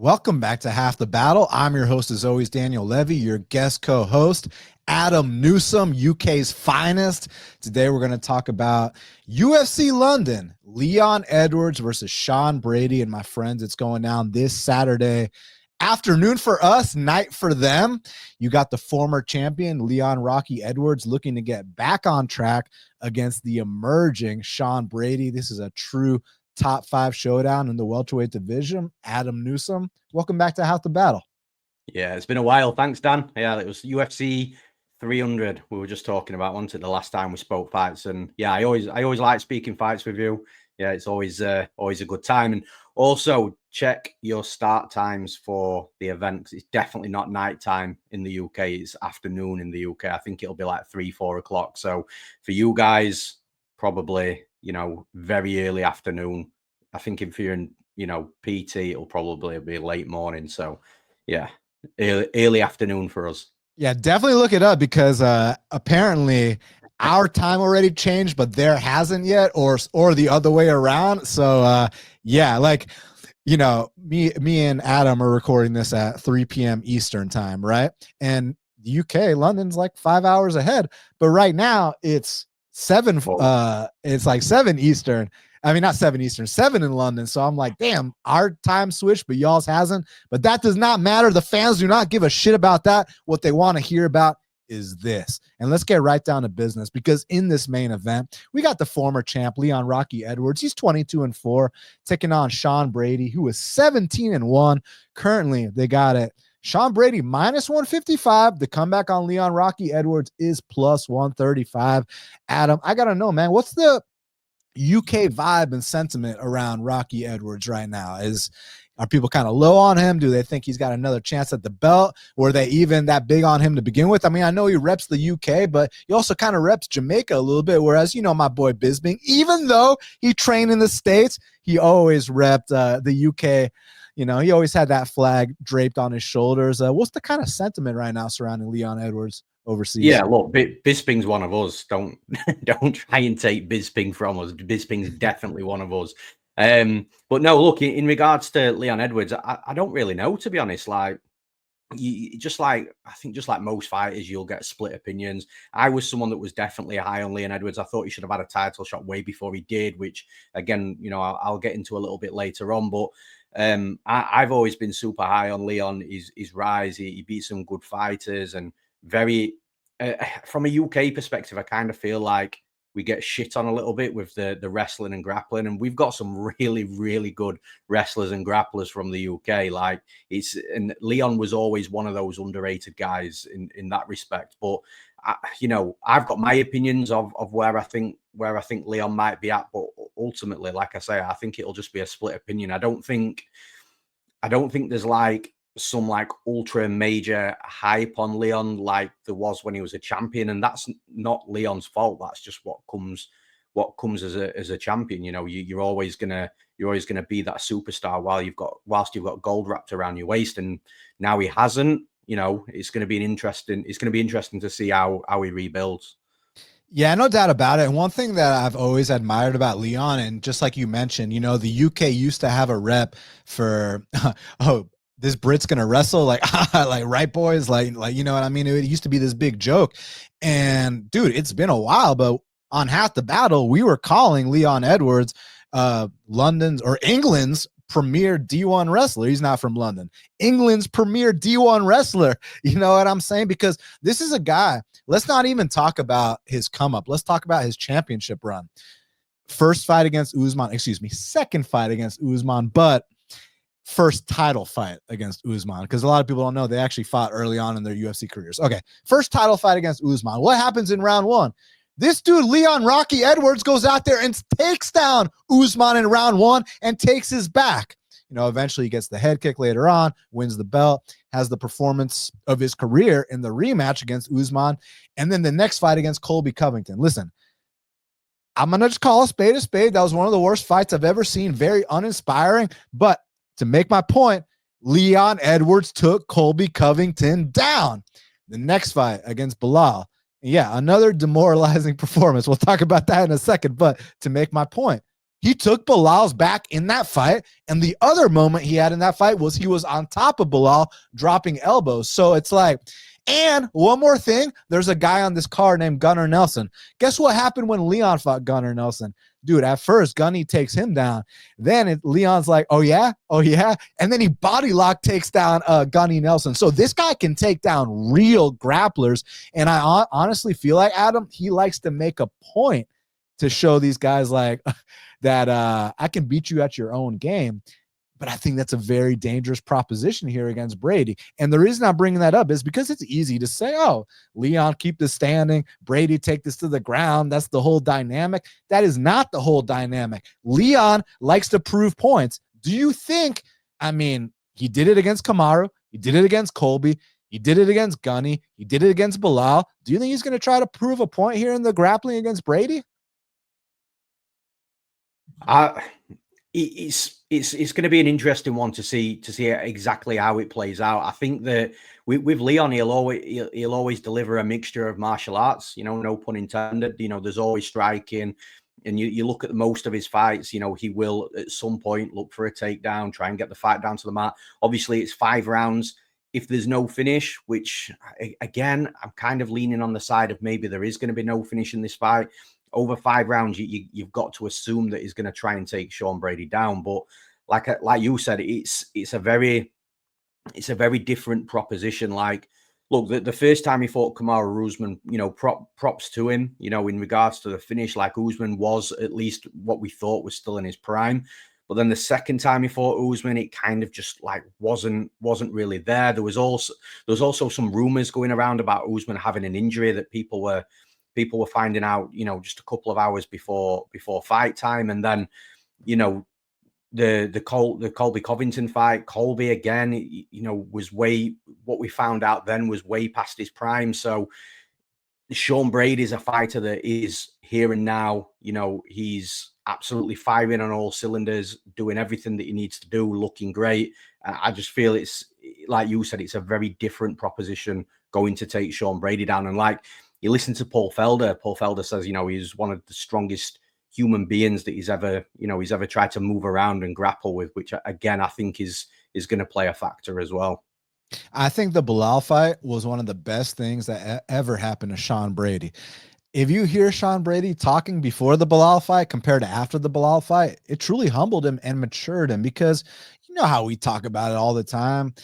Welcome back to Half the Battle. I'm your host, as always, Daniel Levi, your guest co-host, Adam Newsome, UK's finest. Today, we're going to talk about UFC London, Leon Edwards versus Sean Brady. And my friends, it's going down this Saturday afternoon for us, night for them. You got the former champion, Leon Rocky Edwards, looking to get back on track against the emerging Sean Brady. This is a true top 5 showdown in the welterweight division. Adam Newsome, welcome back to Half the Battle. Yeah, it's been a while. Thanks, Dan. Yeah, it was UFC 300 we were just talking about, wasn't it, the last time we spoke fights? And yeah, I always like speaking fights with you. Yeah, it's always a good time. And also check your start times for the event, because it's definitely not nighttime in the UK. It's afternoon in the UK. I think it'll be like 3-4 o'clock. So for you guys, probably, very early afternoon. I think if you're in, PT, it'll probably be late morning. So yeah, early afternoon for us. Yeah, definitely look it up, because apparently our time already changed, but there hasn't yet, or the other way around. So yeah, like, me and Adam are recording this at 3 p.m. Eastern time, right? And the UK, London's like 5 hours ahead, but right now it's 7 it's like 7 Eastern. I mean, not 7 Eastern, 7 in London. So I'm like, damn, our time switched, but y'all's hasn't. But that does not matter. The fans do not give a shit about that. What they want to hear about is this. And let's get right down to business, because in this main event, we got the former champ, Leon Rocky Edwards. He's 22-4, taking on Sean Brady, who is 17-1. Currently, they got it. Sean Brady -155. The comeback on Leon Rocky Edwards is +135. Adam, I got to know, man, what's the UK vibe and sentiment around Rocky Edwards right now? Are people kind of low on him? Do they think he's got another chance at the belt? Were they even that big on him to begin with? I mean, I know he reps the UK, but he also kind of reps Jamaica a little bit. Whereas, my boy Bisping, even though he trained in the States, he always repped the UK. He always had that flag draped on his shoulders. What's the kind of sentiment right now surrounding Leon Edwards overseas? Yeah, look, Bisping's one of us. Don't try and take Bisping from us. Bisping's definitely one of us. But no, look, in regards to Leon Edwards, I don't really know, to be honest. Like, I think just like most fighters, you'll get split opinions. I was someone that was definitely high on Leon Edwards. I thought he should have had a title shot way before he did, which again, I'll get into a little bit later on. But I've always been super high on Leon. His rise. He beat some good fighters, and very from a UK perspective, I kind of feel like we get shit on a little bit with the wrestling and grappling, and we've got some really, really good wrestlers and grapplers from the UK. Like, and Leon was always one of those underrated guys in that respect. But I've got my opinions of where I think Leon might be at, but ultimately, like I say, I think it'll just be a split opinion. I don't think there's like some like ultra major hype on Leon like there was when he was a champion, and that's not Leon's fault. That's just what comes as a champion. You're always gonna be that superstar whilst you've got gold wrapped around your waist, and now he hasn't. It's going to be interesting to see how he rebuilds. Yeah, no doubt about it. And one thing that I've always admired about Leon, and just like you mentioned, the UK used to have a rep for this Brit's gonna wrestle, like right, boys, like you know what I mean? It used to be this big joke. And dude, it's been a while, but on Half the Battle, we were calling Leon Edwards London's or England's premier D1 wrestler. He's not from London. England's premier D1 wrestler. You know what I'm saying? Because this is a guy, let's not even talk about his come up. Let's talk about his championship run. Second fight against Usman, but first title fight against Usman, because a lot of people don't know they actually fought early on in their UFC careers. Okay, first title fight against Usman. What happens in round 1? This dude, Leon Rocky Edwards, goes out there and takes down Usman in round 1 and takes his back. Eventually he gets the head kick later on, wins the belt, has the performance of his career in the rematch against Usman, and then the next fight against Colby Covington. Listen, I'm going to just call a spade a spade. That was one of the worst fights I've ever seen. Very uninspiring, but to make my point, Leon Edwards took Colby Covington down. The next fight against Bilal, yeah, another demoralizing performance. We'll talk about that in a second. But to make my point, He took Bilal's back in that fight. And the other moment he had in that fight was he was on top of Bilal dropping elbows. So it's like, and one more thing, there's a guy on this card named Gunnar Nelson. Guess what happened when Leon fought Gunnar Nelson? Dude, at first, Gunny takes him down. Then Leon's like, oh, yeah? Oh, yeah? And then he body lock takes down Gunny Nelson. So this guy can take down real grapplers. And I honestly feel like, Adam, he likes to make a point to show these guys like that I can beat you at your own game. But I think that's a very dangerous proposition here against Brady. And the reason I'm bringing that up is because it's easy to say, oh, Leon, keep this standing. Brady, take this to the ground. That's the whole dynamic. That is not the whole dynamic. Leon likes to prove points. Do you think, I mean, he did it against Kamaru. He did it against Colby. He did it against Gunny. He did it against Bilal. Do you think he's going to try to prove a point here in the grappling against Brady? It's going to be an interesting one to see exactly how it plays out. I think that with Leon, he'll always deliver a mixture of martial arts. You know, no pun intended. You know, there's always striking, and you look at most of his fights. You know, he will at some point look for a takedown, try and get the fight down to the mat. Obviously, it's 5 rounds. If there's no finish, which again, I'm kind of leaning on the side of maybe there is going to be no finish in this fight. Over 5 rounds, you've got to assume that he's going to try and take Sean Brady down. But like you said, it's a very different proposition. Like, look, the first time he fought Kamaru Usman, you know, props to him. You know, in regards to the finish, like Usman was at least what we thought was still in his prime. But then the second time he fought Usman, it kind of just like wasn't really there. There was also some rumors going around about Usman having an injury that people were finding out, you know, just a couple of hours before fight time. And then, you know, the Colby Covington fight, Colby again, you know, what we found out then was way past his prime. So Sean Brady is a fighter that is here and now. You know, he's absolutely firing on all cylinders, doing everything that he needs to do, looking great. I just feel it's, like you said, it's a very different proposition going to take Sean Brady down. And like, you listen to Paul Felder. Paul Felder says, you know, he's one of the strongest human beings that he's ever tried to move around and grapple with, which again, I think is going to play a factor as well. I think the Bilal fight was one of the best things that ever happened to Sean Brady. If you hear Sean Brady talking before the Bilal fight compared to after the Bilal fight, it truly humbled him and matured him, because you know how we talk about it all the time.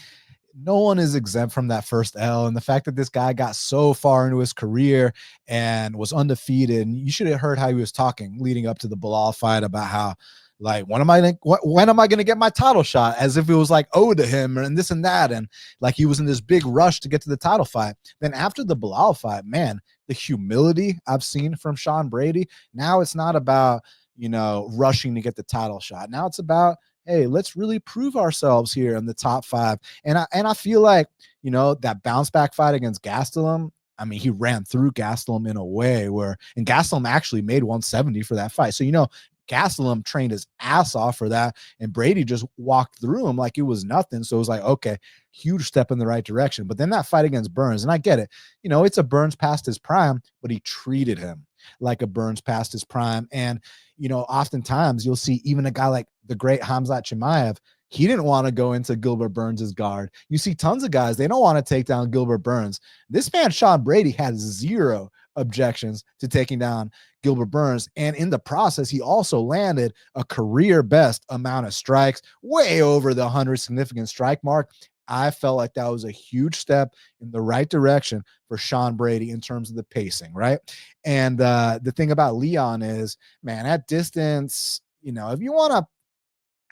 No one is exempt from that first L. And the fact that this guy got so far into his career and was undefeated, and you should have heard how he was talking leading up to the Bilal fight about how, like, when am I going to get my title shot? As if it was like owed to him and this and that. And like he was in this big rush to get to the title fight. Then after the Bilal fight, man, the humility I've seen from Sean Brady. Now it's not about, you know, rushing to get the title shot. Now it's about, hey, let's really prove ourselves here in the top 5. And I feel like, you know, that bounce back fight against Gastelum, I mean, he ran through Gastelum in a way where, and Gastelum actually made 170 for that fight. So, you know, Gastelum trained his ass off for that, and Brady just walked through him like it was nothing. So it was like, okay, huge step in the right direction. But then that fight against Burns, and I get it, you know, it's a Burns past his prime, but he treated him like a Burns past his prime. And, you know, oftentimes you'll see even a guy like the great Khamzat Chimaev, he didn't want to go into Gilbert Burns's guard. You see tons of guys, they don't want to take down Gilbert Burns. This man, Sean Brady, had 0 objections to taking down Gilbert Burns. And in the process, he also landed a career best amount of strikes, way over the 100 significant strike mark. I felt like that was a huge step in the right direction for Sean Brady in terms of the pacing, right? And the thing about Leon is, man, at distance, you know, if you want to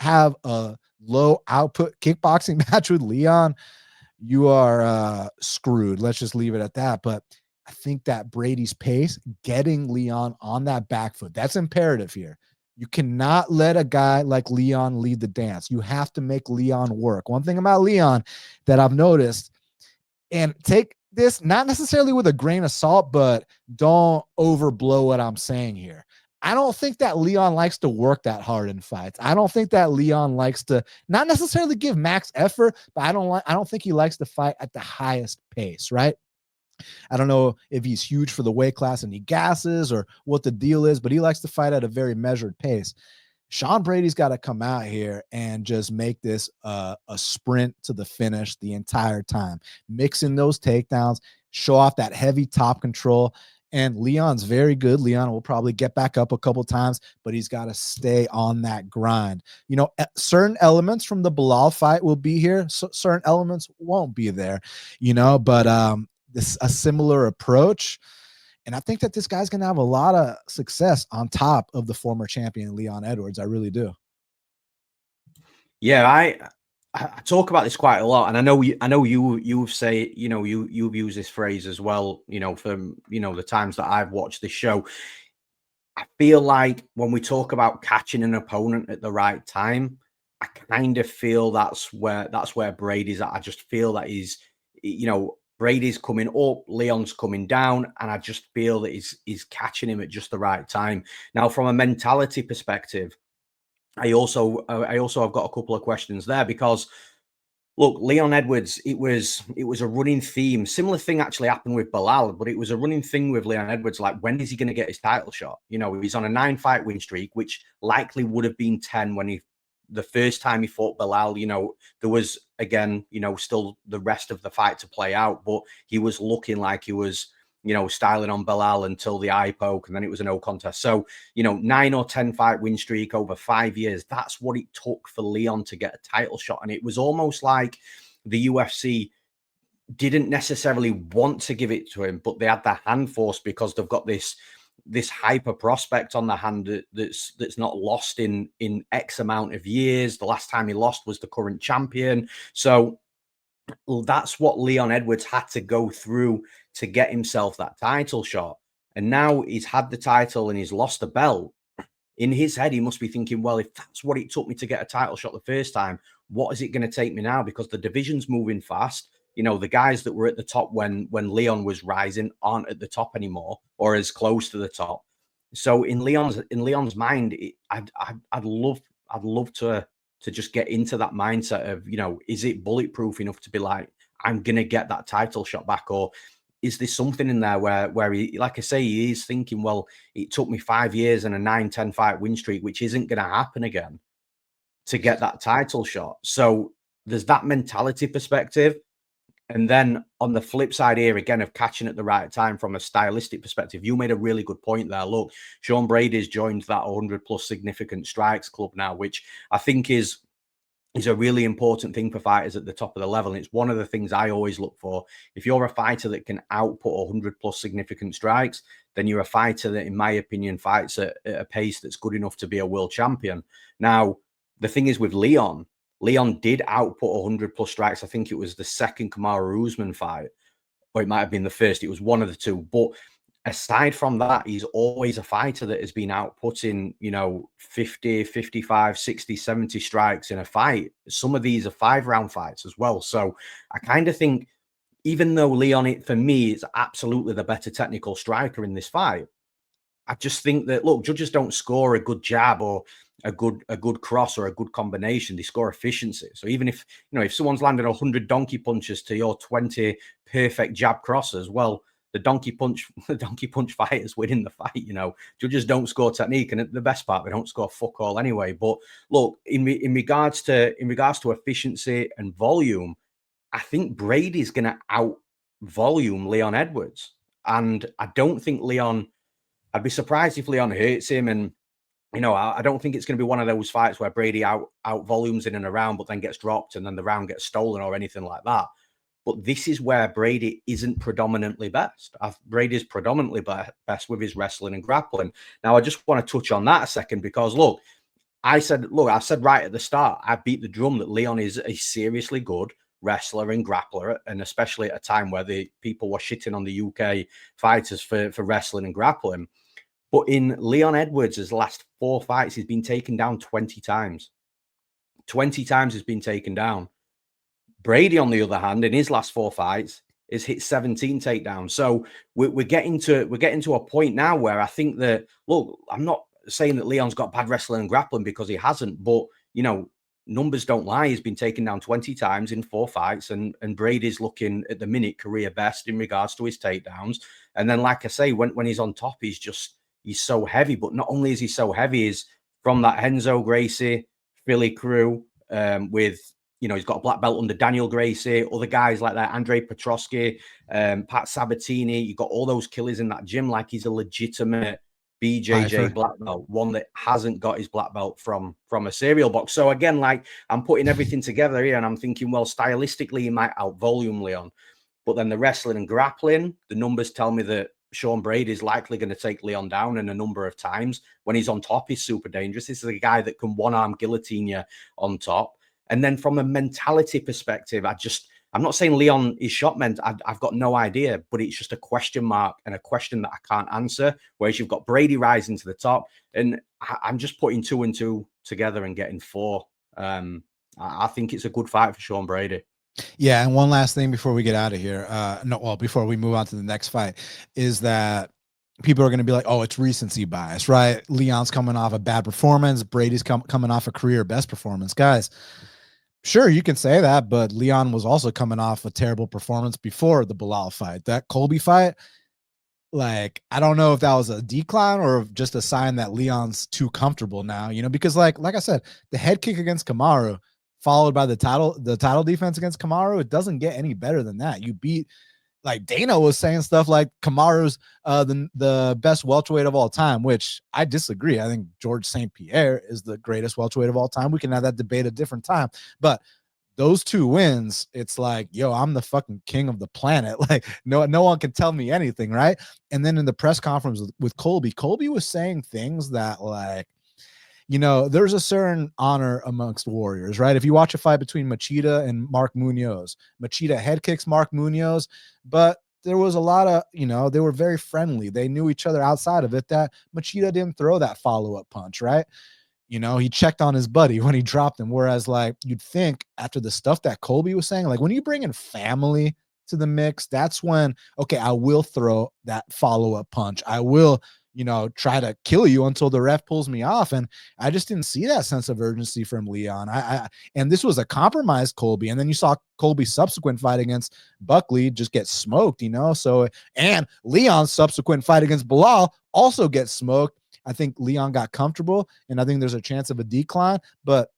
have a low output kickboxing match with Leon, you are screwed. Let's just leave it at that. But I think that Brady's pace, getting Leon on that back foot, that's imperative here. You cannot let a guy like Leon lead the dance. You have to make Leon work. One thing about Leon that I've noticed, and take this not necessarily with a grain of salt, but don't overblow what I'm saying here. I don't think that Leon likes to work that hard in fights. I don't think that Leon likes to not necessarily give max effort, but I don't think he likes to fight at the highest pace, right? I don't know if he's huge for the weight class and he gasses or what the deal is, but he likes to fight at a very measured pace. Sean Brady's got to come out here and just make this a sprint to the finish the entire time, mixing those takedowns, show off that heavy top control. And Leon's very good. Leon will probably get back up a couple times, but he's got to stay on that grind. You know, certain elements from the Belal fight will be here. So certain elements won't be there, you know, but this a similar approach. And I think that this guy's going to have a lot of success on top of the former champion, Leon Edwards. I really do. Yeah, I talk about this quite a lot, and I know you say, you know, you've used this phrase as well, you know, from, you know, the times that I've watched this show. I feel like when we talk about catching an opponent at the right time, I kind of feel that's where Brady's at. I just feel that he's, you know, Brady's coming up, Leon's coming down, and I just feel that he's catching him at just the right time. Now, from a mentality perspective, I also have got a couple of questions there, because look, Leon Edwards, it was a running theme. Similar thing actually happened with Belal, but it was a running thing with Leon Edwards. Like, when is he going to get his title shot? You know, he's on a 9-fight win streak, which likely would have been 10 when the first time he fought Belal. You know, there was, again, you know, still the rest of the fight to play out, but he was looking like he was, you know, styling on Belal until the eye poke, and then it was a no contest. So, you know, 9 or 10 fight win streak over 5 years. That's what it took for Leon to get a title shot. And it was almost like the UFC didn't necessarily want to give it to him, but they had their hand forced because they've got this hyper prospect on the hand that's not lost in X amount of years. The last time he lost was the current champion. So that's what Leon Edwards had to go through to get himself that title shot. And now he's had the title and he's lost the belt. In his head, he must be thinking, well, if that's what it took me to get a title shot the first time, what is it going to take me now? Because the division's moving fast. You know, the guys that were at the top when Leon was rising aren't at the top anymore, or as close to the top. So in Leon's mind, I'd love to just get into that mindset of, you know, is it bulletproof enough to be like, I'm going to get that title shot back? Or is there something in there where he, like I say, he is thinking, well, it took me 5 years and a 9-10 fight win streak, which isn't going to happen again, to get that title shot. So there's that mentality perspective. And then on the flip side here, again, of catching at the right time from a stylistic perspective, you made a really good point there. Look, Sean Brady's joined that 100+ significant strikes club now, which I think is a really important thing for fighters at the top of the level. And it's one of the things I always look for. If you're a fighter that can output 100+ significant strikes, then you're a fighter that, in my opinion, fights at a pace that's good enough to be a world champion. Now, the thing is with Leon did output 100+ strikes. I think it was the second Kamaru Usman fight, or it might have been the first. It was one of the two. But aside from that, he's always a fighter that has been outputting, you know, 50, 55, 60, 70 strikes in a fight. Some of these are 5-round fights as well. So I kind of think, even though Leon, for me, is absolutely the better technical striker in this fight, I just think that, look, judges don't score a good jab or a good cross or a good combination. They score efficiency. So even if, you know, if someone's landed 100 donkey punches to your 20 perfect jab crosses, well, the donkey punch fighters winning the fight. You know, judges don't score technique, and the best part, they don't score fuck all anyway. But look, in regards to efficiency and volume, I think Brady's going to out volume Leon Edwards, and I don't think Leon. I'd be surprised if Leon hurts him, and you know, I don't think it's going to be one of those fights where Brady out volumes in and around, but then gets dropped and then the round gets stolen or anything like that. But this is where Brady isn't predominantly best. Brady's predominantly best with his wrestling and grappling. Now, I just want to touch on that a second, because look, I said right at the start, I beat the drum that Leon is a seriously good wrestler and grappler, and especially at a time where the people were shitting on the UK fighters for wrestling and grappling. But in Leon Edwards' last 4 fights, he's been taken down 20 times. 20 times he's been taken down. Brady, on the other hand, in his last 4 fights, has hit 17 takedowns. So we're getting to a point now where I think that, look, I'm not saying that Leon's got bad wrestling and grappling, because he hasn't, but, you know, numbers don't lie. He's been taken down 20 times in 4 fights, and Brady's looking at the minute career best in regards to his takedowns. And then, like I say, when he's on top, he's so heavy. But not only is he so heavy, his from that Renzo Gracie Philly crew, with, you know, he's got a black belt under Daniel Gracie, other guys like that, Andrey Petrosky, Pat Sabatini. You've got all those killers in that gym. Like, he's a legitimate BJJ black belt, one that hasn't got his black belt from a cereal box. So again, like, I'm putting everything together here, and I'm thinking, well, stylistically, he might out-volume Leon. But then the wrestling and grappling, the numbers tell me that Sean Brady is likely going to take Leon down in a number of times. When he's on top, he's super dangerous. This is a guy that can one-arm guillotine you on top. And then from a mentality perspective, I'm not saying Leon is shot meant. I've got no idea, but it's just a question mark and a question that I can't answer. Whereas you've got Brady rising to the top, and I'm just putting 2 and 2 together and getting 4. I think it's a good fight for Sean Brady. Yeah, and one last thing before we get out of here, before we move on to the next fight, is that people are going to be like, oh, it's recency bias, right? Leon's coming off a bad performance, Brady's coming off a career best performance. Guys, sure, you can say that, but Leon was also coming off a terrible performance before the Belal fight. That Colby fight, like, I don't know if that was a decline or just a sign that Leon's too comfortable now, you know, because like I said, the head kick against Kamaru followed by the title defense against Kamaru, it doesn't get any better than that. You beat, like, Dana was saying stuff like Kamaru's the best welterweight of all time, which I disagree. I think George St. Pierre is the greatest welterweight of all time. We can have that debate a different time, but those 2 wins, it's like, yo, I'm the fucking king of the planet. Like, no one can tell me anything, right? And then in the press conference with Colby was saying things that, like, you know, there's a certain honor amongst warriors, right? If you watch a fight between Machida and Mark Munoz, Machida head kicks Mark Munoz, but there was a lot of, you know, they were very friendly. They knew each other outside of it, that Machida didn't throw that follow-up punch, right? You know, he checked on his buddy when he dropped him. Whereas, like, you'd think after the stuff that Colby was saying, like, when you bring in family to the mix, that's when, okay, I will throw that follow-up punch. I will, you know, try to kill you until the ref pulls me off. And I just didn't see that sense of urgency from Leon. And this was a compromised Colby. And then you saw Colby's subsequent fight against Buckley just get smoked, you know? So, and Leon's subsequent fight against Belal also gets smoked. I think Leon got comfortable, and I think there's a chance of a decline. But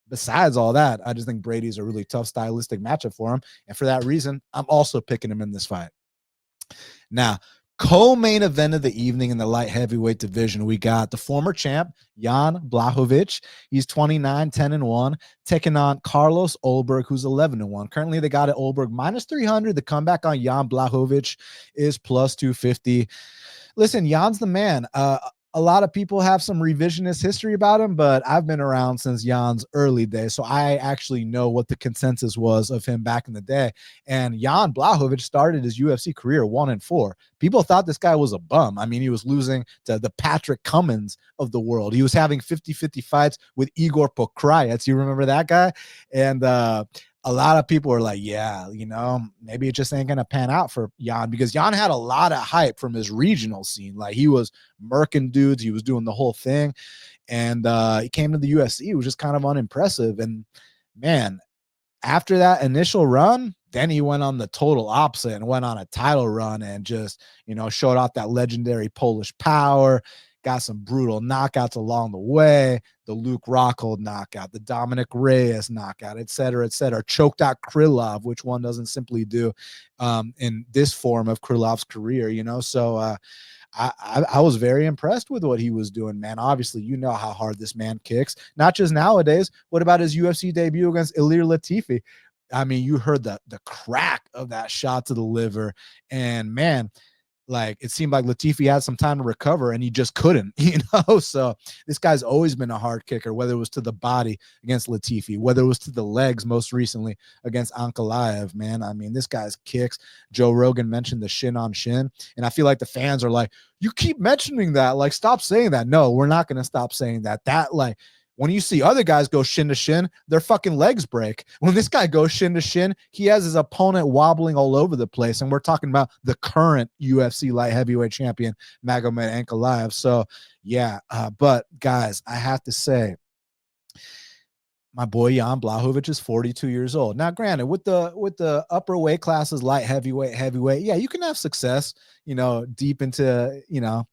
besides all that, I just think Brady's a really tough stylistic matchup for him. And for that reason, I'm also picking him in this fight. Now, co-main event of the evening in the light heavyweight division, we got the former champ, Jan Blachowicz. He's 29, 10-1, taking on Carlos Ulberg, who's 11-1. Currently, they got it Ulberg minus 300. The comeback on Jan Blachowicz is plus 250. Listen, Jan's the man. A lot of people have some revisionist history about him, but I've been around since Jan's early days, so I actually know what the consensus was of him back in the day. And Jan Blachowicz started his UFC career 1-4. People thought this guy was a bum. I mean, he was losing to the Patrick Cummins of the world. He was having 50-50 fights with Igor Pokrayets. You remember that guy? And a lot of people were like, yeah, you know, maybe it just ain't going to pan out for Jan, because Jan had a lot of hype from his regional scene. Like, he was murking dudes. He was doing the whole thing. And he came to the UFC. It was just kind of unimpressive. And man, after that initial run, then he went on the total opposite and went on a title run and just, you know, showed off that legendary Polish power. Got some brutal knockouts along the way. The Luke Rockhold knockout, the Dominic Reyes knockout, et cetera, choked out Krylov, which one doesn't simply do in this form of Krylov's career, you know? So I was very impressed with what he was doing, man. Obviously, you know how hard this man kicks, not just nowadays. What about his UFC debut against Ilir Latifi? I mean, you heard the crack of that shot to the liver, and man, like, it seemed like Latifi had some time to recover and he just couldn't, you know? So this guy's always been a hard kicker, whether it was to the body against Latifi, whether it was to the legs most recently against Ankalaev, man. I mean, this guy's kicks. Joe Rogan mentioned the shin on shin. And I feel like the fans are like, you keep mentioning that. Like, stop saying that. No, we're not going to stop saying that. That, like, when you see other guys go shin to shin, their fucking legs break. When this guy goes shin to shin, he has his opponent wobbling all over the place. And we're talking about the current UFC light heavyweight champion, Magomed Ankalaev. So, yeah. But, guys, I have to say, my boy Jan Blachowicz is 42 years old. Now, granted, with the upper weight classes, light heavyweight, yeah, you can have success, you know, deep into, you know,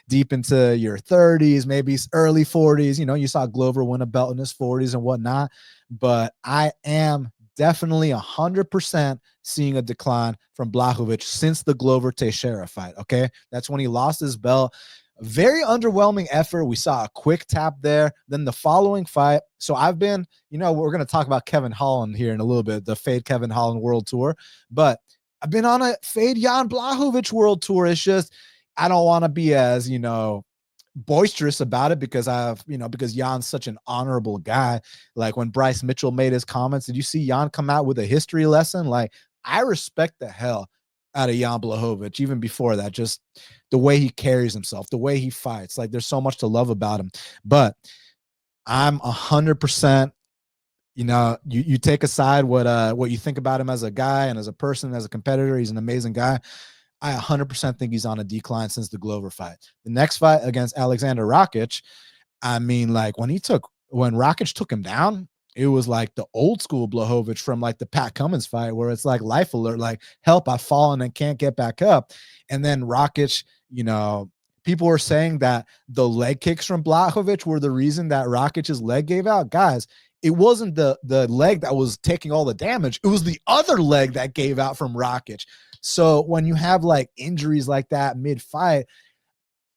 deep into your 30s, maybe early 40s. You know, you saw Glover win a belt in his 40s and whatnot. But I am definitely 100% seeing a decline from Blachowicz since the Glover Teixeira fight. Okay, that's when he lost his belt. Very underwhelming effort. We saw a quick tap there. Then the following fight. So I've been, you know, we're going to talk about Kevin Holland here in a little bit, the Fade Kevin Holland World Tour. But I've been on a Fade Jan Blachowicz World Tour. It's just, I don't want to be as, you know, boisterous about it because because Jan's such an honorable guy. Like when Bryce Mitchell made his comments, did you see Jan come out with a history lesson? Like, I respect the hell out of Jan Blachowicz even before that, just the way he carries himself, the way he fights. Like, there's so much to love about him. But I'm 100%, you know, you take aside what you think about him as a guy and as a person, as a competitor. He's an amazing guy. I 100% think he's on a decline since the Glover fight. The next fight against Alexander Rakic, I mean, like when Rakic took him down, it was like the old school Blachowicz from like the Pat Cummins fight where it's like life alert, like help, I've fallen and can't get back up. And then Rakic, you know, people were saying that the leg kicks from Blachowicz were the reason that Rakic's leg gave out. Guys, it wasn't the leg that was taking all the damage. It was the other leg that gave out from Rakic. So when you have like injuries like that mid-fight,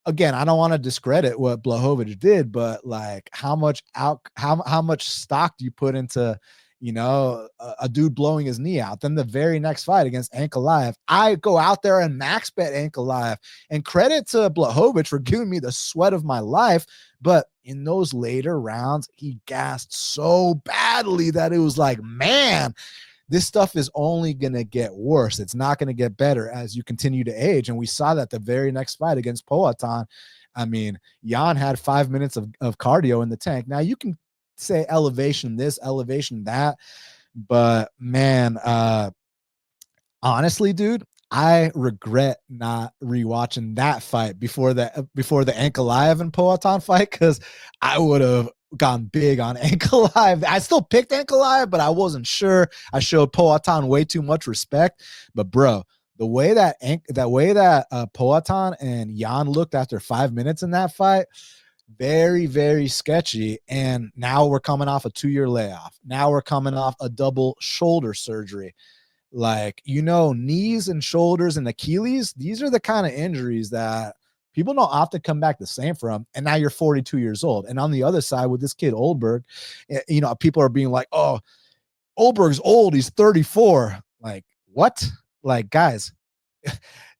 again, I don't want to discredit what Blachowicz did, but like how much stock do you put into, you know, a dude blowing his knee out? Then the very next fight against Ankalaev, I go out there and max bet Ankalaev, and credit to Blachowicz for giving me the sweat of my life. But in those later rounds, he gassed so badly that it was like, man, this stuff is only going to get worse. It's not going to get better as you continue to age. And we saw that the very next fight against Poatan. I mean, Jan had 5 minutes of cardio in the tank. Now you can say elevation this, elevation that, but man, honestly, dude, I regret not rewatching that fight before the Ankalaev and Poatan fight, because I would have gone big on Ankalaev. I still picked Ankalaev, but I wasn't sure. I showed Poatan way too much respect. But bro, the way that Poatan and Jan looked after 5 minutes in that fight, very, very sketchy. And now we're coming off a 2-year layoff. Now we're coming off a double shoulder surgery. Like, you know, knees and shoulders and Achilles, these are the kind of injuries that people don't often come back the same from. And now you're 42 years old. And on the other side with this kid, Ulberg, you know, people are being like, oh, Ulberg's old, he's 34. Like, what? Like, guys,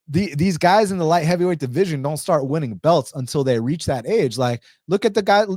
these guys in the light heavyweight division don't start winning belts until they reach that age. Like, look at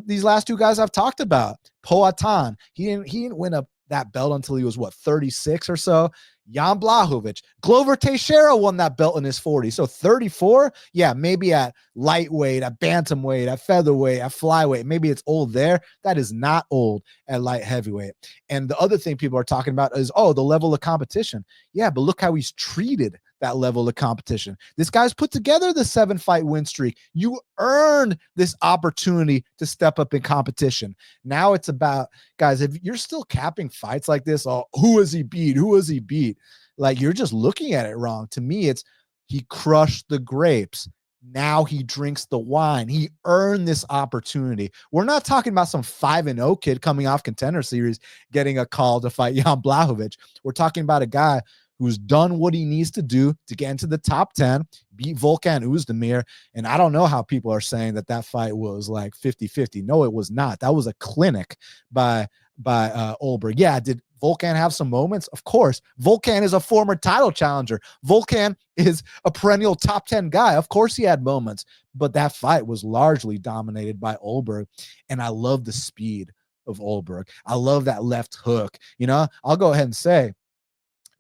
these last two guys I've talked about. Poatan, he didn't win that belt until he was 36 or so. Jan Blachowicz, Glover Teixeira won that belt in his 40s. So 34, yeah, maybe at lightweight, at bantamweight, at featherweight, at flyweight, maybe it's old there. That is not old at light heavyweight. And the other thing people are talking about is, oh, the level of competition. Yeah, but look how he's treated that level of competition. This guy's put together the 7-fight win streak. You earned this opportunity to step up in competition. Now it's about, guys, if you're still capping fights like this, oh, who has he beat? Who has he beat? Like, you're just looking at it wrong. To me, it's he crushed the grapes. Now he drinks the wine. He earned this opportunity. We're not talking about some 5-0 kid coming off Contender Series getting a call to fight Jan Blachowicz. We're talking about a guy who's done what he needs to do to get into the top 10, beat Volkan Oezdemir. And I don't know how people are saying that fight was like 50-50. No, it was not. That was a clinic by Ulberg. Yeah, did Volkan have some moments? Of course. Volkan is a former title challenger. Volkan is a perennial top 10 guy. Of course he had moments, but that fight was largely dominated by Ulberg. And I love the speed of Ulberg. I love that left hook. You know, I'll go ahead and say,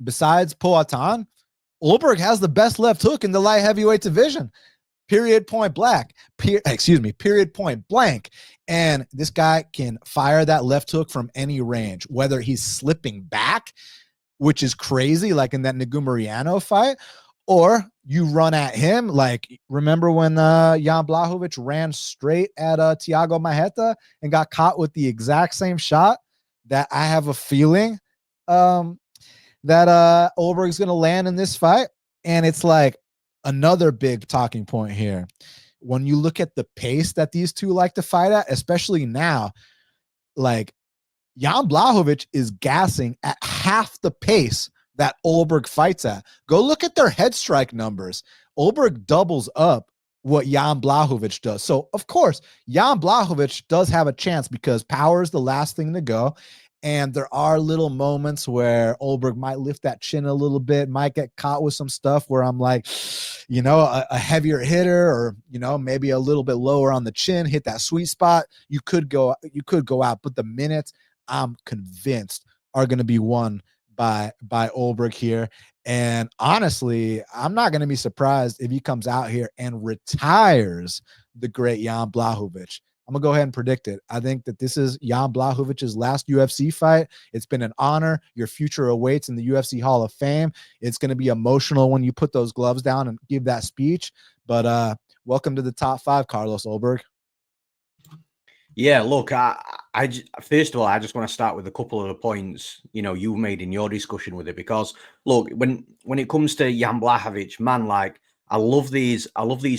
besides Poatan, Ulberg has the best left hook in the light heavyweight division. Period, point blank. Period, point blank. And this guy can fire that left hook from any range, whether he's slipping back, which is crazy, like in that Negumariano fight, or you run at him. Like, remember when Jan Blachowicz ran straight at Thiago Marreta and got caught with the exact same shot? That I have a feeling that Ulberg's going to land in this fight. And it's like another big talking point here. when you look at the pace that these two like to fight at, especially now, like Jan Blachowicz is gassing at half the pace that Ulberg fights at. Go look at their head strike numbers. Ulberg doubles up what Jan Blachowicz does. So, of course, Jan Blachowicz does have a chance because power is the last thing to go. And there are little moments where Ulberg might lift that chin a little bit, might get caught with some stuff where I'm like, you know, a heavier hitter or, you know, maybe a little bit lower on the chin, hit that sweet spot. You could go out, but the minutes I'm convinced are going to be won by Ulberg here. And honestly, I'm not going to be surprised if he comes out here and retires the great Jan Blachowicz. I'm going to go ahead and predict it. I think that this is Jan Blachowicz's last UFC fight. It's been an honor. Your future awaits in the UFC Hall of Fame. It's going to be emotional when you put those gloves down and give that speech. But welcome to the top 5, Carlos Ulberg. Yeah, look, I first of all, I just want to start with a couple of the points, you know, you made in your discussion with it, because look, when it comes to Jan Blachowicz, man, like I love these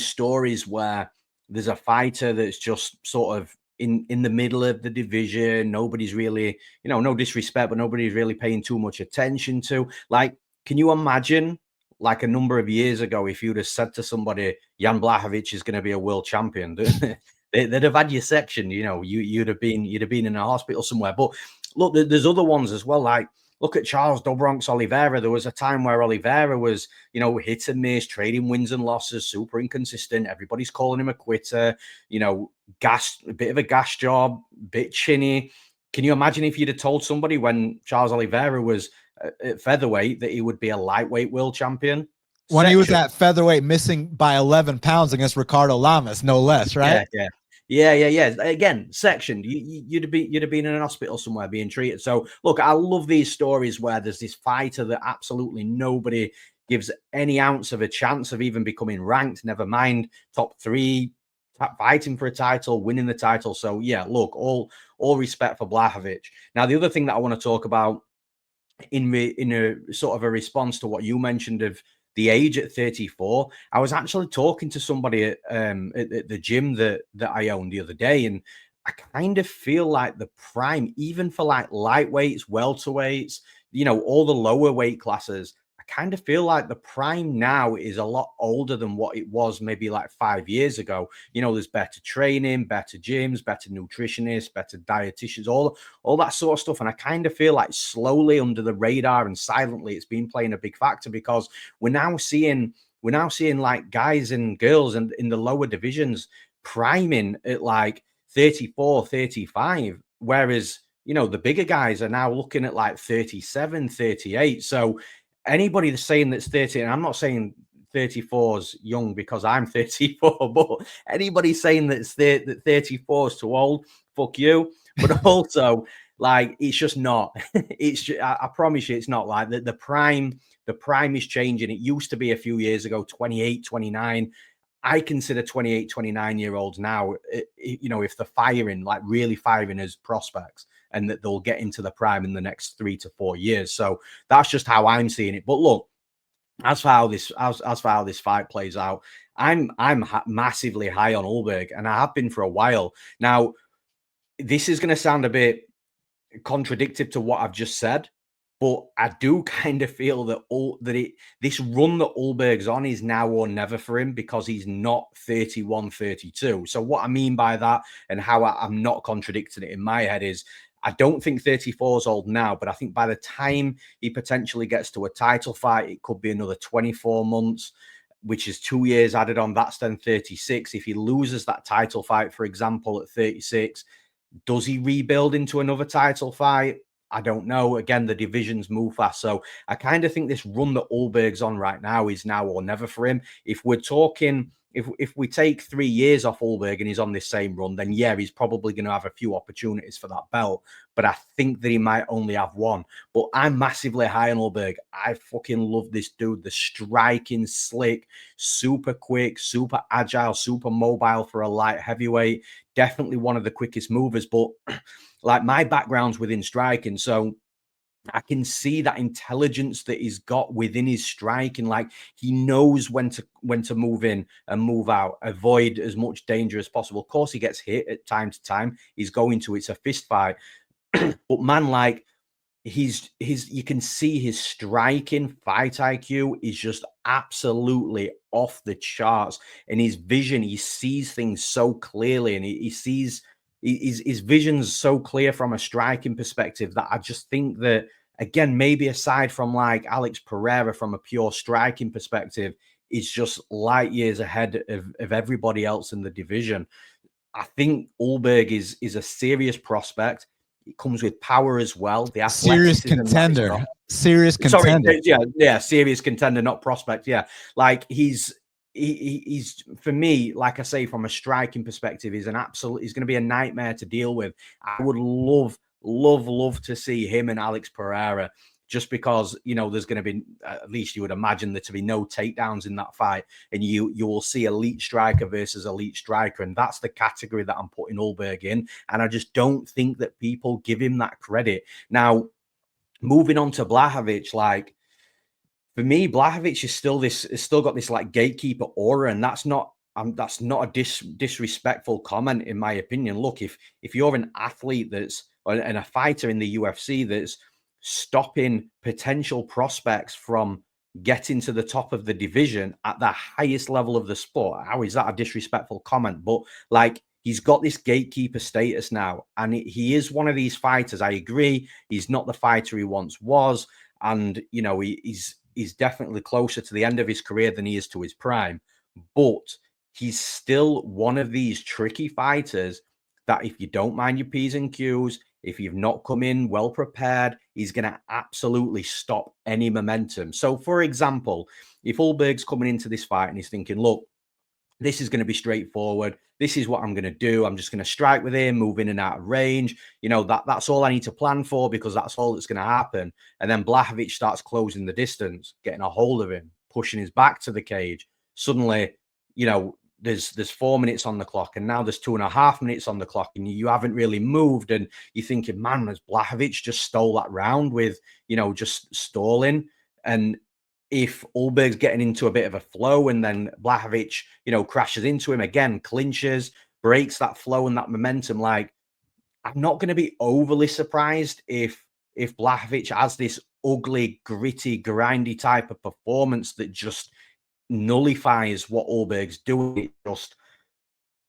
stories where there's a fighter that's just sort of in the middle of the division. Nobody's really, you know, no disrespect, but nobody's really paying too much attention to. Like, can you imagine, like a number of years ago, if you'd have said to somebody, Jan Blachowicz is going to be a world champion? They'd have had your section, you know, you'd have been in a hospital somewhere. But look, there's other ones as well. Like, look at Charles Dobronx Oliveira. There was a time where Oliveira was, you know, hit and miss, trading wins and losses, super inconsistent. Everybody's calling him a quitter, you know, a bit of a gas job, bit chinny. Can you imagine if you'd have told somebody when Charles Oliveira was at featherweight that he would be a lightweight world champion? When he was at featherweight, missing by 11 pounds against Ricardo Lamas, no less, right? Yeah. Again, sectioned. You'd have been in an hospital somewhere being treated. So look, I love these stories where there's this fighter that absolutely nobody gives any ounce of a chance of even becoming ranked. Never mind top 3, fighting for a title, winning the title. So yeah, look, all respect for Blachowicz. Now, the other thing that I want to talk about in a sort of a response to what you mentioned of the age at 34, I was actually talking to somebody at the gym that I own the other day, and I kind of feel like the prime, even for like lightweights, welterweights, you know, all the lower weight classes, I kind of feel like the prime now is a lot older than what it was maybe like 5 years ago. You know, there's better training, better gyms, better nutritionists, better dietitians, all that sort of stuff. And I kind of feel like slowly under the radar and silently it's been playing a big factor, because we're now seeing like guys and girls in the lower divisions priming at like 34, 35, whereas, you know, the bigger guys are now looking at like 37, 38. So anybody that's saying that's 30, and I'm not saying 34 is young because I'm 34, but anybody saying that 34 is too old, fuck you. But also, like, it's just not. It's just, I promise you, it's not. Like the prime is changing. It used to be a few years ago, 28, 29. I consider 28, 29-year-olds now, you know, if they're firing, like really firing as prospects, and that they'll get into the prime in the next 3 to 4 years. So that's just how I'm seeing it. But look, as for how this fight plays out, I'm massively high on Ulberg, and I have been for a while. Now, this is going to sound a bit contradictory to what I've just said, but I do kind of feel that this run that Ulberg's on is now or never for him, because he's not 31, 32. So what I mean by that, and how I'm not contradicting it in my head, is I don't think 34 is old now, but I think by the time he potentially gets to a title fight, it could be another 24 months, which is 2 years added on. That's then 36. If he loses that title fight, for example, at 36, does he rebuild into another title fight? I don't know. Again, the divisions move fast. So I kind of think this run that Ulberg's on right now is now or never for him. If we're talking, if we take 3 years off Ulberg and he's on this same run, then yeah, he's probably going to have a few opportunities for that belt. But I think that he might only have one. But I'm massively high on Ulberg. I fucking love this dude. The striking, slick, super quick, super agile, super mobile for a light heavyweight. Definitely one of the quickest movers. But like, my background's within striking, so I can see that intelligence that he's got within his striking. Like, he knows when to move in and move out, avoid as much danger as possible. Of course, he gets hit at time to time. He's going to, it's a fist fight. But man, like, you can see his striking fight IQ is just absolutely off the charts. And his vision, he sees things so clearly, and he sees his vision's so clear from a striking perspective that I just think that, again, maybe aside from like Alex Pereira from a pure striking perspective, is just light years ahead of everybody else in the division. I think Ulberg is a serious prospect. It comes with power as well. The serious contender, serious contender. Sorry, yeah, serious contender, not prospect. Yeah, like he's for me, like I say, from a striking perspective, he's going to be a nightmare to deal with. I would love to see him and Alex Pereira, just because, you know, there's going to be, at least you would imagine there to be no takedowns in that fight, and you will see elite striker versus elite striker, and that's the category that I'm putting Ulberg in, and I just don't think that people give him that credit. Now, moving on to Blachowicz, like, for me, Blachowicz is still got this like gatekeeper aura, and that's not a disrespectful comment, in my opinion. Look, if you're an athlete and a fighter in the UFC that's stopping potential prospects from getting to the top of the division at the highest level of the sport, how is that a disrespectful comment? But like, he's got this gatekeeper status now, and he is one of these fighters. I agree, he's not the fighter he once was, and you know, he's definitely closer to the end of his career than he is to his prime, but he's still one of these tricky fighters that if you don't mind your P's and Q's, if you've not come in well prepared, he's going to absolutely stop any momentum. So, for example, if Ulberg's coming into this fight and he's thinking, look, this is going to be straightforward. This is what I'm going to do. I'm just going to strike with him, move in and out of range. You know, that's all I need to plan for, because that's all that's going to happen. And then Blachowicz starts closing the distance, getting a hold of him, pushing his back to the cage. Suddenly, you know, there's 4 minutes on the clock, and now there's 2.5 minutes on the clock, and you haven't really moved. And you're thinking, man, has Blachowicz just stole that round with, you know, just stalling? And if Ulberg's getting into a bit of a flow, and then Blachowicz, you know, crashes into him again, clinches, breaks that flow and that momentum, like, I'm not going to be overly surprised if Blachowicz has this ugly, gritty, grindy type of performance that just nullifies what Ulberg's doing. It just,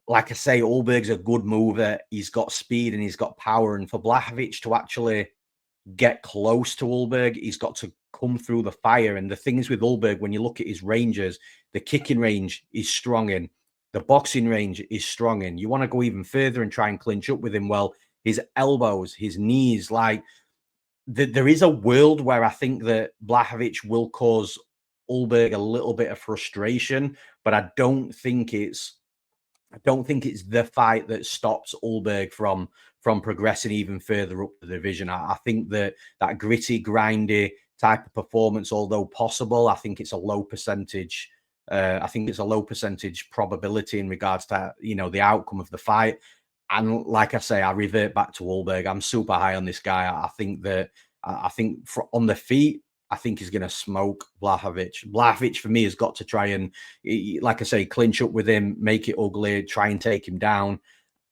like I say, Ulberg's a good mover. He's got speed and he's got power. And for Blachowicz to actually get close to Ulberg, he's got to come through the fire. And the thing is with Ulberg, when you look at his ranges, the kicking range is strong in, the boxing range is strong in. You want to go even further and try and clinch up with him. Well, his elbows, his knees, like, there is a world where I think that Blachowicz will cause Ulberg a little bit of frustration, but I don't think it's the fight that stops Ulberg from progressing even further up the division. I think that gritty, grindy type of performance, although possible, I think it's a low percentage. I think it's a low percentage probability in regards to, you know, the outcome of the fight. And like I say, I revert back to Ulberg. I'm super high on this guy. I think on the feet, I think he's going to smoke Blachowicz. Blachowicz, for me, has got to try and, like I say, clinch up with him, make it ugly, try and take him down.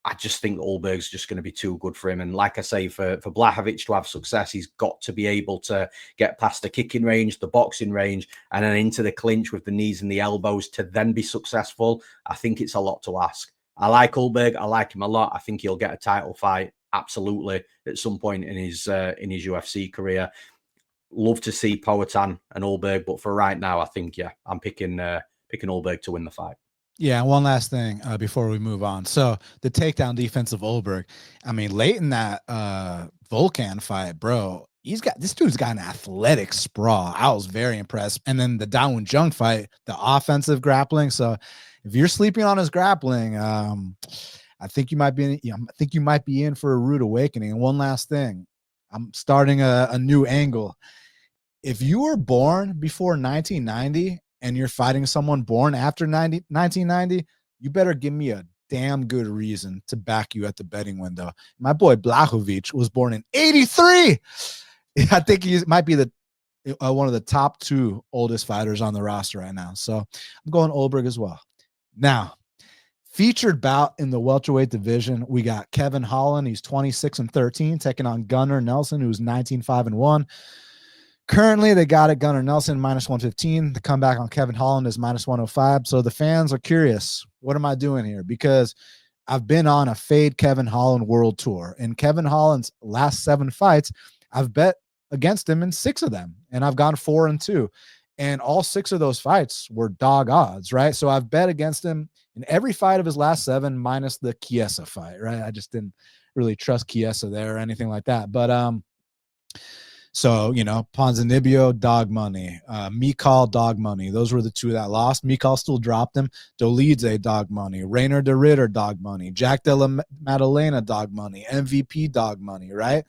I just think Ulberg's just going to be too good for him. And like I say, for Blachowicz to have success, he's got to be able to get past the kicking range, the boxing range, and then into the clinch with the knees and the elbows to then be successful. I think it's a lot to ask. I like Ulberg. I like him a lot. I think he'll get a title fight, absolutely, at some point in his UFC career. Love to see Poatan and Ulberg, but for right now, I think, yeah, I'm picking Ulberg to win the fight. Yeah, one last thing before we move on. So the takedown defense of Ulberg, I mean, late in that Volkan fight, bro, this dude's got an athletic sprawl. I was very impressed. And then the Dawoon Jung fight, the offensive grappling. So if you're sleeping on his grappling, I think you might be in for a rude awakening. And one last thing, I'm starting a new angle. If you were born before 1990 and you're fighting someone born after 1990, you better give me a damn good reason to back you at the betting window. My boy Blachowicz was born in 83. I think he might be the one of the top 2 oldest fighters on the roster right now. So I'm going Ulberg as well. Now, featured bout in the welterweight division, we got Kevin Holland. He's 26-13, taking on Gunnar Nelson, who's 19-5-1. Currently, they got it Gunnar Nelson -115. The comeback on Kevin Holland is -105. So the fans are curious, what am I doing here? Because I've been on a fade Kevin Holland world tour. In Kevin Holland's last 7 fights, I've bet against him in 6 of them, and I've gone 4-2. And all 6 of those fights were dog odds, right? So I've bet against him in every fight of his last 7, minus the Chiesa fight, right? I just didn't really trust Chiesa there or anything like that. But so, Ponzinibbio, dog money. Mikal, dog money. Those were the 2 that lost. Mikal still dropped him. Dolidze, dog money. Rainer de Ritter, dog money. Jack Della Maddalena, dog money. MVP, dog money, right?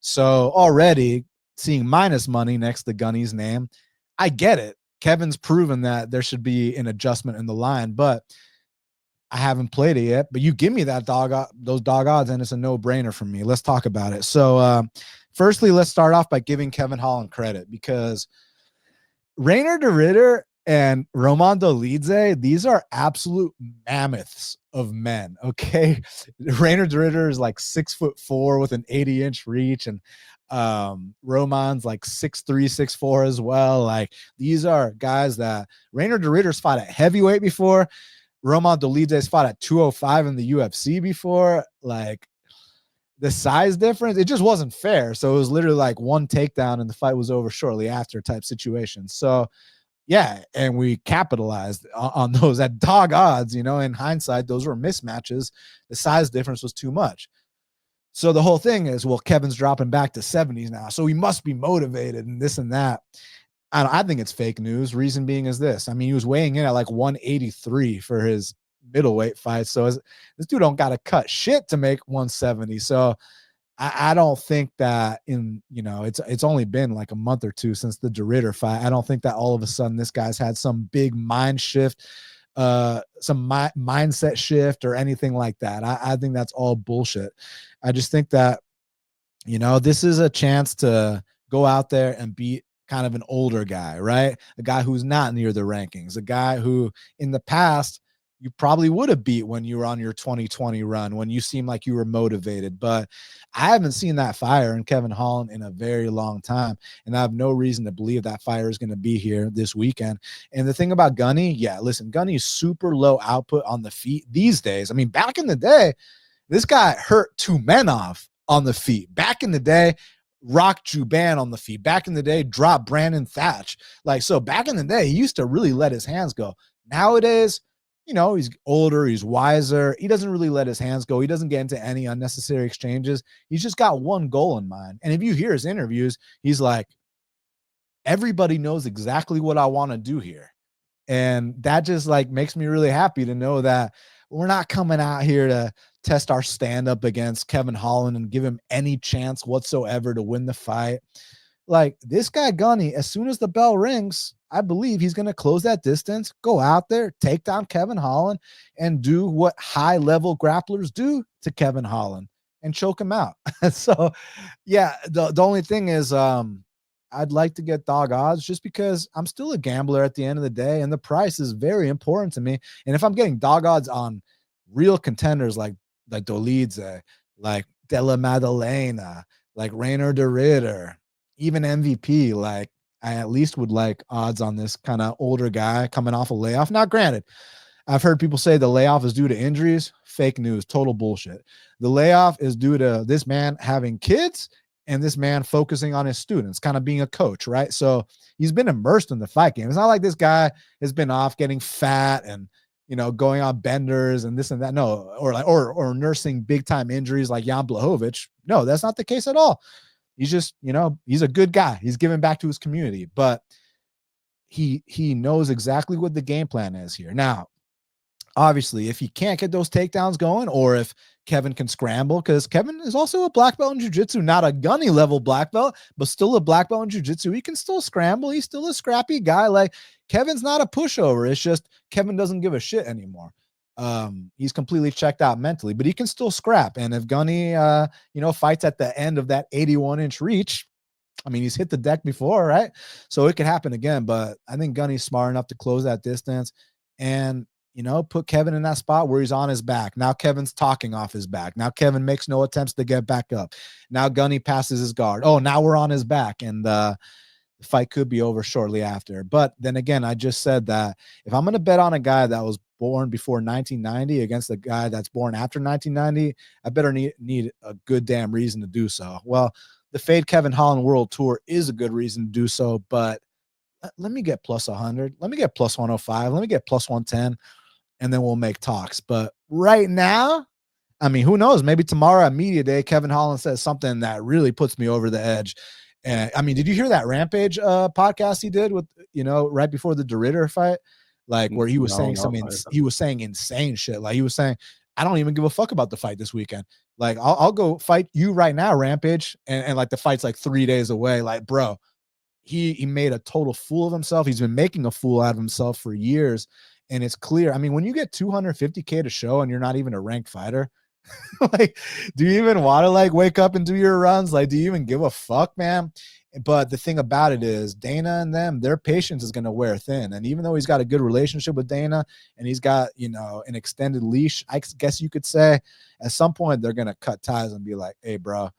So already seeing minus money next to Gunny's name, I get it. Kevin's proven that there should be an adjustment in the line, but I haven't played it yet. But you give me that those dog odds, and it's a no-brainer for me. Let's talk about it. So, firstly, let's start off by giving Kevin Holland credit, because Rainer de Ritter and Roman Dolidze, these are absolute mammoths of men. Okay. Rainer de Ritter is like 6'4" with an 80-inch reach, and Roman's like 6'3", 6'4" as well. Like, these are guys that Rainer de Ritter's fought at heavyweight before. Roman Dolidze's fought at 205 in the UFC before. Like, the size difference, it just wasn't fair. So it was literally like one takedown and the fight was over shortly after type situation. So yeah, and we capitalized on those at dog odds. In hindsight, those were mismatches. The size difference was too much. So the whole thing is, well, Kevin's dropping back to 70s now, so he must be motivated and this and that. I think it's fake news. Reason being is this. I mean, he was weighing in at like 183 for his middleweight fight. So this dude don't got to cut shit to make 170. So I don't think that it's only been like a month or 2 since the de Ritter fight. I don't think that all of a sudden this guy's had some big mind shift, some mindset shift or anything like that. I think that's all bullshit. I just think that, this is a chance to go out there and beat kind of an older guy, right? A guy who's not near the rankings, a guy who in the past you probably would have beat when you were on your 2020 run, when you seemed like you were motivated. But I haven't seen that fire in Kevin Holland in a very long time. And I have no reason to believe that fire is going to be here this weekend. And the thing about Gunny, yeah, listen, Gunny's super low output on the feet these days. I mean, back in the day, this guy hurt 2 men off on the feet. Back in the day, Rock Juban on the feet. Back in the day, dropped Brandon Thatch. So back in the day, he used to really let his hands go. Nowadays, he's older, he's wiser. He doesn't really let his hands go. He doesn't get into any unnecessary exchanges. He's just got one goal in mind. And if you hear his interviews, he's like, everybody knows exactly what I want to do here. And that just like makes me really happy to know that we're not coming out here to test our stand-up against Kevin Holland and give him any chance whatsoever to win the fight. Like, this guy Gunny, as soon as the bell rings, I believe he's going to close that distance, go out there, take down Kevin Holland, and do what high-level grapplers do to Kevin Holland and choke him out. So, yeah, the only thing is I'd like to get dog odds just because I'm still a gambler at the end of the day, and the price is very important to me. And if I'm getting dog odds on real contenders like Dolidze, like Della Maddalena, like Rainer de Ritter, even MVP, like I at least would like odds on this kind of older guy coming off a layoff. Now, granted, I've heard people say the layoff is due to injuries. Fake news, total bullshit. The layoff is due to this man having kids and this man focusing on his students, kind of being a coach, right? So he's been immersed in the fight game. It's not like this guy has been off getting fat and, going on benders and this and that. No, or nursing big time injuries like Jan Blachowicz. No, that's not the case at all. He's just, he's a good guy. He's giving back to his community, but he knows exactly what the game plan is here. Now, obviously, if he can't get those takedowns going, or if Kevin can scramble, because Kevin is also a black belt in jiu-jitsu, not a Gunny level black belt, but still a black belt in jiu-jitsu. He can still scramble. He's still a scrappy guy. Like, Kevin's not a pushover. It's just Kevin doesn't give a shit anymore. He's completely checked out mentally, but he can still scrap. And if Gunny, fights at the end of that 81-inch reach, I mean, he's hit the deck before, right? So it could happen again. But I think Gunny's smart enough to close that distance and, put Kevin in that spot where he's on his back. Now Kevin's talking off his back. Now Kevin makes no attempts to get back up. Now Gunny passes his guard. Oh, now we're on his back. And the fight could be over shortly after. But then again, I just said that if I'm going to bet on a guy that was born before 1990 against a guy that's born after 1990, I better need a good damn reason to do so. Well, the Fade Kevin Holland World Tour is a good reason to do so, but let me get plus 100. Let me get plus 105. Let me get plus 110, and then we'll make talks. But right now, I mean, who knows? Maybe tomorrow at Media Day, Kevin Holland says something that really puts me over the edge. And I mean, did you hear that Rampage podcast he did with, right before the DeRitter fight? Like where he was saying he was saying insane shit. Like he was saying, I don't even give a fuck about the fight this weekend. Like I'll go fight you right now, Rampage. And like the fight's like 3 days away. Like, bro, he made a total fool of himself. He's been making a fool out of himself for years. And it's clear. I mean, when you get 250K to show and you're not even a ranked fighter, like, do you even want to like wake up and do your runs? Like, do you even give a fuck, man? But the thing about it is Dana and them, their patience is going to wear thin. And even though he's got a good relationship with Dana and he's got, an extended leash, I guess you could say, at some point they're going to cut ties and be like, hey, bro,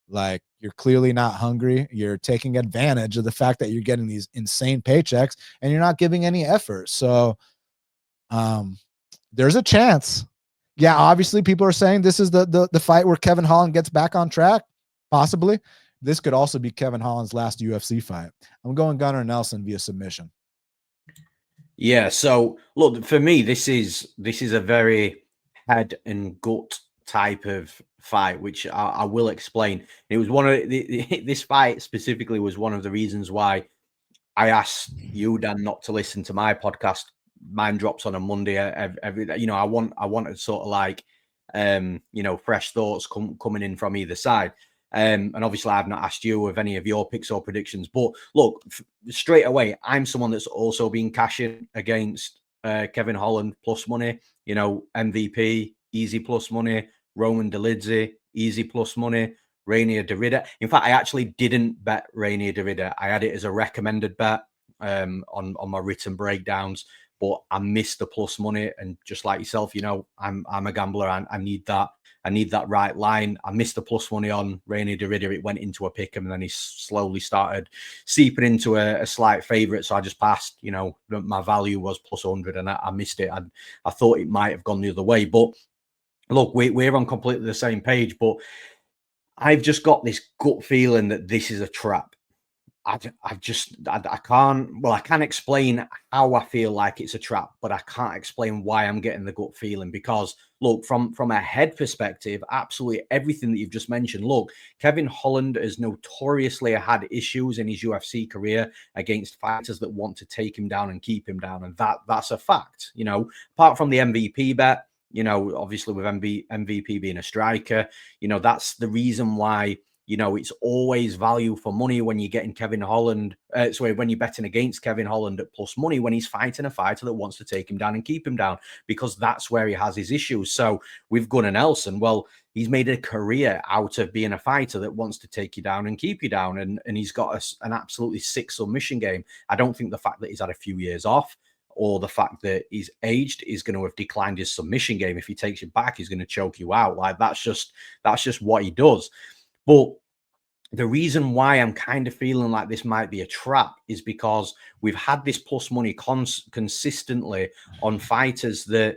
like you're clearly not hungry. You're taking advantage of the fact that you're getting these insane paychecks and you're not giving any effort. So there's a chance. Yeah, obviously people are saying this is the fight where Kevin Holland gets back on track. Possibly. This could also be Kevin Holland's last UFC fight. I'm going Gunnar Nelson via submission. Yeah, so look, for me, this is a very head and gut type of fight, which I will explain. It was one of this fight specifically was one of the reasons why I asked you, Dan, not to listen to my podcast. Mine drops on a Monday. I wanted sort of like, fresh thoughts coming in from either side. And obviously, I've not asked you of any of your picks or predictions. But look, straight away, I'm someone that's also been cashing against Kevin Holland plus money. MVP easy plus money. Roman Dolidze easy plus money. Rainier Derrida. In fact, I actually didn't bet Rainier Derrida. I had it as a recommended bet on my written breakdowns, but I missed the plus money. And just like yourself, I'm a gambler. I need that. I need that right line. I missed the plus money on Rainier Derrida. It went into a pick and then he slowly started seeping into a slight favorite. So I just passed. My value was plus 100 and I missed it. I thought it might have gone the other way. But look, we're on completely the same page. But I've just got this gut feeling that this is a trap. I can't explain how I feel like it's a trap, but I can't explain why I'm getting the gut feeling because look, from a head perspective, absolutely everything that you've just mentioned. Look, Kevin Holland has notoriously had issues in his UFC career against fighters that want to take him down and keep him down. And that's a fact, apart from the MVP bet, obviously with MVP being a striker, that's the reason why, it's always value for money when you're getting Kevin Holland. When you're betting against Kevin Holland at plus money when he's fighting a fighter that wants to take him down and keep him down, because that's where he has his issues. So with Gunnar Nelson, well, he's made a career out of being a fighter that wants to take you down and keep you down. And he's got an absolutely sick submission game. I don't think the fact that he's had a few years off or the fact that he's aged is going to have declined his submission game. If he takes you back, he's going to choke you out. Like that's just what he does. But the reason why I'm kind of feeling like this might be a trap is because we've had this plus money consistently on fighters that,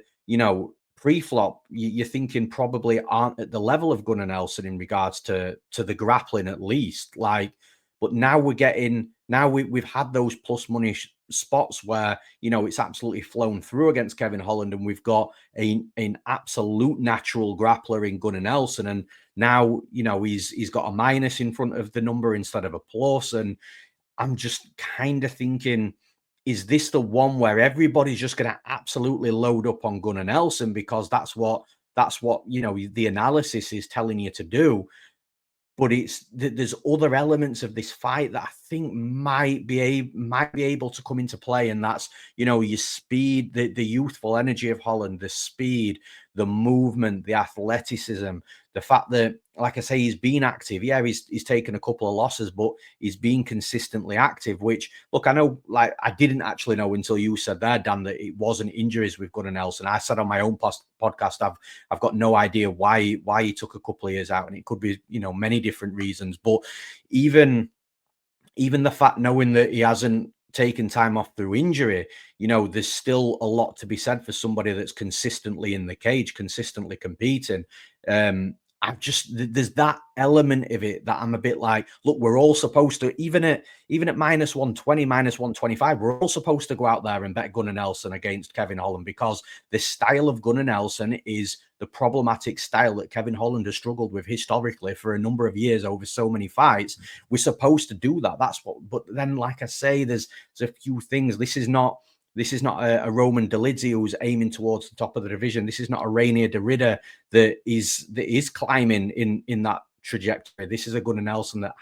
pre-flop, you're thinking probably aren't at the level of Gunnar Nelson in regards to the grappling at least. But now we've had those plus money spots where, it's absolutely flown through against Kevin Holland and we've got an absolute natural grappler in Gunnar Nelson. And now, he's got a minus in front of the number instead of a plus. And I'm just kind of thinking, is this the one where everybody's just going to absolutely load up on Gunnar Nelson because that's what the analysis is telling you to do? But there's other elements of this fight that I think might be able to come into play, and that's your speed, the youthful energy of Holland, the speed, the movement, the athleticism, the fact that like I say, he's been active. Yeah, he's taken a couple of losses, but he's been consistently active, which, look, I know, like, I didn't actually know until you said there, Dan, that it wasn't injuries with Gunnar Nelson. I said on my own podcast, I've got no idea why he took a couple of years out, and it could be, you know, many different reasons. But even the fact, knowing that he hasn't taken time off through injury, you know, there's still a lot to be said for somebody that's consistently in the cage, consistently competing. There's that element of it that I'm a bit like, look, we're all supposed to, even at minus 120, minus 125, we're all supposed to go out there and bet Gunnar Nelson against Kevin Holland, because the style of Gunnar Nelson is the problematic style that Kevin Holland has struggled with historically for a number of years over so many fights. We're supposed to do that. That's what, but then, like I say, there's a few things. This is not a Roman Dolidze who's aiming towards the top of the division. This is not a Rainier Derrida that is climbing in that trajectory. This is a Gunnar Nelson that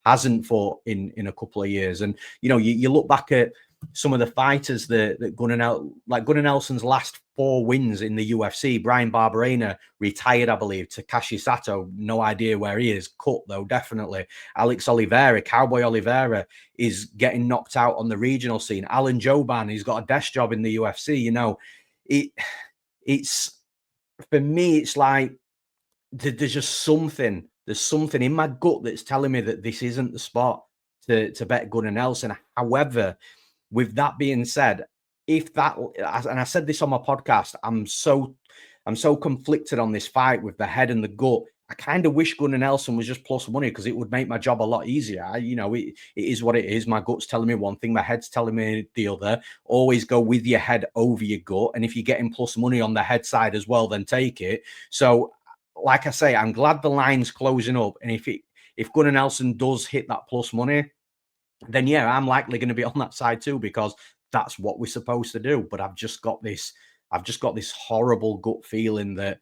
hasn't fought in a couple of years. And, you know, you look back at some of the fighters that Gunnar Nelson's last 4 wins in the UFC. Brian Barberena retired, I believe. Takashi Sato, no idea where he is. Cut, though, definitely. Alex Oliveira, Cowboy Oliveira, is getting knocked out on the regional scene. Alan Joban, he's got a desk job in the UFC. You know, it's for me, it's like there's just something. There's something in my gut that's telling me that this isn't the spot to bet Gunnar Nelson. However, with that being said, if that, and I said this on my podcast, I'm so conflicted on this fight with the head and the gut. I kind of wish Gunnar Nelson was just plus money, because it would make my job a lot easier. It is what it is. My gut's telling me one thing, my head's telling me the other. Always go with your head over your gut. And if you're getting plus money on the head side as well, then take it. So, like I say, I'm glad the line's closing up. And if Gunnar Nelson does hit that plus money, then yeah, I'm likely going to be on that side too, because that's what we're supposed to do. But I've just got this horrible gut feeling that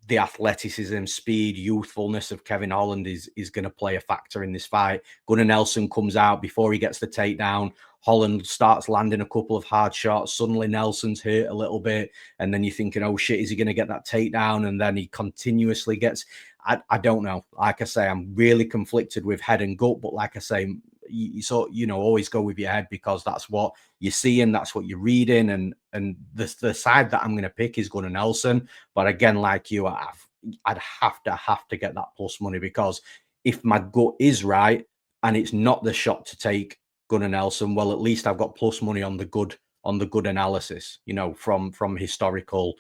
the athleticism, speed, youthfulness of Kevin Holland is going to play a factor in this fight. Gunnar Nelson comes out before he gets the takedown. Holland starts landing a couple of hard shots. Suddenly Nelson's hurt a little bit. And then you're thinking, oh shit, is he going to get that takedown? And then he continuously gets, I don't know. Like I say, I'm really conflicted with head and gut. But like I say, you always go with your head, because that's what you're seeing, that's what you're reading, and the side that I'm going to pick is Gunnar Nelson. But again, like you, I'd have to get that plus money, because if my gut is right and it's not the shot to take Gunnar Nelson, well, at least I've got plus money on the good analysis, you know, from historical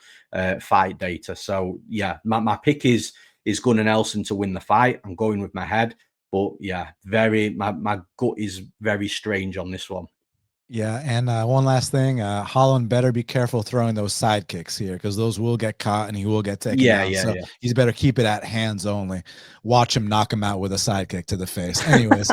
fight data. So yeah, my pick is Gunnar Nelson to win the fight. I'm going with my head. But yeah, my gut is very strange on this one. Yeah, and one last thing, Holland better be careful throwing those side kicks here, because those will get caught and he will get taken down. So he's better keep it at hands only. Watch him knock him out with a side kick to the face. Anyways,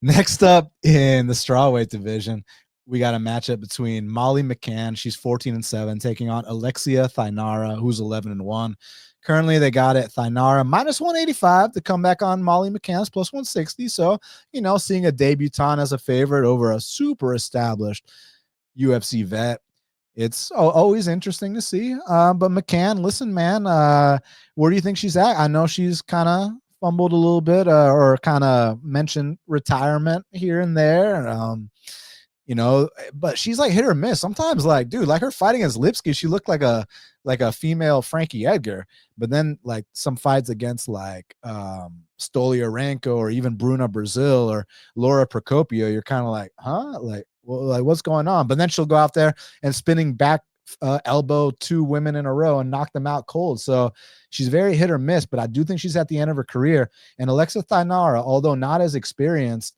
next up in the strawweight division, we got a matchup between Molly McCann, she's 14-7, taking on Alexia Thainara, who's 11-1. Currently, they got it Thainara minus 185 to come back on Molly McCann's plus 160. So, you know, seeing a debutante as a favorite over a super established UFC vet, it's always interesting to see. But McCann, listen, man, where do you think she's at? I know she's kind of fumbled a little bit or kind of mentioned retirement here and there. You know, but she's like hit or miss. Sometimes, like, dude, like her fighting against Lipsky, she looked like a female Frankie Edgar. But then, like, some fights against like Stolyarenko or even Bruna Brazil or Laura Procopio, you're kind of like, huh? Like, well, like, what's going on? But then she'll go out there and spinning back elbow 2 women in a row and knock them out cold. So she's very hit or miss, but I do think she's at the end of her career. And Alexia Thainara, although not as experienced,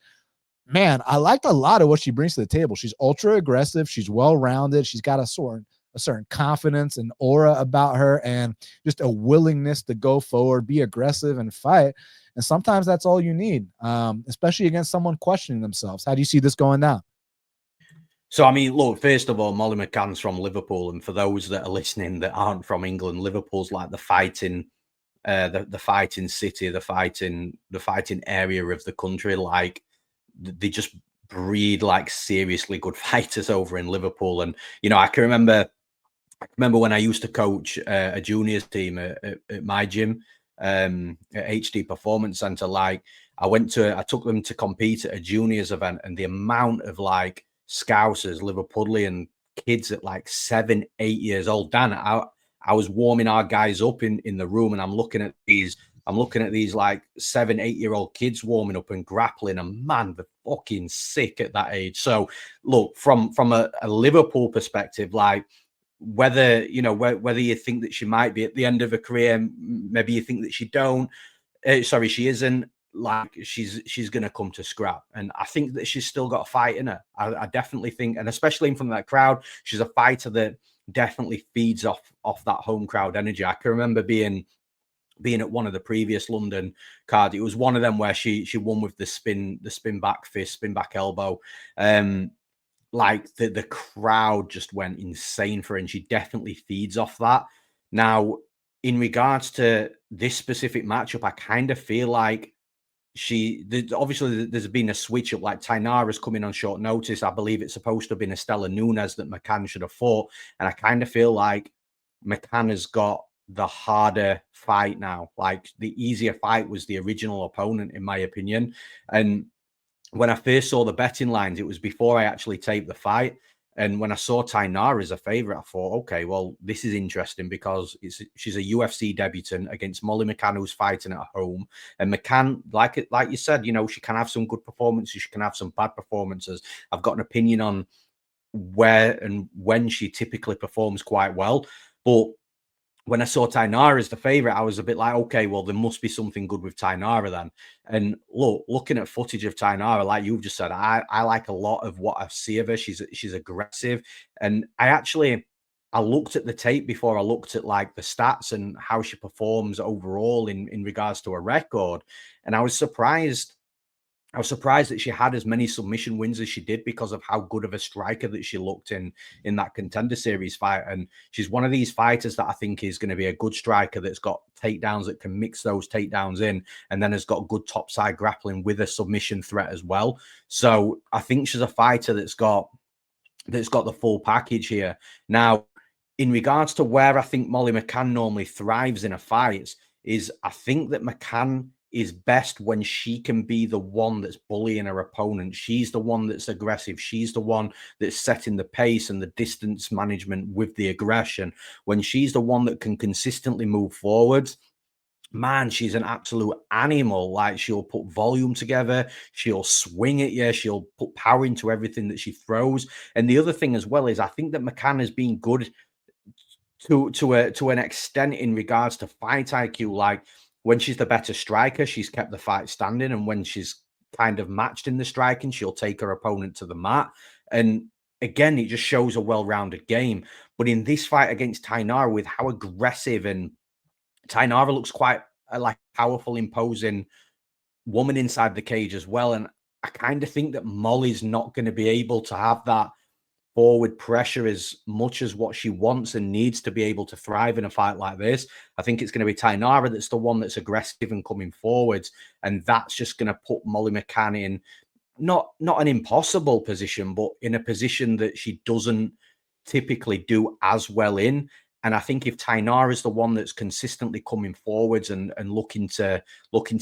man, I liked a lot of what she brings to the table. She's ultra aggressive. She's well-rounded. She's got a certain confidence and aura about her, and just a willingness to go forward, be aggressive, and fight. And sometimes that's all you need, especially against someone questioning themselves. How do you see this going down? So, I mean, look, first of all, Molly McCann's from Liverpool. And for those that are listening that aren't from England, Liverpool's like the fighting city, the fighting area of the country. Like, they just breed like seriously good fighters over in Liverpool. And, you know, I can remember when I used to coach a juniors team at my gym, at HD Performance Center. Like, I took them to compete at a juniors event, and the amount of like Scousers, Liverpudlian kids at like 7, 8 years old. Dan, I was warming our guys up in the room, and I'm looking at these like 7, 8 year old kids warming up and grappling, and man, they're fucking sick at that age. So look, from a Liverpool perspective, like, whether you think that she might be at the end of her career, maybe you think that she isn't, like, she's going to come to scrap. And I think that she's still got a fight in her. I definitely think, and especially in front of that crowd, she's a fighter that definitely feeds off that home crowd energy. I can remember being at one of the previous London cards. It was one of them where she won with the spin back fist, spin back elbow. Like, the crowd just went insane for her, and she definitely feeds off that. Now, in regards to this specific matchup, I kind of feel like obviously there's been a switch up. Like, Thainara's coming on short notice. I believe it's supposed to have been Estela Nunes that McCann should have fought, and I kind of feel like McCann has got the harder fight now. Like, the easier fight was the original opponent, in my opinion. And when I first saw the betting lines, it was before I actually taped the fight. And when I saw Thainara as a favorite, I thought, okay, well, this is interesting, because she's a UFC debutant against Molly McCann, who's fighting at home. And McCann, like you said, she can have some good performances, she can have some bad performances. I've got an opinion on where and when she typically performs quite well. But when I saw Thainara as the favorite, I was a bit like, okay, well, there must be something good with Thainara then. And looking at footage of Thainara, like you've just said, I like a lot of what I see of her. She's aggressive. And I looked at the tape before I looked at like the stats and how she performs overall in regards to her record. And I was surprised that she had as many submission wins as she did, because of how good of a striker that she looked in that Contender Series fight. And she's one of these fighters that I think is going to be a good striker that's got takedowns, that can mix those takedowns in, and then has got good topside grappling with a submission threat as well. So I think she's a fighter that's got the full package here. Now, in regards to where I think Molly McCann normally thrives in her fights, is I think that McCann is best when she can be the one that's bullying her opponent. She's the one that's aggressive. She's the one that's setting the pace and the distance management with the aggression. When she's the one that can consistently move forwards, man, she's an absolute animal. Like, she'll put volume together, she'll swing at you, she'll put power into everything that she throws. And the other thing as well is, I think that McCann has been good to an extent in regards to fight IQ. Like, when she's the better striker, she's kept the fight standing. And when she's kind of matched in the striking, she'll take her opponent to the mat. And again, it just shows a well-rounded game. But in this fight against Thainara, with how aggressive, and Thainara looks quite like a powerful, imposing woman inside the cage as well. And I kind of think that Molly's not going to be able to have that forward pressure as much as what she wants and needs to be able to thrive in a fight like this. I think it's going to be Thainara that's the one that's aggressive and coming forwards, and that's just going to put Molly McCann in not an impossible position, but in a position that she doesn't typically do as well in. And I think if Thainara is the one that's consistently coming forwards and looking to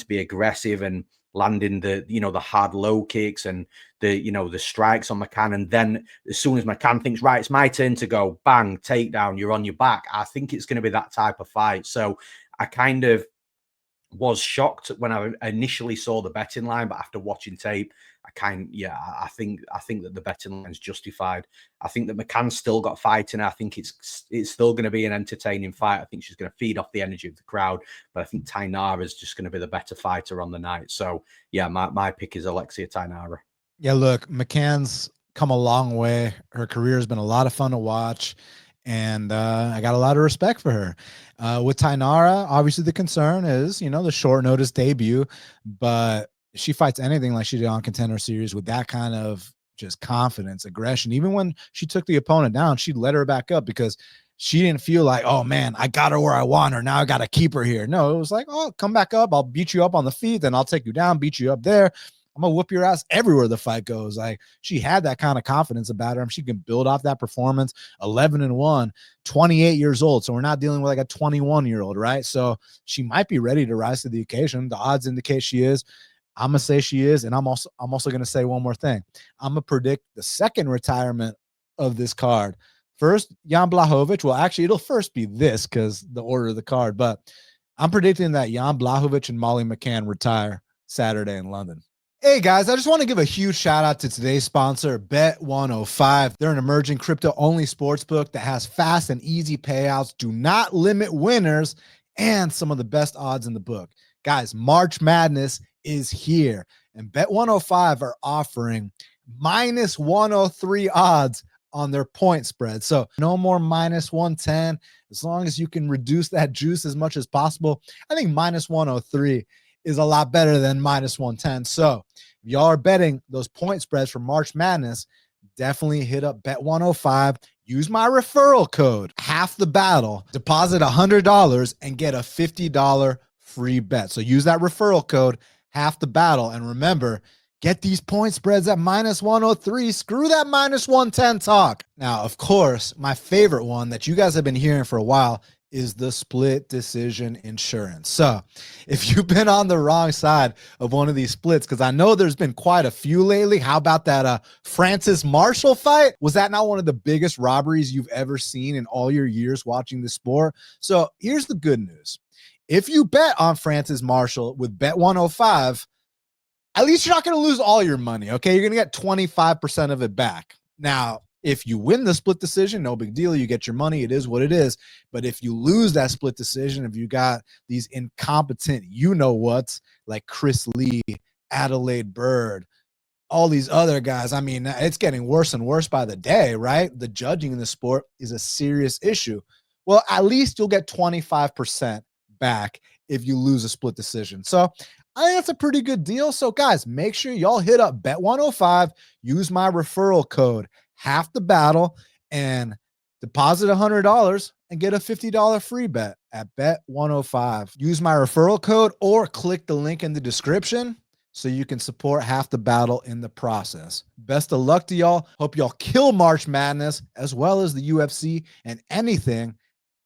be aggressive and landing the hard low kicks and the strikes on McCann, and then as soon as McCann thinks, right, it's my turn to go, bang, takedown, you're on your back, I think it's going to be that type of fight. So I kind of was shocked when I initially saw the betting line, but after watching tape, I think that the betting line is justified. I think that McCann's still got fighting. I think it's still going to be an entertaining fight. I think she's going to feed off the energy of the crowd, but I think Thainara is just going to be the better fighter on the night. So yeah, my pick is Alexia Thainara. Yeah, look, McCann's come a long way. Her career has been a lot of fun to watch, and I got a lot of respect for her. With Thainara, obviously the concern is, the short notice debut, but she fights anything like she did on Contender Series with that kind of just confidence, aggression. Even when she took the opponent down, she'd let her back up because she didn't feel like, oh man, I got her where I want her. Now I got to keep her here. No, it was like, oh, come back up. I'll beat you up on the feet. Then I'll take you down, beat you up there. I'm gonna whoop your ass everywhere the fight goes. Like, she had that kind of confidence about her. She can build off that performance. 11-1, 28 years old. So we're not dealing with like a 21-year-old, right? So she might be ready to rise to the occasion. The odds indicate she is. I'm gonna say she is, and I'm also gonna say one more thing. I'm gonna predict the second retirement of this card. First, Jan Blachowicz. Well, actually, it'll first be this because the order of the card, but I'm predicting that Jan Blachowicz and Molly McCann retire Saturday in London. Hey guys, I just want to give a huge shout out to today's sponsor, Bet105. They're an emerging crypto-only sportsbook that has fast and easy payouts, do not limit winners, and some of the best odds in the book. Guys, March Madness is here, and Bet105 are offering minus 103 odds on their point spread. So no more minus 110. As long as you can reduce that juice as much as possible, I think minus 103 is a lot better than minus 110. So if y'all are betting those point spreads for March Madness, definitely hit up Bet105. Use my referral code, HALFTHEBATTLE. Deposit $100 and get a $50 free bet. So use that referral code, HALFTHEBATTLE. And remember, get these point spreads at minus 103. Screw that minus 110 talk. Now, of course, my favorite one that you guys have been hearing for a while is the split decision insurance. So if you've been on the wrong side of one of these splits, because I know there's been quite a few lately. How about that Francis Marshall fight? Was that not one of the biggest robberies you've ever seen in all your years watching the sport? So here's the good news. If you bet on Francis Marshall with Bet105, at least you're not going to lose all your money, okay? You're going to get 25% of it back. Now, if you win the split decision, no big deal. You get your money. It is what it is. But if you lose that split decision, if you got these incompetent you-know-whats like Chris Lee, Adelaide Bird, all these other guys, I mean, it's getting worse and worse by the day, right? The judging in the sport is a serious issue. Well, at least you'll get 25% back if you lose a split decision. So I think that's a pretty good deal. So guys, make sure y'all hit up Bet105, use my referral code, HALFTHEBATTLE, and deposit $100 and get a $50 free bet at Bet105. Use my referral code or click the link in the description so you can support Half the Battle in the process. Best of luck to y'all. Hope y'all kill March Madness as well as the UFC and anything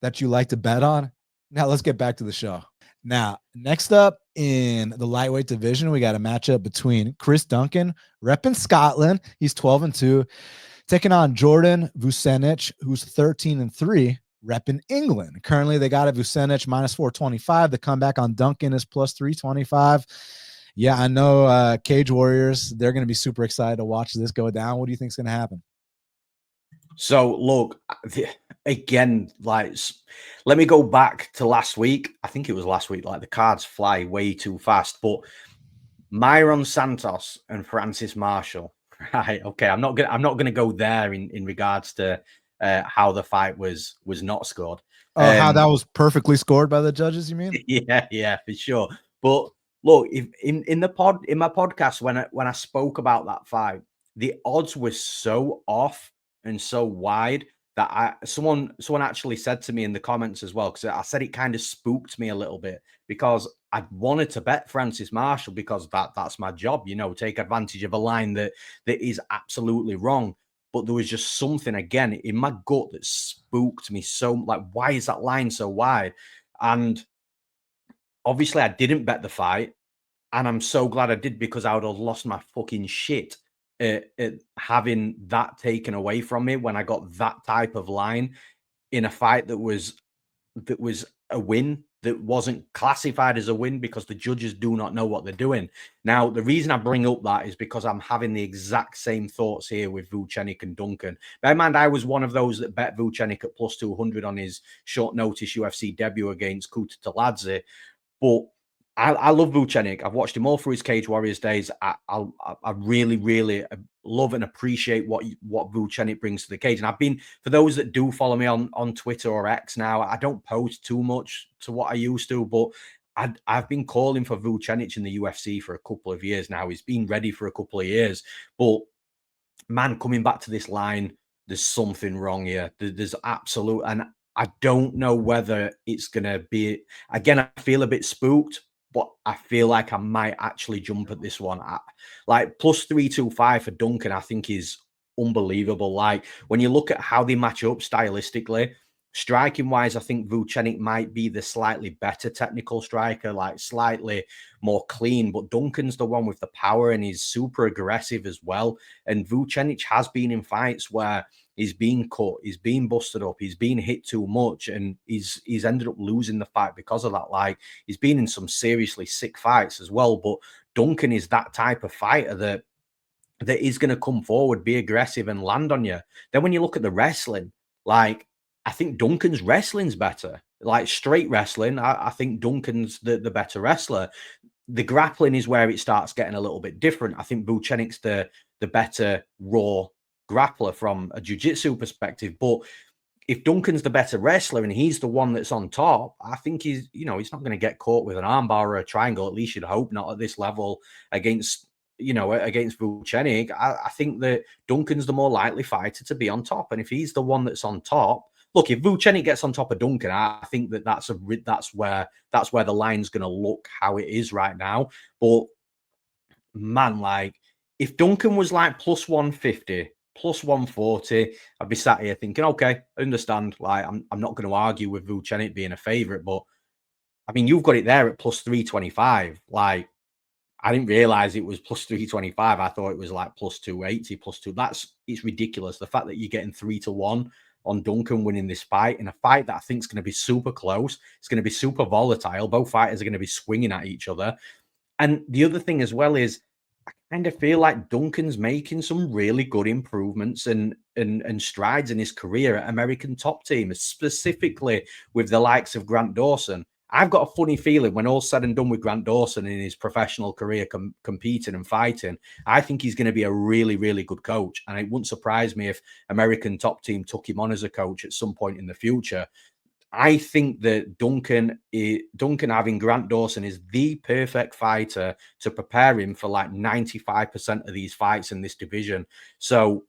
that you like to bet on. Now let's get back to the show. Now, next up in the lightweight division, we got a matchup between Chris Duncan, repping Scotland. He's 12-2, taking on Jordan Vucenic, who's 13-3, repping England. Currently, they got a Vucenic minus 425. The comeback on Duncan is plus 325. Yeah, I know Cage Warriors, they're going to be super excited to watch this go down. What do you think is going to happen? So, look, again, like, let me go back to last week. I think it was last week. Like, the cards fly way too fast. But Myron Santos and Francis Marshall, right? Okay, I'm not gonna go there in regards to how the fight was not scored. Oh, how that was perfectly scored by the judges, you mean? Yeah, for sure. But look, if in my podcast when I spoke about that fight, the odds were so off and so wide that someone actually said to me in the comments as well, because I said it kind of spooked me a little bit because I wanted to bet Francis Marshall because that's my job, take advantage of a line that is absolutely wrong. But there was just something again in my gut that spooked me so, like, why is that line so wide? And obviously I didn't bet the fight, and I'm so glad I did because I would have lost my fucking shit having that taken away from me when I got that type of line in a fight that was a win that wasn't classified as a win because the judges do not know what they're doing. Now, the reason I bring up that is because I'm having the exact same thoughts here with Vucenic and Duncan. Bear in mind, I was one of those that bet Vucenic at plus 200 on his short notice UFC debut against Kuta Taladze, but I love Vucenic. I've watched him all through his Cage Warriors days. I really, really love and appreciate what Vucenic brings to the cage. And I've been, for those that do follow me on Twitter or X now, I don't post too much to what I used to, but I've been calling for Vucenic in the UFC for a couple of years now. He's been ready for a couple of years. But, man, coming back to this line, there's something wrong here. There's absolute, and I don't know whether it's going to be, again, I feel a bit spooked. but I feel like I might actually jump at this one. Like plus 325 for Duncan, I think is unbelievable. Like when you look at how they match up stylistically, striking wise, I think Vucenic might be the slightly better technical striker, like slightly more clean, but Duncan's the one with the power and he's super aggressive as well. And Vucenic has been in fights where he's been cut, he's been busted up, he's been hit too much, and he's ended up losing the fight because of that. Like he's been in some seriously sick fights as well. But Duncan is that type of fighter that is going to come forward, be aggressive, and land on you. Then when you look at the wrestling, like I think Duncan's wrestling's better. Like straight wrestling, I think Duncan's the better wrestler. The grappling is where it starts getting a little bit different. I think Vucenic's the better raw grappler from a jiu-jitsu perspective. But if Duncan's the better wrestler and he's the one that's on top, I think he's not going to get caught with an armbar or a triangle. At least you'd hope not at this level against Vucenic. I think that Duncan's the more likely fighter to be on top. And if he's the one that's on top, look, if Vucenic gets on top of Duncan, I think that's where the line's going to look how it is right now. But man, like if Duncan was like plus 150, plus 140, I'd be sat here thinking, okay, I understand. Like I'm not going to argue with Vucenic being a favorite, but I mean, you've got it there at plus 325. Like I didn't realize it was plus 325. I thought it was like plus 280, plus 2. It's ridiculous. The fact that you're getting 3-1 on Duncan winning this fight in a fight that I think is going to be super close. It's going to be super volatile. Both fighters are going to be swinging at each other. And the other thing as well is I kind of feel like Duncan's making some really good improvements and strides in his career at American top team, specifically with the likes of Grant Dawson. I've got a funny feeling when all's said and done with Grant Dawson in his professional career competing and fighting, I think he's going to be a really, really good coach. And it wouldn't surprise me if American top team took him on as a coach at some point in the future. I think that Duncan having Grant Dawson is the perfect fighter to prepare him for like 95% of these fights in this division. So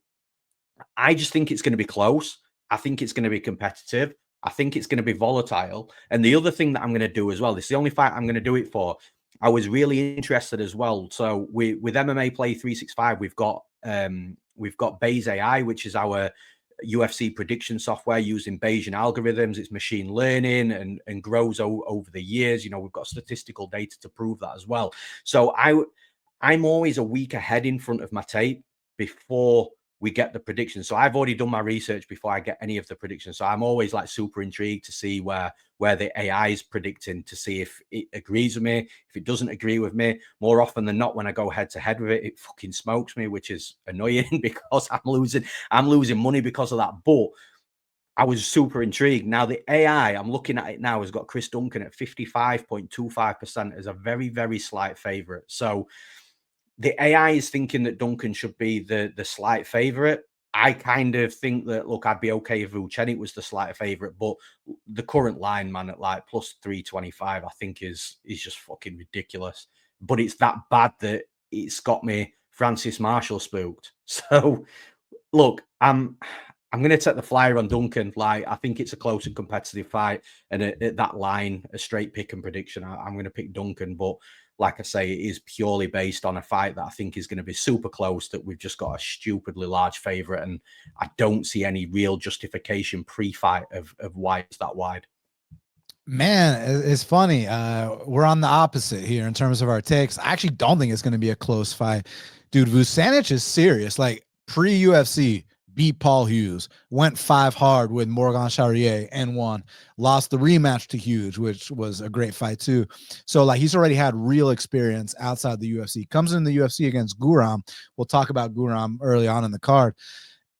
I just think it's going to be close. I think it's going to be competitive. I think it's going to be volatile. And the other thing that I'm going to do as well, this is the only fight I'm going to do it for. I was really interested as well. So with MMA Play 365, we've got Bayes AI, which is our UFC prediction software using Bayesian algorithms. It's machine learning and grows over the years. We've got statistical data to prove that as well. So I'm always a week ahead in front of my tape before we get the predictions. So I've already done my research before I get any of the predictions. So I'm always like super intrigued to see where the AI is predicting, to see if it agrees with me. If it doesn't agree with me, more often than not, when I go head to head with it, it fucking smokes me, which is annoying because I'm losing money because of that. But I was super intrigued. Now the AI, I'm looking at it now, has got Chris Duncan at 55.25% as a very, very slight favorite. So the AI is thinking that Duncan should be the slight favorite. I kind of think that, look, I'd be okay if Vucenic was the slight favorite, but the current line, man, at like plus 325, I think is just fucking ridiculous. But it's that bad that it's got me Francis Marshall spooked. So, look, I'm going to take the flyer on Duncan. Like, I think it's a close and competitive fight, and at that line, a straight pick and prediction, I'm going to pick Duncan, but like I say, it is purely based on a fight that I think is going to be super close, that we've just got a stupidly large favorite. And I don't see any real justification pre-fight of why it's that wide. Man, it's funny. We're on the opposite here in terms of our takes. I actually don't think it's going to be a close fight. Dude, Vucenic is serious. Like pre-UFC, beat Paul Hughes, went 5 hard with Morgan Charrieire and won, lost the rematch to Hughes, which was a great fight too. So like he's already had real experience outside the UFC, comes in the UFC against Guram. We'll talk about Guram early on in the card.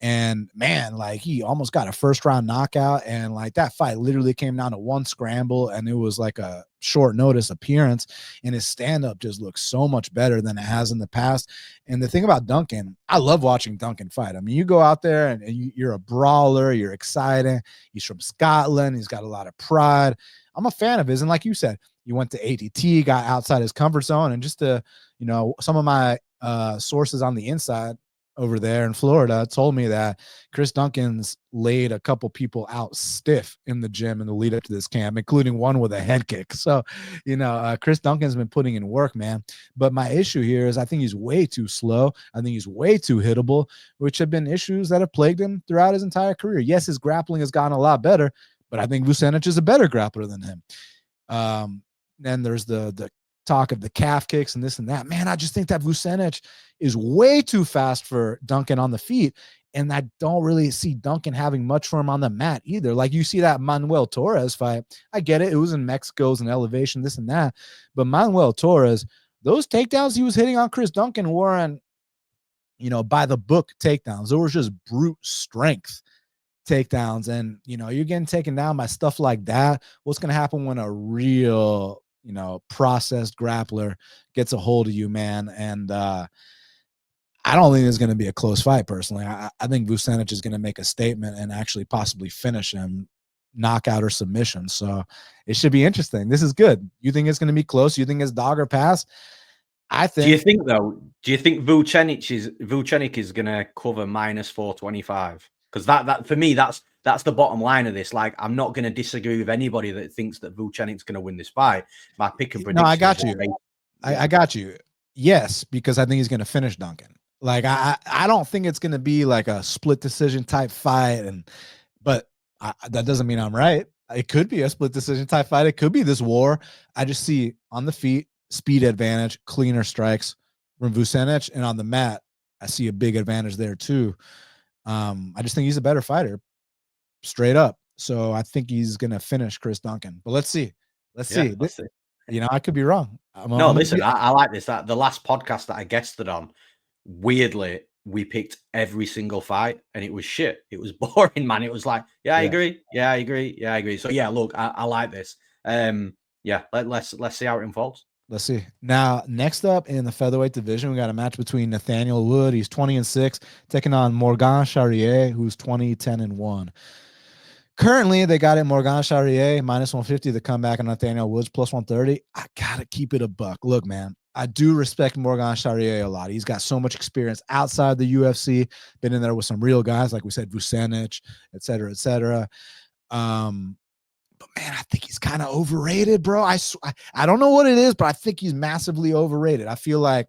And man, like he almost got a first round knockout, and like that fight literally came down to one scramble, and it was like a short notice appearance, and his stand-up just looks so much better than it has in the past. And the thing about Duncan, I love watching Duncan fight. I mean, you go out there and you're a brawler, you're exciting. He's from Scotland, he's got a lot of pride. I'm a fan of his, and like you said, you went to ATT, got outside his comfort zone, and just some of my sources on the inside over there in Florida told me that Chris Duncan's laid a couple people out stiff in the gym in the lead up to this camp, including one with a head kick. So, Chris Duncan's been putting in work, man. But my issue here is I think he's way too slow. I think he's way too hittable, which have been issues that have plagued him throughout his entire career. Yes, his grappling has gotten a lot better, but I think Vucenic is a better grappler than him. Then there's the talk of the calf kicks and this and that. Man, I just think that Vucenic is way too fast for Duncan on the feet. And I don't really see Duncan having much for him on the mat either. Like you see that Manuel Torres fight. I get it. It was in Mexico's and elevation, this and that. But Manuel Torres, those takedowns he was hitting on Chris Duncan weren't, by the book takedowns. Those were just brute strength takedowns. And, you're getting taken down by stuff like that. What's going to happen when a real, processed grappler gets a hold of you, man? And I don't think it's going to be a close fight, personally. I think Vucenic is going to make a statement and actually possibly finish him, knockout or submission. So it should be interesting. This is good. You think it's going to be close? You think it's dog or pass? I think. Do you think Vucenic is going to cover -425? Because that for me, that's the bottom line of this. Like, I'm not going to disagree with anybody that thinks that Vucenic's going to win this fight. My pick and prediction. No, I got you. I got you. Yes, because I think he's going to finish Duncan. Like, I don't think it's going to be like a split decision type fight, but that doesn't mean I'm right. It could be a split decision type fight. It could be this war. I just see on the feet, speed advantage, cleaner strikes from Vucenic, and on the mat, I see a big advantage there too. I just think he's a better fighter, straight up. So I think he's going to finish Chris Duncan. But let's see. Let's see. I could be wrong. Listen, I like this. The last podcast that I guested on, weirdly, we picked every single fight, and it was shit. It was boring, man. It was like, I agree. Yeah, I agree. Yeah, I agree. So yeah, look, I like this. Let's see how it unfolds. Let's see. Now, next up in the featherweight division, we got a match between Nathaniel Wood. He's 20-6, taking on Morgan Charrieire, who's 20-10-1. Currently, they got it Morgan Charrieire -150. The comeback on Nathaniel Woods +130. I gotta keep it a buck. Look, man, I do respect Morgan Charrieire a lot. He's got so much experience outside the UFC. Been in there with some real guys, like we said, Vucenic, et cetera, et cetera. But man, I think he's kind of overrated, bro. I don't know what it is, but I think he's massively overrated. I feel like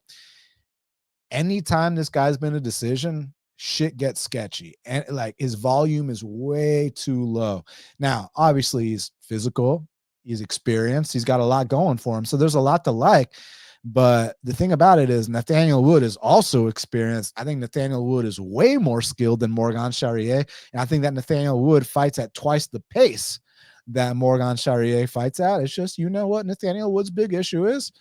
anytime this guy's been a decision, shit gets sketchy. And like his volume is way too low. Now, obviously he's physical, he's experienced, he's got a lot going for him. So there's a lot to like. But the thing about it is Nathaniel Wood is also experienced. I think Nathaniel Wood is way more skilled than Morgan Charrieire. And I think that Nathaniel Wood fights at twice the pace that Morgan Charrieire fights at. It's just, what Nathaniel Wood's big issue is?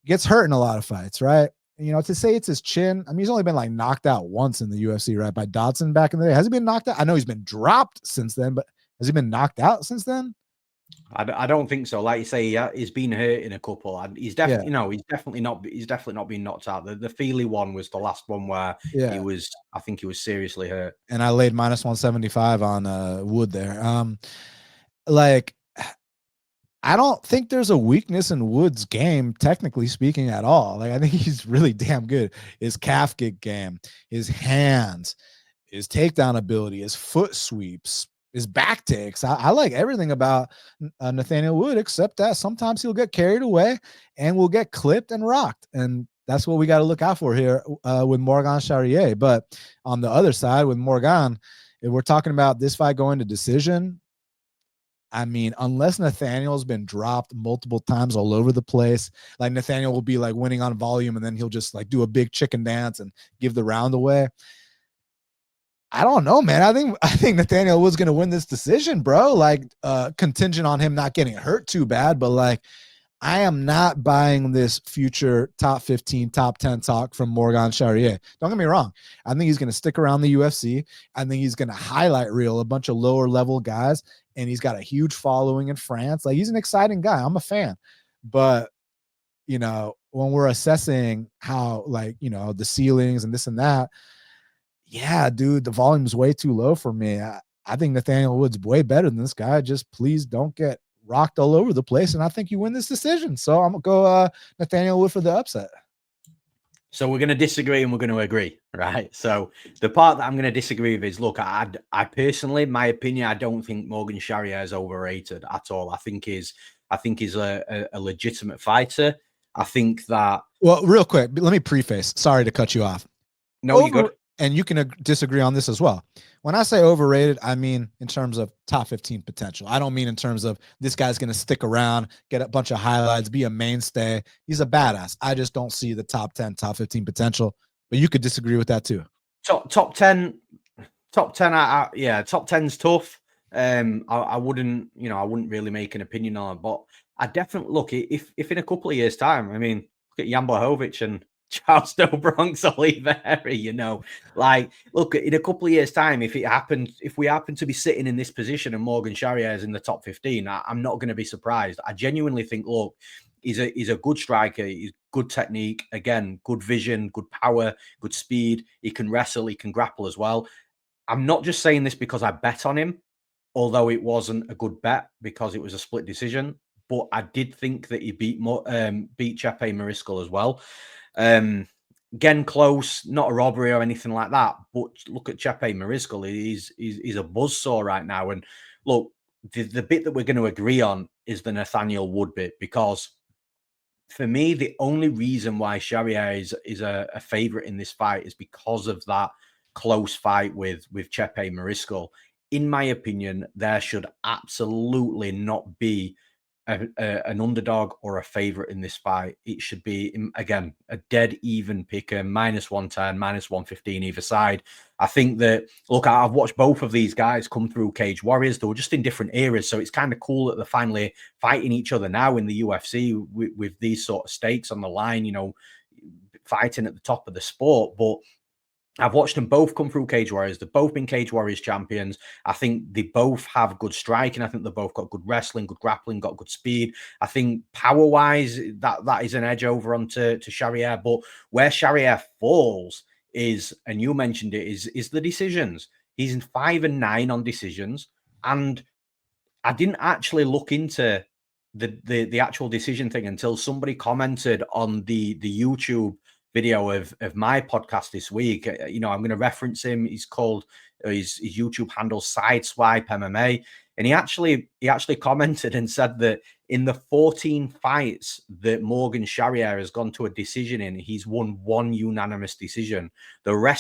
Gets hurt in a lot of fights, right? To say it's his chin, I mean, he's only been like knocked out once in the UFC, right? By Dodson back in the day. Has he been knocked out? I know he's been dropped since then, but has he been knocked out since then? I don't think so. Like you say, he's been hurt in a couple, and he's definitely he's definitely not been knocked out. The Feely one was the last one where I think he was seriously hurt. And I laid -175 on Wood there. Like, I don't think there's a weakness in Wood's game, technically speaking, at all. Like, I think he's really damn good. His calf kick game, his hands, his takedown ability, his foot sweeps, his back takes. I like everything about Nathaniel Wood, except that sometimes he'll get carried away and will get clipped and rocked. And that's what we got to look out for here with Morgan Charrieire. But on the other side with Morgan, if we're talking about this fight going to decision, I mean, unless Nathaniel's been dropped multiple times all over the place, like Nathaniel will be like winning on volume and then he'll just like do a big chicken dance and give the round away. I don't know, man. I think Nathaniel Wood's going to win this decision, bro. Like, contingent on him not getting hurt too bad, but like, I am not buying this future top 15, top 10 talk from Morgan Charrieire. Don't get me wrong. I think he's going to stick around the UFC. I think he's going to highlight reel a bunch of lower level guys, and he's got a huge following in France. Like, he's an exciting guy. I'm a fan. But, when we're assessing how, like, the ceilings and this and that, yeah, dude, the volume's way too low for me. I think Nathaniel Wood's way better than this guy. Just please don't get rocked all over the place, and I think you win this decision. So I'm gonna go Nathaniel Wood for the upset. So we're going to disagree and we're going to agree, right? So the part that I'm going to disagree with is, look, I personally, my opinion, I don't think Morgan Charrieire is overrated at all. I think he's a legitimate fighter. I think that. Well, real quick, let me preface. Sorry to cut you off. No, you're good. And you can disagree on this as well. When I say overrated, I mean in terms of top 15 potential. I don't mean in terms of this guy's going to stick around, get a bunch of highlights, be a mainstay. He's a badass. I just don't see the top 10, top 15 potential. But you could disagree with that too. Top 10. Yeah, top 10's tough. I wouldn't really make an opinion on it, but I definitely look if in a couple of years' time, I mean, look at Jan Blachowicz and Charles Do Bronx Oliveira, like, look, in a couple of years' time, if we happen to be sitting in this position and Morgan Charrieire is in the top 15, I'm not going to be surprised. I genuinely think, look, he's a good striker. He's good technique. Again, good vision, good power, good speed. He can wrestle. He can grapple as well. I'm not just saying this because I bet on him, although it wasn't a good bet because it was a split decision. But I did think that he beat Chepe Mariscal as well. Again, close, not a robbery or anything like that. But look at Chepe Mariscal; he's a buzzsaw right now. And look, the bit that we're going to agree on is the Nathaniel Wood bit, because for me, the only reason why Charrieire is a favorite in this fight is because of that close fight with Chepe Mariscal. In my opinion, there should absolutely not be an underdog or a favorite in this fight. It should be, again, a dead even picker, -110, -115 either side. I think that, look, I've watched both of these guys come through Cage Warriors. They were just in different eras, so it's kind of cool that they're finally fighting each other now in the UFC with these sort of stakes on the line, fighting at the top of the sport. But I've watched them both come through Cage Warriors. They've both been Cage Warriors champions. I think they both have good striking. I think they've both got good wrestling, good grappling, got good speed. I think power-wise, that is an edge over onto Charrieire. But where Charrieire falls is, and you mentioned it, is the decisions. He's in 5-9 on decisions. And I didn't actually look into the actual decision thing until somebody commented on the YouTube video of my podcast this week. I'm going to reference him. He's called his YouTube handle Sideswipe MMA, and he actually commented and said that in the 14 fights that Morgan Charrieire has gone to a decision in, he's won one unanimous decision. The other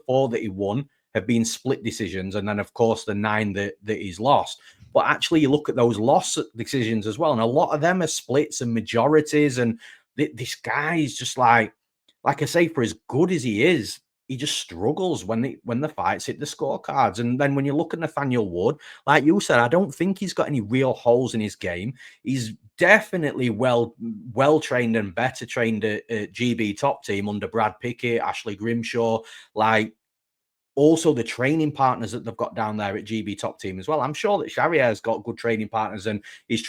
four that he won have been split decisions, and then of course the 9 that he's lost. But actually, you look at those loss decisions as well, and a lot of them are splits and majorities. And this guy is just like I say, for as good as he is, he just struggles when the fights hit the scorecards. And then when you look at Nathaniel Wood, like you said, I don't think he's got any real holes in his game. He's definitely well trained and better trained at GB Top Team under Brad Pickett, Ashley Grimshaw, like. Also, the training partners that they've got down there at GB Top Team as well. I'm sure that Charriere's got good training partners and he's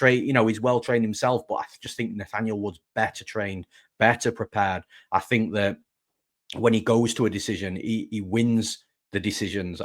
well trained himself. But I just think Nathaniel Wood's better trained, better prepared. I think that when he goes to a decision, he wins the decisions.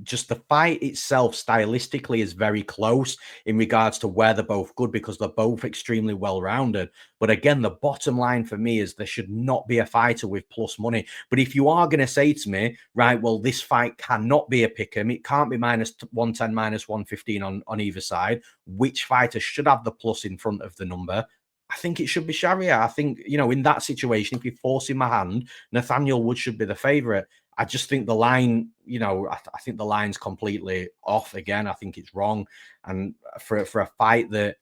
Just the fight itself stylistically is very close in regards to where they're both good, because they're both extremely well-rounded. But again, the bottom line for me is there should not be a fighter with plus money. But if you are going to say to me, right, well, this fight cannot be a pick'em, it can't be -110, -115 on either side, which fighter should have the plus in front of the number? I think it should be Charrieire. I think, in that situation, if you're forcing my hand, Nathaniel Wood should be the favorite. I just think the line, I think the line's completely off again. I think it's wrong. And for a fight that,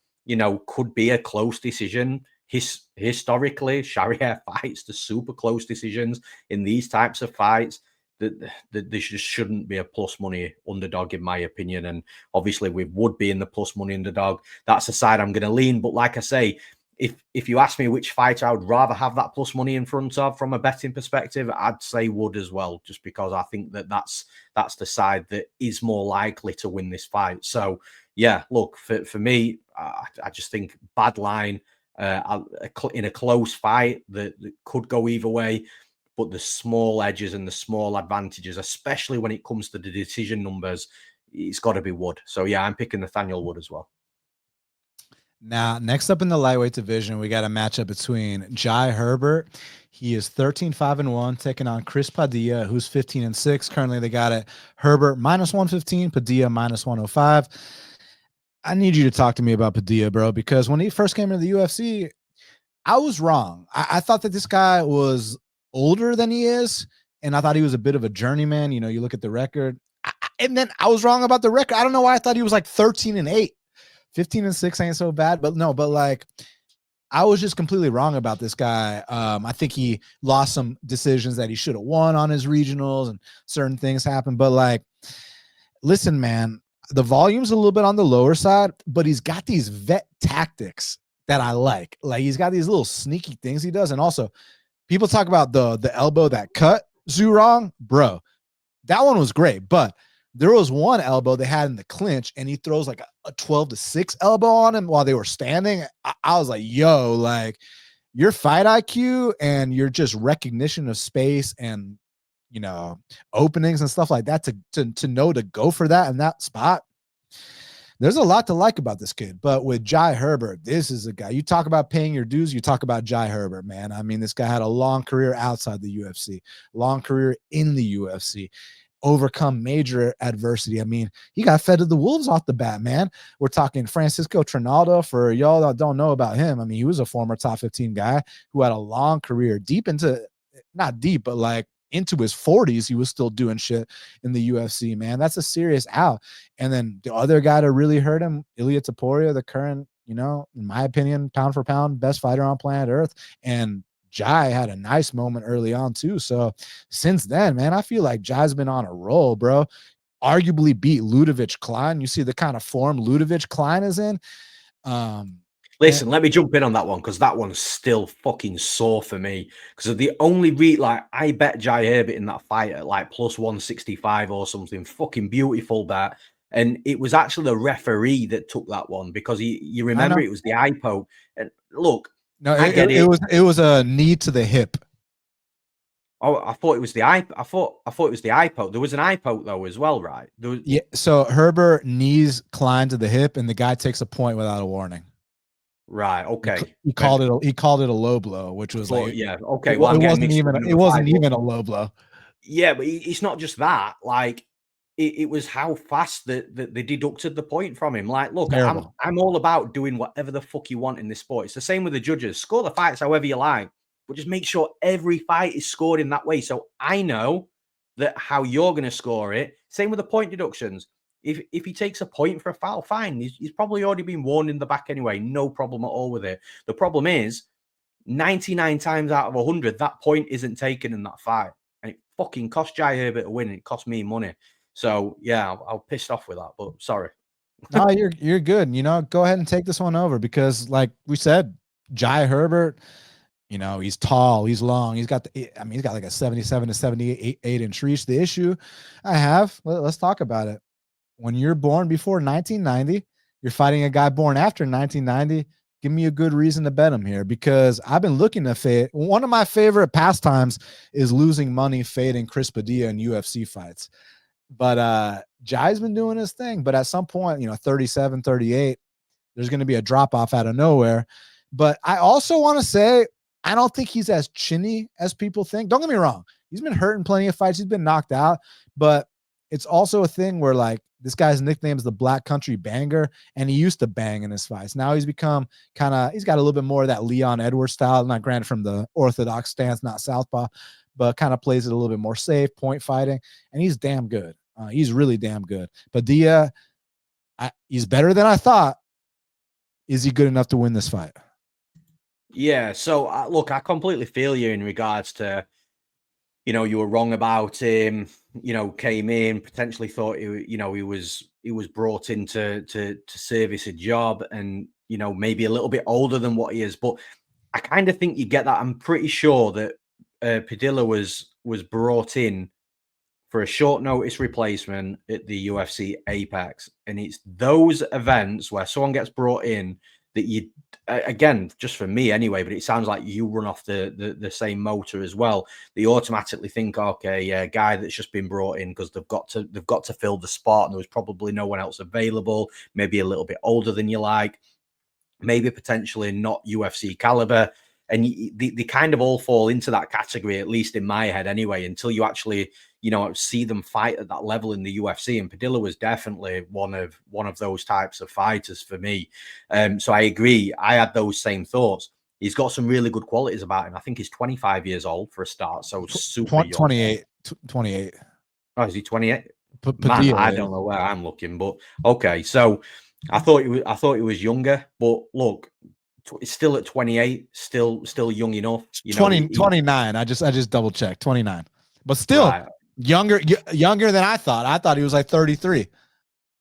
could be a close decision, historically, Charrieire fights the super close decisions in these types of fights. That there just shouldn't be a plus money underdog, in my opinion. And obviously, we would be in the plus money underdog. That's the side I'm going to lean. But like I say, if you ask me which fighter I would rather have that plus money in front of from a betting perspective, I'd say Wood as well, just because I think that's the side that is more likely to win this fight. So yeah, look, for me, I just think bad line in a close fight that could go either way. But the small edges and the small advantages, especially when it comes to the decision numbers, it's got to be Wood. So yeah, I'm picking Nathaniel Wood as well. Now, next up in the lightweight division, we got a matchup between Jai Herbert. He is 13-5-1, taking on Chris Padilla, who's 15-6. Currently, they got it Herbert -115, Padilla -105. I need you to talk to me about Padilla, bro, because when he first came into the UFC, I was wrong. I thought that this guy was older than he is, and I thought he was a bit of a journeyman. You know, you look at the record, and then I was wrong about the record. I don't know why I thought he was like 13-8. 15-6 ain't so bad, but no, but like I was just completely wrong about this guy. I think he lost some decisions that he should have won on his regionals, and certain things happened. But like, listen, man, the volume's a little bit on the lower side, but he's got these vet tactics that I like. Like he's got these little sneaky things he does, and also people talk about the elbow that cut Zhu wrong, bro. That one was great, but there was one elbow they had in the clinch, and he throws like a 12-6 elbow on him while they were standing. I was like, yo, like your fight IQ and your just recognition of space and, you know, openings and stuff like that to know to go for that in that spot. There's a lot to like about this kid. But with Jai Herbert, this is a guy. You talk about paying your dues, you talk about Jai Herbert, man. I mean, this guy had a long career outside the UFC, long career in the UFC, overcome major adversity. I mean, he got fed to the wolves off the bat, man. We're talking Francisco Trinaldo. For y'all that don't know about him, I mean, he was a former top 15 guy who had a long career, deep into, not deep, but like into his 40s. He was still doing shit in the UFC, man. That's a serious out. And then the other guy to really hurt him, Ilia Topuria, the current, you know, in my opinion, pound for pound, best fighter on planet Earth. And Jai had a nice moment early on too. So since then, man, I feel like Jai's been on a roll, bro. Arguably beat Ludovic Klein. You see the kind of form Ludovic Klein is in. Listen, let me jump in on that one because that one's still fucking sore for me. Because the only like I bet Jai Herbert in that fight at like +165 or something. Fucking beautiful bet. And it was actually the referee that took that one because you remember it was the eye poke. And look, no, it was a knee to the hip. Oh, I thought it was the eye. I thought it was the eye poke. There was an eye poke though as well, right? Yeah. So Herbert knees Klein to the hip, and the guy takes a point without a warning. Right. Okay. He called it a low blow, which was like, yeah. Okay. Well, it wasn't even a low blow. Yeah, but it's not just that. Like it was how fast that they deducted the point from him. Like, look, I'm all about doing whatever the fuck you want in this sport. It's the same with the judges. Score the fights however you like, but just make sure every fight is scored in that way. So I know that how you're going to score it. Same with the point deductions. If he takes a point for a foul, fine. He's probably already been warned in the back anyway. No problem at all with it. The problem is 99 times out of 100, that point isn't taken in that fight. And it fucking cost Jai Herbert a win. And it cost me money. So, yeah, I'm pissed off with that. But sorry. No, you're good. You know, go ahead and take this one over because, like we said, Jai Herbert, you know, he's tall, he's long, he's got like a 77 to 78 inch reach. The issue I have, let's talk about it. When you're born before 1990, you're fighting a guy born after 1990. Give me a good reason to bet him here because I've been looking to fade. One of my favorite pastimes is losing money fading Chris Padilla in UFC fights. But Jai's been doing his thing. But at some point, you know, 37, 38, there's going to be a drop off out of nowhere. But I also want to say, I don't think he's as chinny as people think. Don't get me wrong. He's been hurt in plenty of fights. He's been knocked out. But it's also a thing where, like, this guy's nickname is the Black Country Banger, and he used to bang in his fights. Now he's become he's got a little bit more of that Leon Edwards style, not granted from the orthodox stance, not southpaw, but kind of plays it a little bit more safe, point fighting, and he's damn good. He's really damn good. Padilla, he's better than I thought. Is he good enough to win this fight? Yeah, so look, I completely feel you in regards to, you know, you were wrong about him. You know, came in, potentially thought he was brought in to service a job, and you know, maybe a little bit older than what he is. But I kind of think you get that. I'm pretty sure that Padilla was brought in for a short notice replacement at the UFC Apex, and it's those events where someone gets brought in that you, again, just for me anyway, but it sounds like you run off the same motor as well. They automatically think, okay, yeah, guy that's just been brought in because they've got to fill the spot, and there was probably no one else available, maybe a little bit older than you like. maybe potentially not UFC caliber. And they kind of all fall into that category, at least in my head anyway, until you actually, see them fight at that level in the UFC. And Padilla was definitely one of those types of fighters for me. So I agree. I had those same thoughts. He's got some really good qualities about him. I think he's 25 years old for a start, so super young. 28. Oh, is he 28? Padilla, I don't know where I'm looking, but okay. So I thought he was younger, but look, it's still at 28, still young enough. 29. I just double checked 29, but still right. younger than I thought. I thought he was like 33.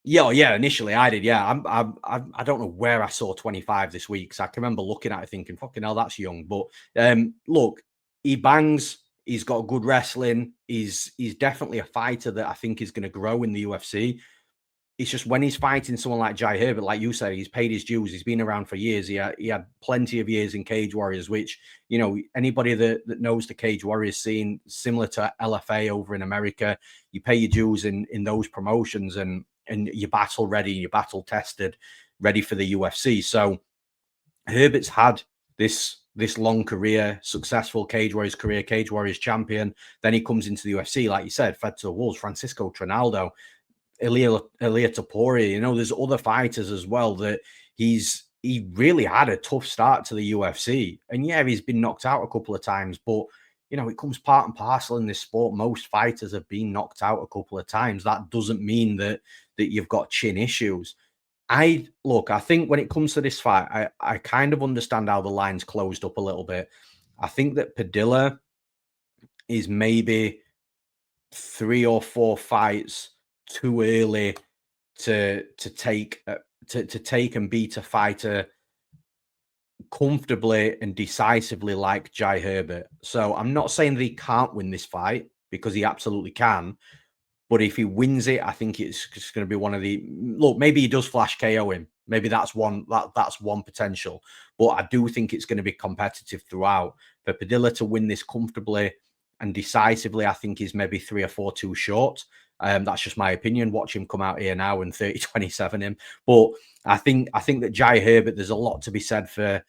Yeah. Initially, I did. Yeah, I don't know where I saw 25 this week. So I can remember looking at it thinking, "Fucking hell, that's young." But look, he bangs. He's got good wrestling. He's definitely a fighter that I think is going to grow in the UFC. It's just when he's fighting someone like Jai Herbert, like you said, he's paid his dues. He's been around for years. He had plenty of years in Cage Warriors, which, anybody that knows the Cage Warriors scene, similar to LFA over in America, you pay your dues in those promotions and you're battle ready, you're battle tested, ready for the UFC. So Herbert's had this long career, successful Cage Warriors career, Cage Warriors champion. Then he comes into the UFC, like you said, fed to the wolves, Francisco Trinaldo, Ilia Topuria, there's other fighters as well that he really had a tough start to the UFC. And yeah, he's been knocked out a couple of times, but it comes part and parcel in this sport. Most fighters have been knocked out a couple of times. That doesn't mean that you've got chin issues. I think when it comes to this fight, I kind of understand how the line's closed up a little bit. I think that Padilla is maybe 3 or 4 fights too early to take and beat a fighter comfortably and decisively like Jai Herbert. So I'm not saying that he can't win this fight, because he absolutely can. But if he wins it, I think it's just going to be one of the maybe he does flash KO him. Maybe that's one potential. But I do think it's going to be competitive throughout. For Padilla to win this comfortably and decisively, I think he's maybe 3 or 4 too short. That's just my opinion. Watch him come out here now and 30-27 him. But I think that Jai Herbert, there's a lot to be said for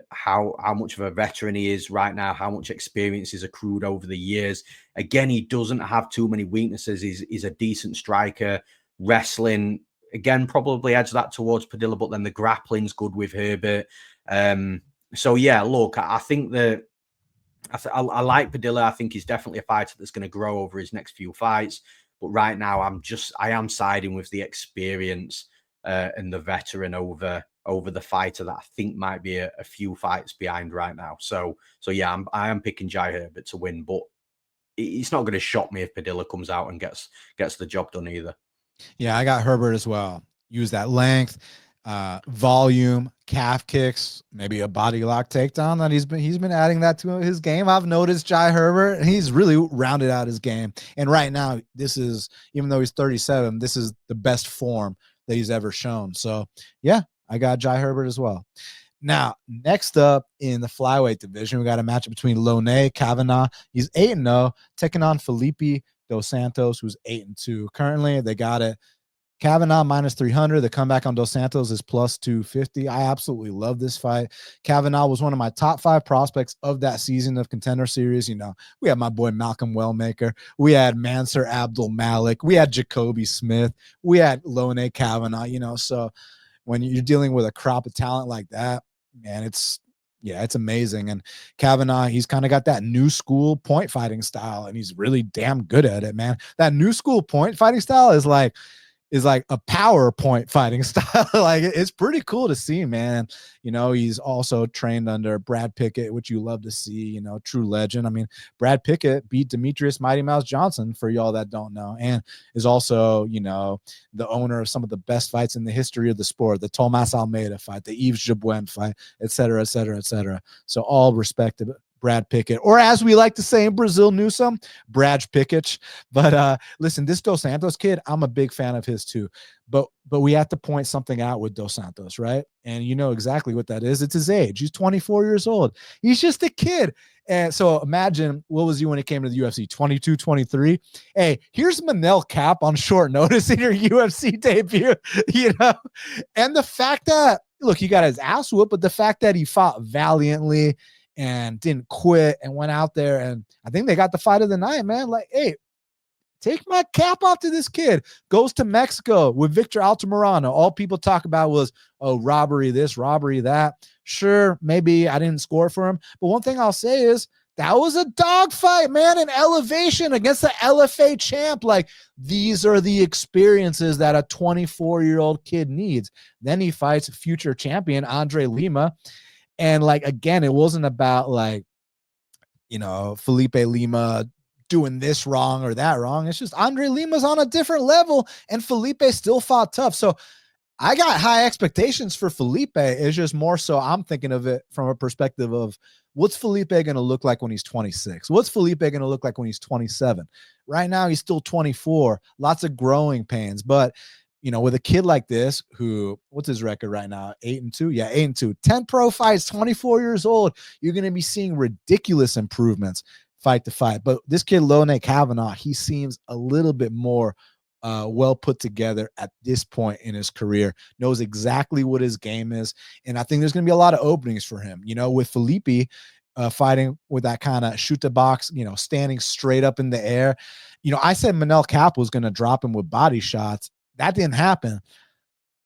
how much of a veteran he is right now, how much experience is accrued over the years. Again, he doesn't have too many weaknesses. He's a decent striker. Wrestling, again, probably edge that towards Padilla, but then the grappling's good with Herbert. So yeah, look, I think that I like Padilla. I think he's definitely a fighter that's going to grow over his next few fights. But right now, I am siding with the experience and the veteran over the fighter that I think might be a few fights behind right now. So yeah, I am picking Jai Herbert to win, but it's not going to shock me if Padilla comes out and gets the job done either. Yeah, I got Herbert as well. Use that length, volume, calf kicks, maybe a body lock takedown. That he's been adding that to his game. I've noticed Jai Herbert, he's really rounded out his game. And right now, this is, even though he's 37, this is the best form that he's ever shown. So yeah, I got Jai Herbert as well. Now, next up in the flyweight division, we got a matchup between Lone Kavanagh. He's 8-0, taking on Felipe Dos Santos, who's 8-2. Currently, they got it. Kavanagh minus 300. The comeback on Dos Santos is plus 250. I absolutely love this fight. Kavanagh was one of my top 5 prospects of that season of Contender Series. We had my boy Malcolm Wellmaker. We had Mansur Abdul Malik. We had Jacoby Smith. We had Lone Kavanagh, so when you're dealing with a crop of talent like that, man, it's amazing. And Kavanagh, he's kind of got that new school point fighting style, and he's really damn good at it, man. That new school point fighting style is like a PowerPoint fighting style. Like, it's pretty cool to see, man. He's also trained under Brad Pickett, which you love to see, true legend. I mean, Brad Pickett beat Demetrius Mighty Mouse Johnson, for y'all that don't know, and is also, the owner of some of the best fights in the history of the sport, the Tomas Almeida fight, the Yves Jabouin fight, et cetera, et cetera, et cetera. So all respect to Brad Pickett, or as we like to say in Brazil, Newsome, Brad Pickett. But listen, this Dos Santos kid, I'm a big fan of his too. But we have to point something out with Dos Santos, right? And you know exactly what that is. It's his age. He's 24 years old. He's just a kid. And so imagine, what was he when he came to the UFC? 22, 23. Hey, here's Manel Cap on short notice in your UFC debut, And the fact that look, he got his ass whooped, but the fact that he fought valiantly and didn't quit and went out there, and I think they got the fight of the night, man. Like, hey, take my cap off to this kid. Goes to Mexico with Victor Altamirano. All people talk about was, oh, robbery this, robbery that. Sure, maybe I didn't score for him. But one thing I'll say is that was a dogfight, man, an elevation against the LFA champ. Like, these are the experiences that a 24-year-old kid needs. Then he fights future champion Andrey Lima. And, like, again, it wasn't about, like, you know, Felipe Lima doing this wrong or that wrong. It's just Andrey Lima's on a different level, and Felipe still fought tough. So I got high expectations for Felipe. It's just more so I'm thinking of it from a perspective of what's Felipe going to look like when he's 26? What's Felipe going to look like when he's 27? Right now, he's still 24. Lots of growing pains. But, you know, with a kid like this who, what's his record right now? 8-2? Yeah, 8-2. 10 pro fights, 24 years old. You're going to be seeing ridiculous improvements fight to fight. But this kid, Lone Kavanagh, he seems a little bit more well put together at this point in his career, knows exactly what his game is. And I think there's going to be a lot of openings for him, you know, with Felipe fighting with that kind of shoot the box, you know, standing straight up in the air. You know, I said Manel Cap was going to drop him with body shots. That didn't happen.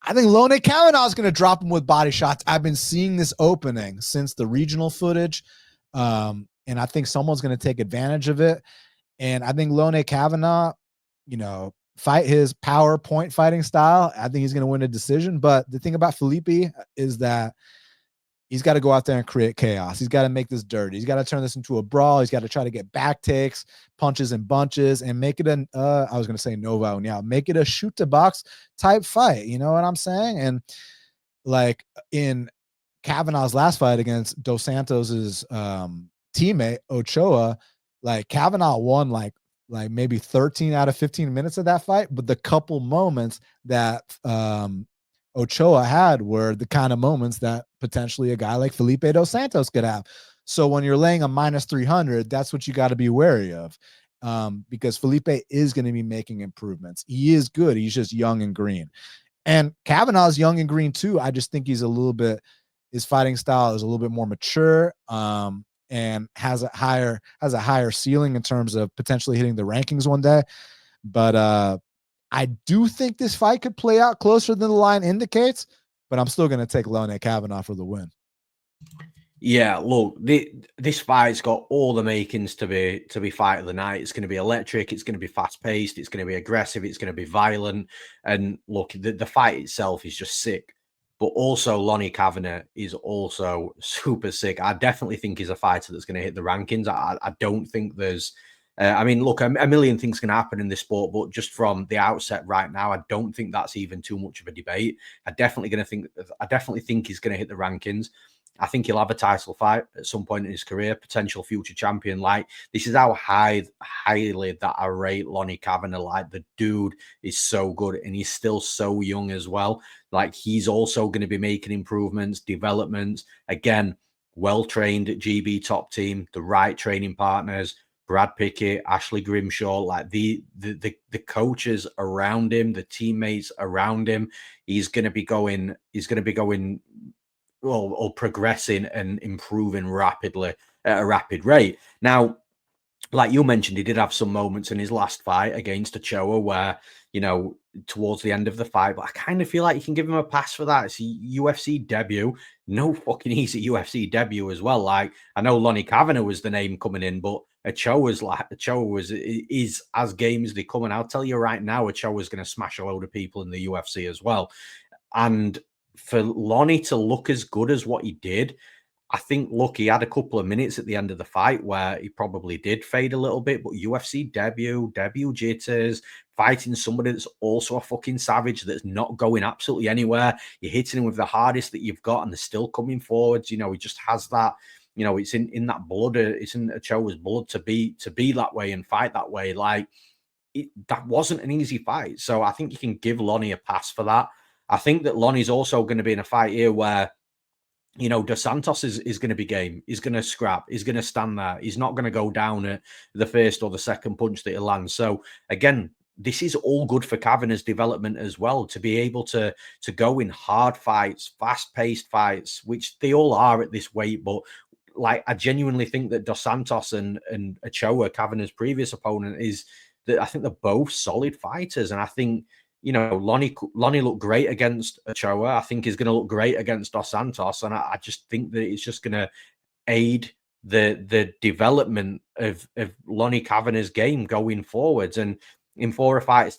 I think Lone Kavanagh is going to drop him with body shots. I've been seeing this opening since the regional footage. And I think someone's going to take advantage of it. And I think Lone Kavanagh, you know, fight his PowerPoint fighting style. I think he's going to win a decision. But the thing about Felipe is that he's got to go out there and create chaos. He's got to make this dirty. He's got to turn this into a brawl. He's got to try to get back takes, punches and bunches, and make it an, I was going to say Nova, yeah, make it a shoot to box type fight. You know what I'm saying? And like in Kavanagh's last fight against Dos Santos's teammate Ochoa, like Kavanagh won like maybe 13 out of 15 minutes of that fight, but the couple moments that Ochoa had were the kind of moments that potentially a guy like Felipe Dos Santos could have. So when you're laying a minus 300, that's what you got to be wary of, because Felipe is going to be making improvements. He is good. He's just young and green. And Kavanagh's young and green too. I just think he's a little bit, his fighting style is a little bit more mature, and has a higher ceiling in terms of potentially hitting the rankings one day. But I do think this fight could play out closer than the line indicates, but I'm still going to take Lone Kavanagh for the win. Yeah, look, this fight's got all the makings to be fight of the night. It's going to be electric. It's going to be fast paced. It's going to be aggressive. It's going to be violent. And look, the fight itself is just sick. But also, Lone Kavanagh is also super sick. I definitely think he's a fighter that's going to hit the rankings. I don't think there's, I mean, look, a million things can happen in this sport, but just from the outset right now, I don't think that's even too much of a debate. I definitely think he's going to hit the rankings. I think he'll have a title fight at some point in his career, potential future champion. Like, this is how highly that I rate Lone Kavanagh. Like, the dude is so good, and he's still so young as well. Like, he's also going to be making improvements, developments. Again, well-trained at GB top team, the right training partners, Brad Pickett, Ashley Grimshaw, like the coaches around him, the teammates around him. He's going to be going or progressing and improving rapidly at a rapid rate. Now, like you mentioned, he did have some moments in his last fight against Ochoa where, you know, towards the end of the fight, but I kind of feel like you can give him a pass for that. It's a UFC debut, no fucking easy UFC debut as well. Like, I know Lone Kavanagh was the name coming in, but Ochoa is as game as they come. And I'll tell you right now, Ochoa is going to smash a load of people in the UFC as well. And for Lonnie to look as good as what he did, I think, look, he had a couple of minutes at the end of the fight where he probably did fade a little bit, but UFC debut jitters, fighting somebody that's also a fucking savage, that's not going absolutely anywhere. You're hitting him with the hardest that you've got, and they're still coming forwards. You know, he just has that, you know, it's in that blood, it's in Ochoa's blood to be that way and fight that way. Like, that wasn't an easy fight. So I think you can give Lonnie a pass for that. I think that Lonnie's also going to be in a fight here where, you know, Dos Santos is going to be game. He's going to scrap. He's going to stand there. He's not going to go down at the first or the second punch that he lands. So again, this is all good for Kavanagh's development as well, to be able to go in hard fights, fast-paced fights, which they all are at this weight. But like, I genuinely think that Dos Santos and Ochoa, Kavanagh's previous opponent, is that I think they're both solid fighters. And I think, you know, Lonnie looked great against Ochoa. I think he's going to look great against Dos Santos. And I just think that it's just going to aid the development of Lonnie Kavanagh's game going forwards. And in 4 or 5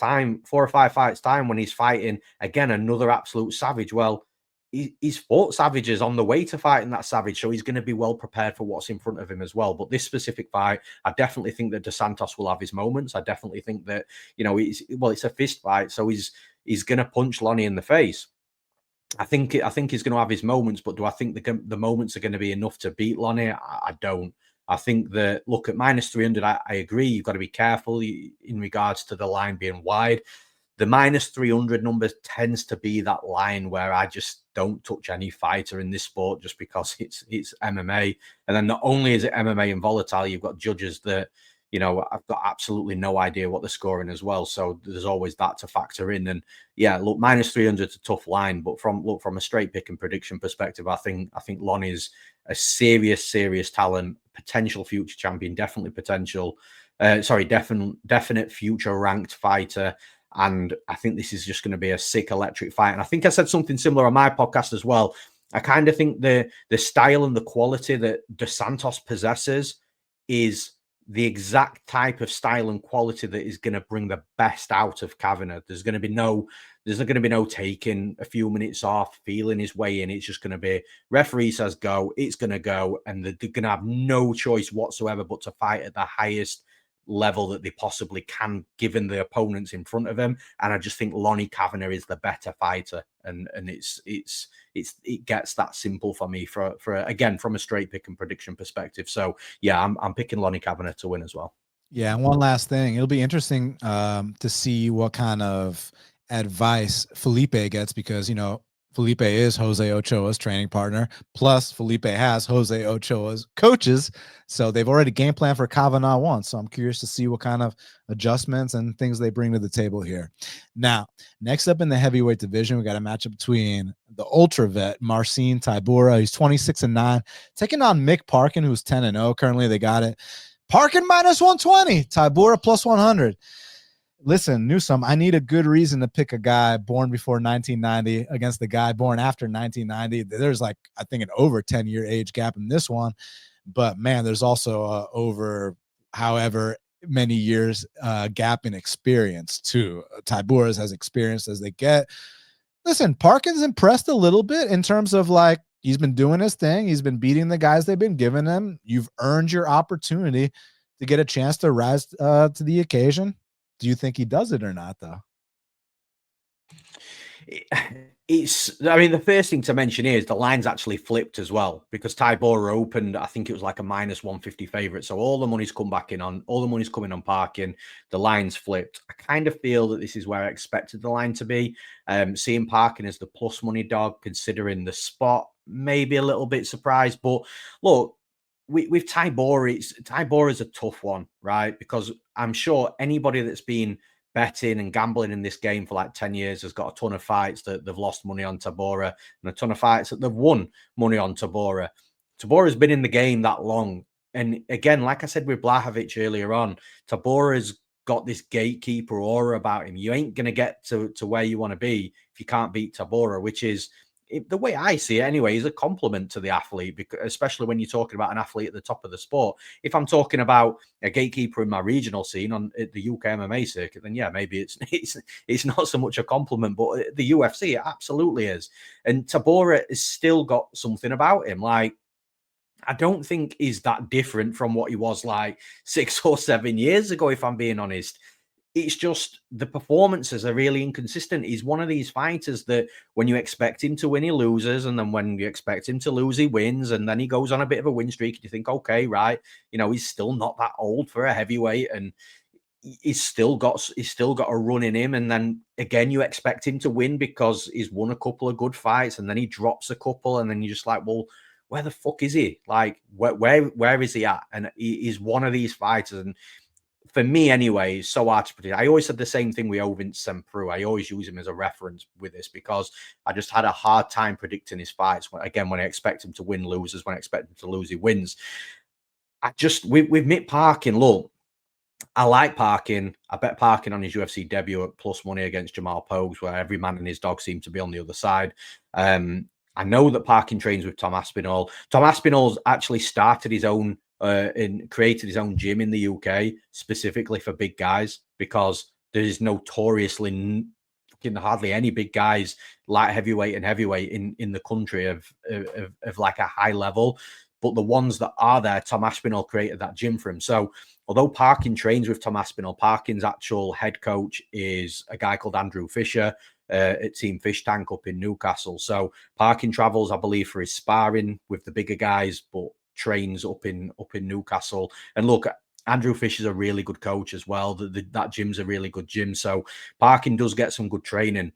fights time, when he's fighting again another absolute savage, well, he's fought savages on the way to fighting that savage, so he's going to be well prepared for what's in front of him as well. But this specific fight, I definitely think that Dos Santos will have his moments. I definitely think that, you know, it's a fist fight, so he's going to punch Lonnie in the face. I think he's going to have his moments, but do I think the moments are going to be enough to beat Lonnie? I don't. I think that, look, at -300, I agree. You've got to be careful in regards to the line being wide. The -300 number tends to be that line where I just don't touch any fighter in this sport, just because it's MMA. And then not only is it MMA and volatile, you've got judges that, you know, I've got absolutely no idea what they're scoring as well. So there's always that to factor in. And yeah, look, -300 is a tough line, but from a straight pick and prediction perspective, I think Lonnie's a serious talent, potential future champion, definitely definite future ranked fighter. And I think this is just going to be a sick electric fight. And I think I said something similar on my podcast as well. I kind of think the style and the quality that Dos Santos possesses is the exact type of style and quality that is going to bring the best out of Kavanagh. There's not going to be no taking a few minutes off, feeling his way in. It's just going to be, referee says go, it's going to go, and they're going to have no choice whatsoever but to fight at the highest level that they possibly can, given the opponents in front of him. And I just think Lonnie Kavanagh is the better fighter, and it gets that simple for me for again, from a straight pick and prediction perspective. So yeah, I'm picking Lonnie Kavanagh to win as well. Yeah, and one last thing, it'll be interesting to see what kind of advice Felipe gets, because, you know, Felipe is Jose Ochoa's training partner. Plus, Felipe has Jose Ochoa's coaches. So they've already game planned for Kavanagh once. So I'm curious to see what kind of adjustments and things they bring to the table here. Now, next up in the heavyweight division, we got a matchup between the ultra vet, Marcin Tybura. He's 26-9, taking on Mick Parkin, who's 10-0. Currently, they got it. Parkin -120, Tybura +100. Listen, Newsome, I need a good reason to pick a guy born before 1990 against the guy born after 1990. There's like, I think, an over 10-year age gap in this one. But, man, there's also over however many years gap in experience, too. Tybura's as experienced as they get. Listen, Parkin's impressed a little bit in terms of, like, he's been doing his thing. He's been beating the guys they've been giving him. You've earned your opportunity to get a chance to rise to the occasion. Do you think he does it or not, though? I mean, the first thing to mention here is the line's actually flipped as well, because Tybura opened, I think it was like a -150 favorite. So all the money's coming on Parkin. The line's flipped. I kind of feel that this is where I expected the line to be. Seeing Parkin as the plus money dog, considering the spot, maybe a little bit surprised. But look, with Tybura is a tough one, right? Because I'm sure anybody that's been betting and gambling in this game for like 10 years has got a ton of fights that they've lost money on Tybura, and a ton of fights that they've won money on Tybura. Tybura's been in the game that long. And again, like I said with Blachowicz earlier on, Tybura's got this gatekeeper aura about him. You ain't going to get to where you want to be if you can't beat Tybura, which is, the way I see it anyway, is a compliment to the athlete, because especially when you're talking about an athlete at the top of the sport. If I'm talking about a gatekeeper in my regional scene on the UK MMA circuit, then yeah, maybe it's not so much a compliment, but the UFC, it absolutely is. And Tybura has still got something about him. Like, I don't think he's that different from what he was like 6 or 7 years ago, if I'm being honest. It's just the performances are really inconsistent. He's one of these fighters that when you expect him to win, he loses. And then when you expect him to lose, he wins. And then he goes on a bit of a win streak. And you think, okay, right. You know, he's still not that old for a heavyweight. And he's still got a run in him. And then again, you expect him to win because he's won a couple of good fights. And then he drops a couple. And then you're just like, well, where the fuck is he? Like, where is he at? And he's one of these fighters. And for me anyway, it's so hard to predict. I always said the same thing with Ovin Semprou. I always use him as a reference with this because I just had a hard time predicting his fights. Again, when I expect him to win, loses. When I expect him to lose, he wins. I just, with Mick Parkin, look, I like Parkin. I bet Parkin on his UFC debut at plus money against Jamal Pogues, where every man and his dog seem to be on the other side. I know that Parkin trains with Tom Aspinall. Tom Aspinall's actually started his own and created his own gym in the UK specifically for big guys because there is notoriously hardly any big guys light heavyweight and heavyweight in the country of like a high level. But the ones that are there, Tom Aspinall created that gym for him. So although Parkin trains with Tom Aspinall, Parkin's actual head coach is a guy called Andrew Fisher at Team Fish Tank up in Newcastle. So Parkin travels, I believe, for his sparring with the bigger guys, but trains up in Newcastle. And look, Andrew Fisher's a really good coach as well. That gym's a really good gym. So Parkin does get some good training.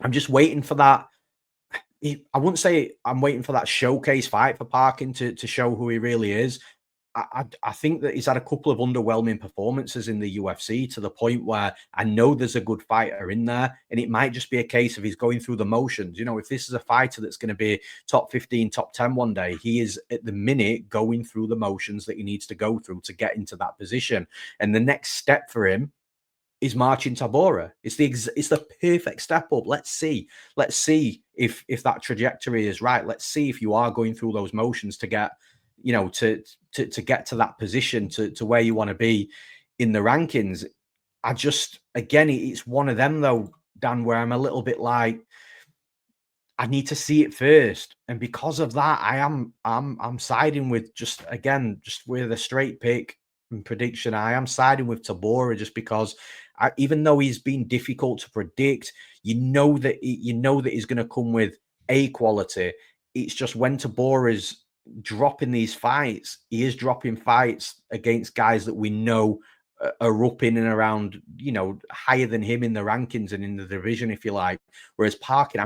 I'm just waiting for that. I wouldn't say I'm waiting for that showcase fight for Parkin to show who he really is. I think that he's had a couple of underwhelming performances in the UFC to the point where I know there's a good fighter in there, and it might just be a case of he's going through the motions. You know, if this is a fighter that's going to be top 15, top 10 one day, he is at the minute going through the motions that he needs to go through to get into that position. And the next step for him is Marcin Tybura. It's the perfect step up. Let's see if that trajectory is right. Let's see if you are going through those motions to get, you know, to get to that position to where you want to be in the rankings. I just, again, it's one of them though, Dan, where I'm a little bit like, I need to see it first. And because of that, I'm siding with just with a straight pick and prediction. I am siding with Tybura just because even though he's been difficult to predict, you know that he's going to come with a quality. It's just when Tybura is dropping these fights, he is dropping fights against guys that we know are up in and around, you know, higher than him in the rankings and in the division, if you like. Whereas Parkin,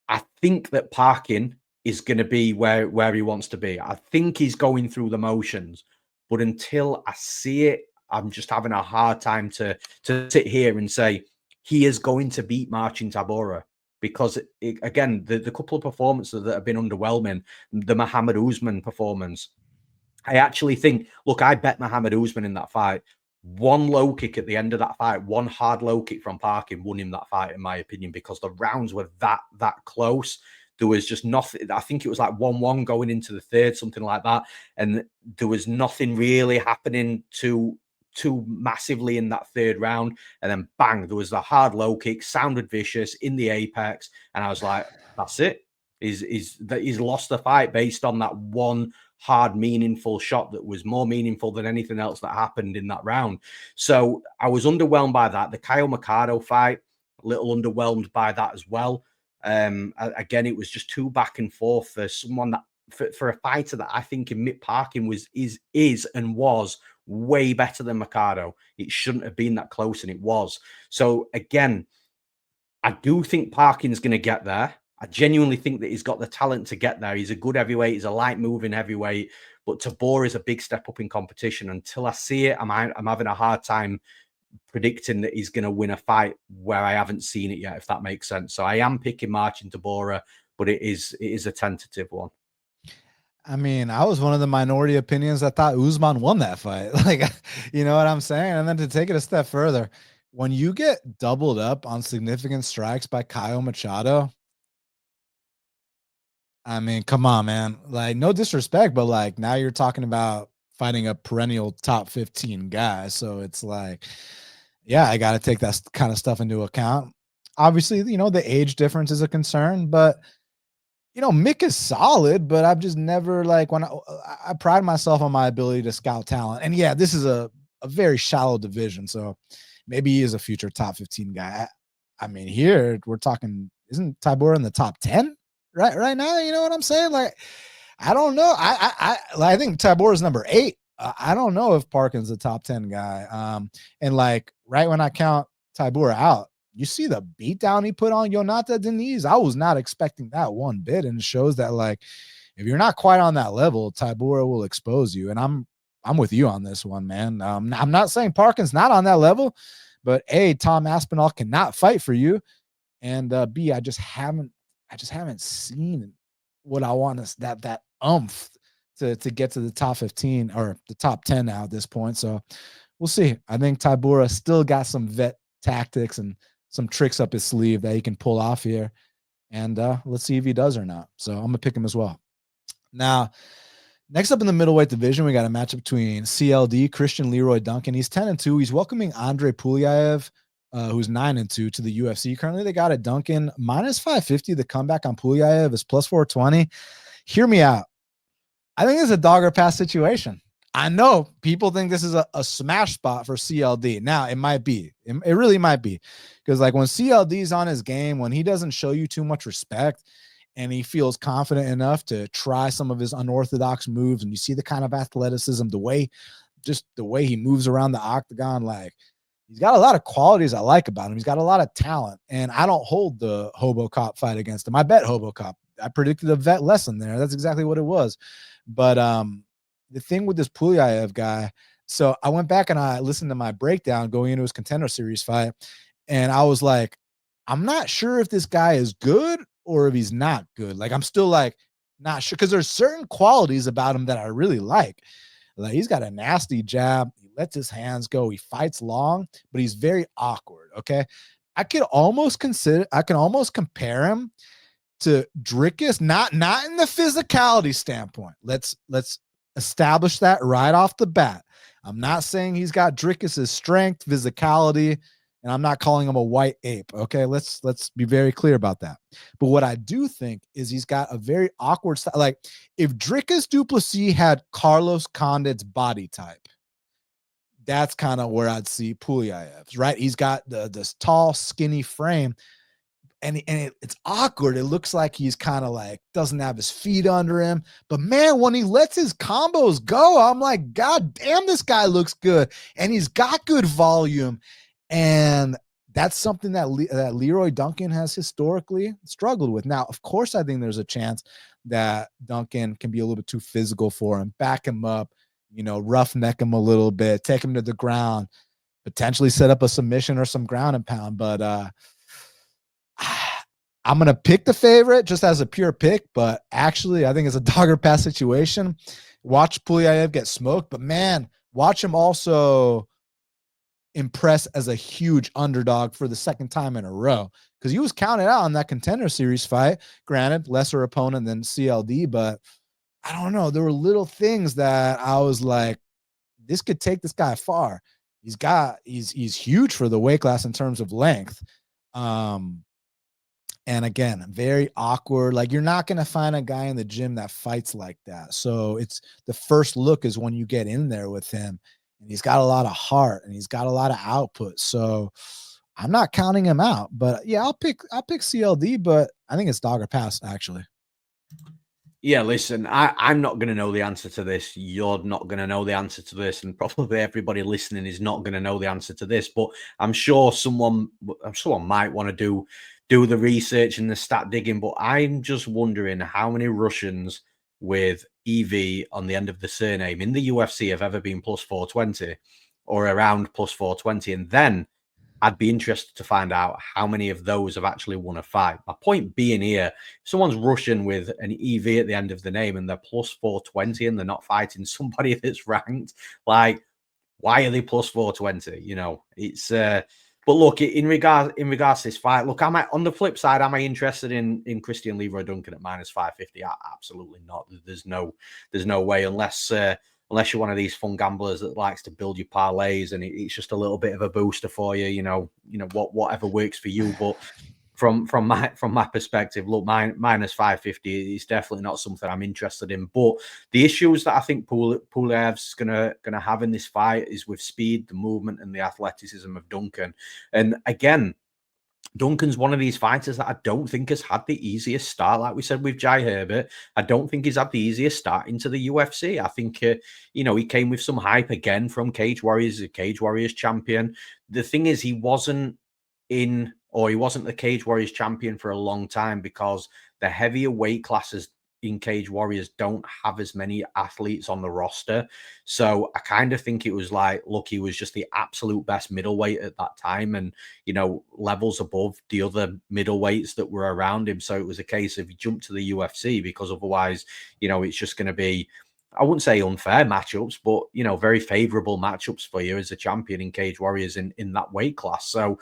I think that Parkin is going to be where he wants to be. I think he's going through the motions, but until I see it, I'm just having a hard time to sit here and say he is going to beat Marcin Tybura because, again, the couple of performances that have been underwhelming, the Muhammad Usman performance, I actually think, look, I bet Muhammad Usman in that fight. One low kick at the end of that fight, one hard low kick from Parkin won him that fight, in my opinion, because the rounds were that close. There was just nothing. I think it was like 1-1 going into the third, something like that. And there was nothing really happening too massively in that third round. And then bang, there was the hard low kick, sounded vicious in the apex. And I was like, that's it. He's lost the fight based on that one hard, meaningful shot that was more meaningful than anything else that happened in that round. So I was underwhelmed by that. The Kyle Mercado fight, a little underwhelmed by that as well. Again, it was just too back and forth for someone that for a fighter that I think in Mick Parkin is and was way better than Mercado. It shouldn't have been that close, and it was. So again, I do think Parkin's going to get there. I genuinely think that he's got the talent to get there. He's a good heavyweight. He's a light moving heavyweight, but Tybura is a big step up in competition. Until I see it, I'm having a hard time predicting that he's going to win a fight where I haven't seen it yet, if that makes sense. So I am picking Marcin Tybura, but it is a tentative one. I mean, I was one of the minority opinions that thought Usman won that fight. Like, you know what I'm saying? And then to take it a step further, when you get doubled up on significant strikes by Kyle Machado, I mean, come on, man. Like, no disrespect, but like now you're talking about fighting a perennial top 15 guy. So it's like, yeah, I got to take that kind of stuff into account. Obviously, you know, the age difference is a concern, but you know, Mick is solid, but I've just never like when I pride myself on my ability to scout talent. And yeah, this is a very shallow division. So maybe he is a future top 15 guy. I mean, here we're talking, isn't Tybura in the top 10 right now? You know what I'm saying? Like, I don't know. I think Tybura is number 8. I don't know if Parkin's a top 10 guy. And like right when I count Tybura out, you see the beatdown he put on Yonata Deniz. I was not expecting that one bit. And it shows that, like, if you're not quite on that level, Tybura will expose you. And I'm I'm with you on this one, man. I'm not saying Parkin's not on that level, but A, Tom Aspinall cannot fight for you, and B, I just haven't seen what I want to that umph to get to the top 15 or the top 10 now at this point. So we'll see. I think Tybura still got some vet tactics and some tricks up his sleeve that he can pull off here. And let's see if he does or not. So I'm going to pick him as well. Now, next up in the middleweight division, we got a matchup between CLD, Christian Leroy Duncan. He's 10-2. He's welcoming Andrey Pulyaev, who's 9-2 to the UFC. Currently, they got a Duncan minus 550. The comeback on Pulyaev is plus 420. Hear me out. I think it's a dog or pass situation. I know people think this is a smash spot for CLD. Now, it might be. It really might be. Because like when CLD's on his game, when he doesn't show you too much respect and he feels confident enough to try some of his unorthodox moves, and you see the kind of athleticism, the way he moves around the octagon, like he's got a lot of qualities I like about him. He's got a lot of talent, and I don't hold the Hobo Cop fight against him. I bet Hobo Cop. I predicted a vet lesson there. That's exactly what it was. But the thing with this Pulyaev guy, so I went back and I listened to my breakdown going into his Contender Series fight, and I was like, I'm not sure if this guy is good or if he's not good. Like, I'm still like not sure, because there's certain qualities about him that I really like. Like, he's got a nasty jab. He lets his hands go. He fights long, but he's very awkward. Okay. I can almost compare him to Drickus, not in the physicality standpoint. Let's establish that right off the bat. I'm not saying he's got Drickus's strength, physicality, and I'm not calling him a white ape. Okay, let's be very clear about that. But what I do think is he's got a very awkward style. Like if Drickus du Plessis had Carlos Condit's body type, that's kind of where I'd see Pulyaev's, right? He's got this tall, skinny frame, and it's awkward. It looks like he's kind of like doesn't have his feet under him. But man, when he lets his combos go, I'm like, God damn, this guy looks good, and he's got good volume. And that's something that Leroy Duncan has historically struggled with. Now, of course, I think there's a chance that Duncan can be a little bit too physical for him, back him up, roughneck him a little bit, take him to the ground, potentially set up a submission or some ground and pound. But I'm going to pick the favorite just as a pure pick, but actually I think it's a dog or pass situation. Watch Pulyaev get smoked, but man, watch him also impress as a huge underdog for the second time in a row, because he was counted out on that Contender Series fight. Granted, lesser opponent than CLD, but I don't know. There were little things that I was like, this could take this guy far. He's huge for the weight class in terms of length. And again, very awkward. Like you're not going to find a guy in the gym that fights like that. So it's the first look is when you get in there with him. And he's got a lot of heart and he's got a lot of output. So I'm not counting him out, but yeah, I'll pick CLD, but I think it's dog or pass actually. Yeah, listen, I'm not going to know the answer to this. You're not going to know the answer to this. And probably everybody listening is not going to know the answer to this, but I'm sure someone might want to do the research and the stat digging, but I'm just wondering how many Russians with EV on the end of the surname in the UFC have ever been plus 420 or around plus 420. And then I'd be interested to find out how many of those have actually won a fight. My point being here, if someone's Russian with an EV at the end of the name and they're plus 420 and they're not fighting somebody that's ranked, like, why are they plus 420? It's but look, in regards to this fight, look, on the flip side, am I interested in Christian Leroy Duncan at minus 550? Absolutely not. There's no way, unless you're one of these fun gamblers that likes to build your parlays and it's just a little bit of a booster for you, whatever works for you. But from my perspective, look, minus 550 is definitely not something I'm interested in. But the issues that I think Pulyaev's gonna have in this fight is with speed, the movement, and the athleticism of Duncan. And again, Duncan's one of these fighters that I don't think has had the easiest start. Like we said with Jai Herbert, I don't think he's had the easiest start into the UFC. I think, he came with some hype again from Cage Warriors, a Cage Warriors champion. The thing is, he wasn't the Cage Warriors champion for a long time because the heavier weight classes in Cage Warriors don't have as many athletes on the roster. So I kind of think it was like, look, he was just the absolute best middleweight at that time, and, you know, levels above the other middleweights that were around him. So it was a case of he jumped to the UFC, because otherwise, you know, it's just going to be, I wouldn't say unfair matchups, but, you know, very favorable matchups for you as a champion in Cage Warriors in that weight class. So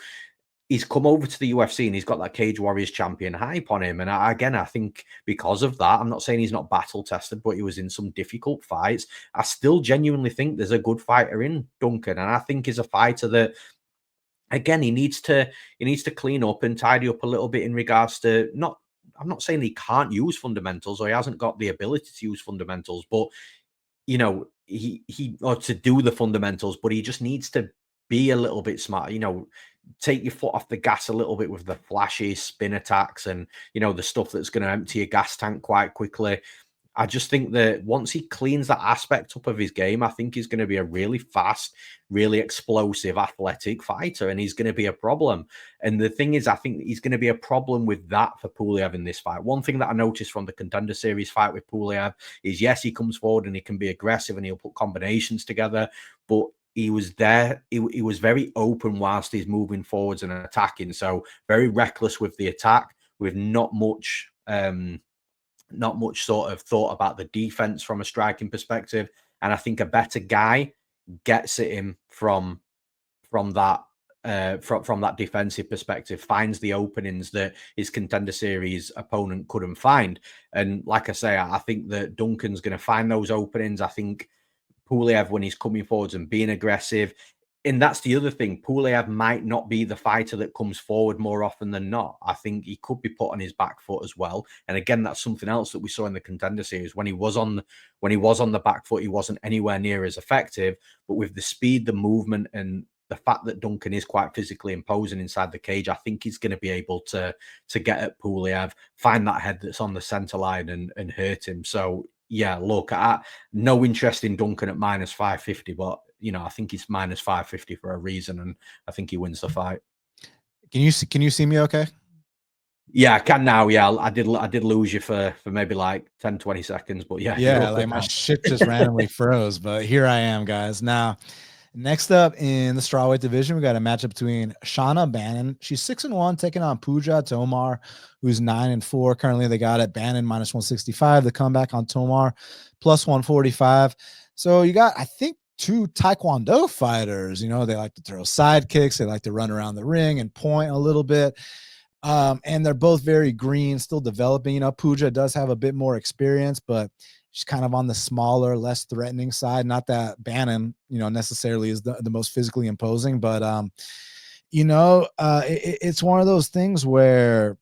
he's come over to the UFC and he's got that Cage Warriors champion hype on him. And I think because of that, I'm not saying he's not battle tested, but he was in some difficult fights. I still genuinely think there's a good fighter in Duncan. And I think he's a fighter that, again, he needs to clean up and tidy up a little bit in regards to I'm not saying he can't use fundamentals or he hasn't got the ability to use fundamentals, but, you know, he or to do the fundamentals, but he just needs to be a little bit smart, you know, take your foot off the gas a little bit with the flashy spin attacks and, you know, the stuff that's going to empty your gas tank quite quickly. I just think that once he cleans that aspect up of his game, I think he's going to be a really fast, really explosive, athletic fighter, and he's going to be a problem. And the thing is, I think he's going to be a problem with that for Pulyaev in this fight. One thing that I noticed from the Contender Series fight with Pulyaev is, yes, he comes forward and he can be aggressive and he'll put combinations together, but he was there. He was very open whilst he's moving forwards and attacking. So very reckless with the attack, with not much sort of thought about the defense from a striking perspective. And I think a better guy gets at him from that defensive perspective, finds the openings that his Contender Series opponent couldn't find. And like I say, I think that Duncan's going to find those openings. I think Pulyaev, when he's coming forwards and being aggressive, and that's the other thing, Pulyaev might not be the fighter that comes forward more often than not. I think he could be put on his back foot as well. And again, that's something else that we saw in the Contender Series. When he was on the back foot, he wasn't anywhere near as effective. But with the speed, the movement, and the fact that Duncan is quite physically imposing inside the cage, I think he's going to be able to get at Pulyaev, find that head that's on the center line and hurt him. So yeah, look, no interest in Duncan at minus 550, but, you know, I think he's minus 550 for a reason, and I think he wins the fight. Can you see me okay? Yeah, I can now. Yeah, I did lose you for maybe like 10, 20 seconds, but yeah, like my shit just randomly froze, but here I am, guys. Now, next up in the strawweight division, we got a matchup between Shauna Bannon. She's 6-1, taking on Pooja Tomar, who's 9-4. Currently, they got it Bannon minus 165. The comeback on Tomar plus 145. So you got, I think, two Taekwondo fighters. You know, they like to throw side kicks. They like to run around the ring and point a little bit. And they're both very green, still developing. You know, Pooja does have a bit more experience, but she's kind of on the smaller, less threatening side. Not that Bannon, you know, necessarily is the most physically imposing, but, you know, it's one of those things where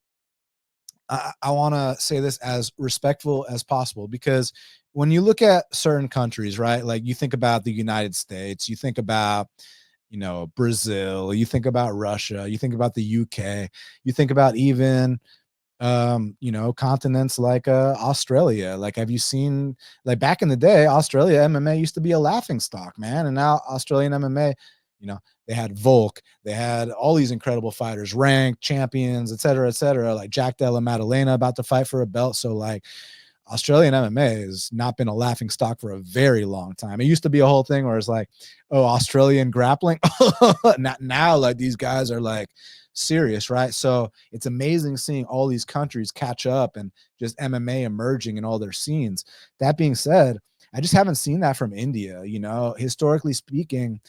I want to say this as respectful as possible, because when you look at certain countries, right, like you think about the United States, you think about, you know, Brazil, you think about Russia, you think about the UK, you think about even, you know, continents like Australia. Like, have you seen, like, back in the day, Australia MMA used to be a laughing stock, man, and now Australian MMA, you know, they had Volk, they had all these incredible fighters, ranked champions, et cetera, like Jack Della Maddalena about to fight for a belt. So like Australian MMA has not been a laughing stock for a very long time. It used to be a whole thing where it's like, oh, Australian grappling. Not now, like these guys are like serious, right? So it's amazing seeing all these countries catch up and just MMA emerging in all their scenes. That being said, I just haven't seen that from India. You know, historically speaking,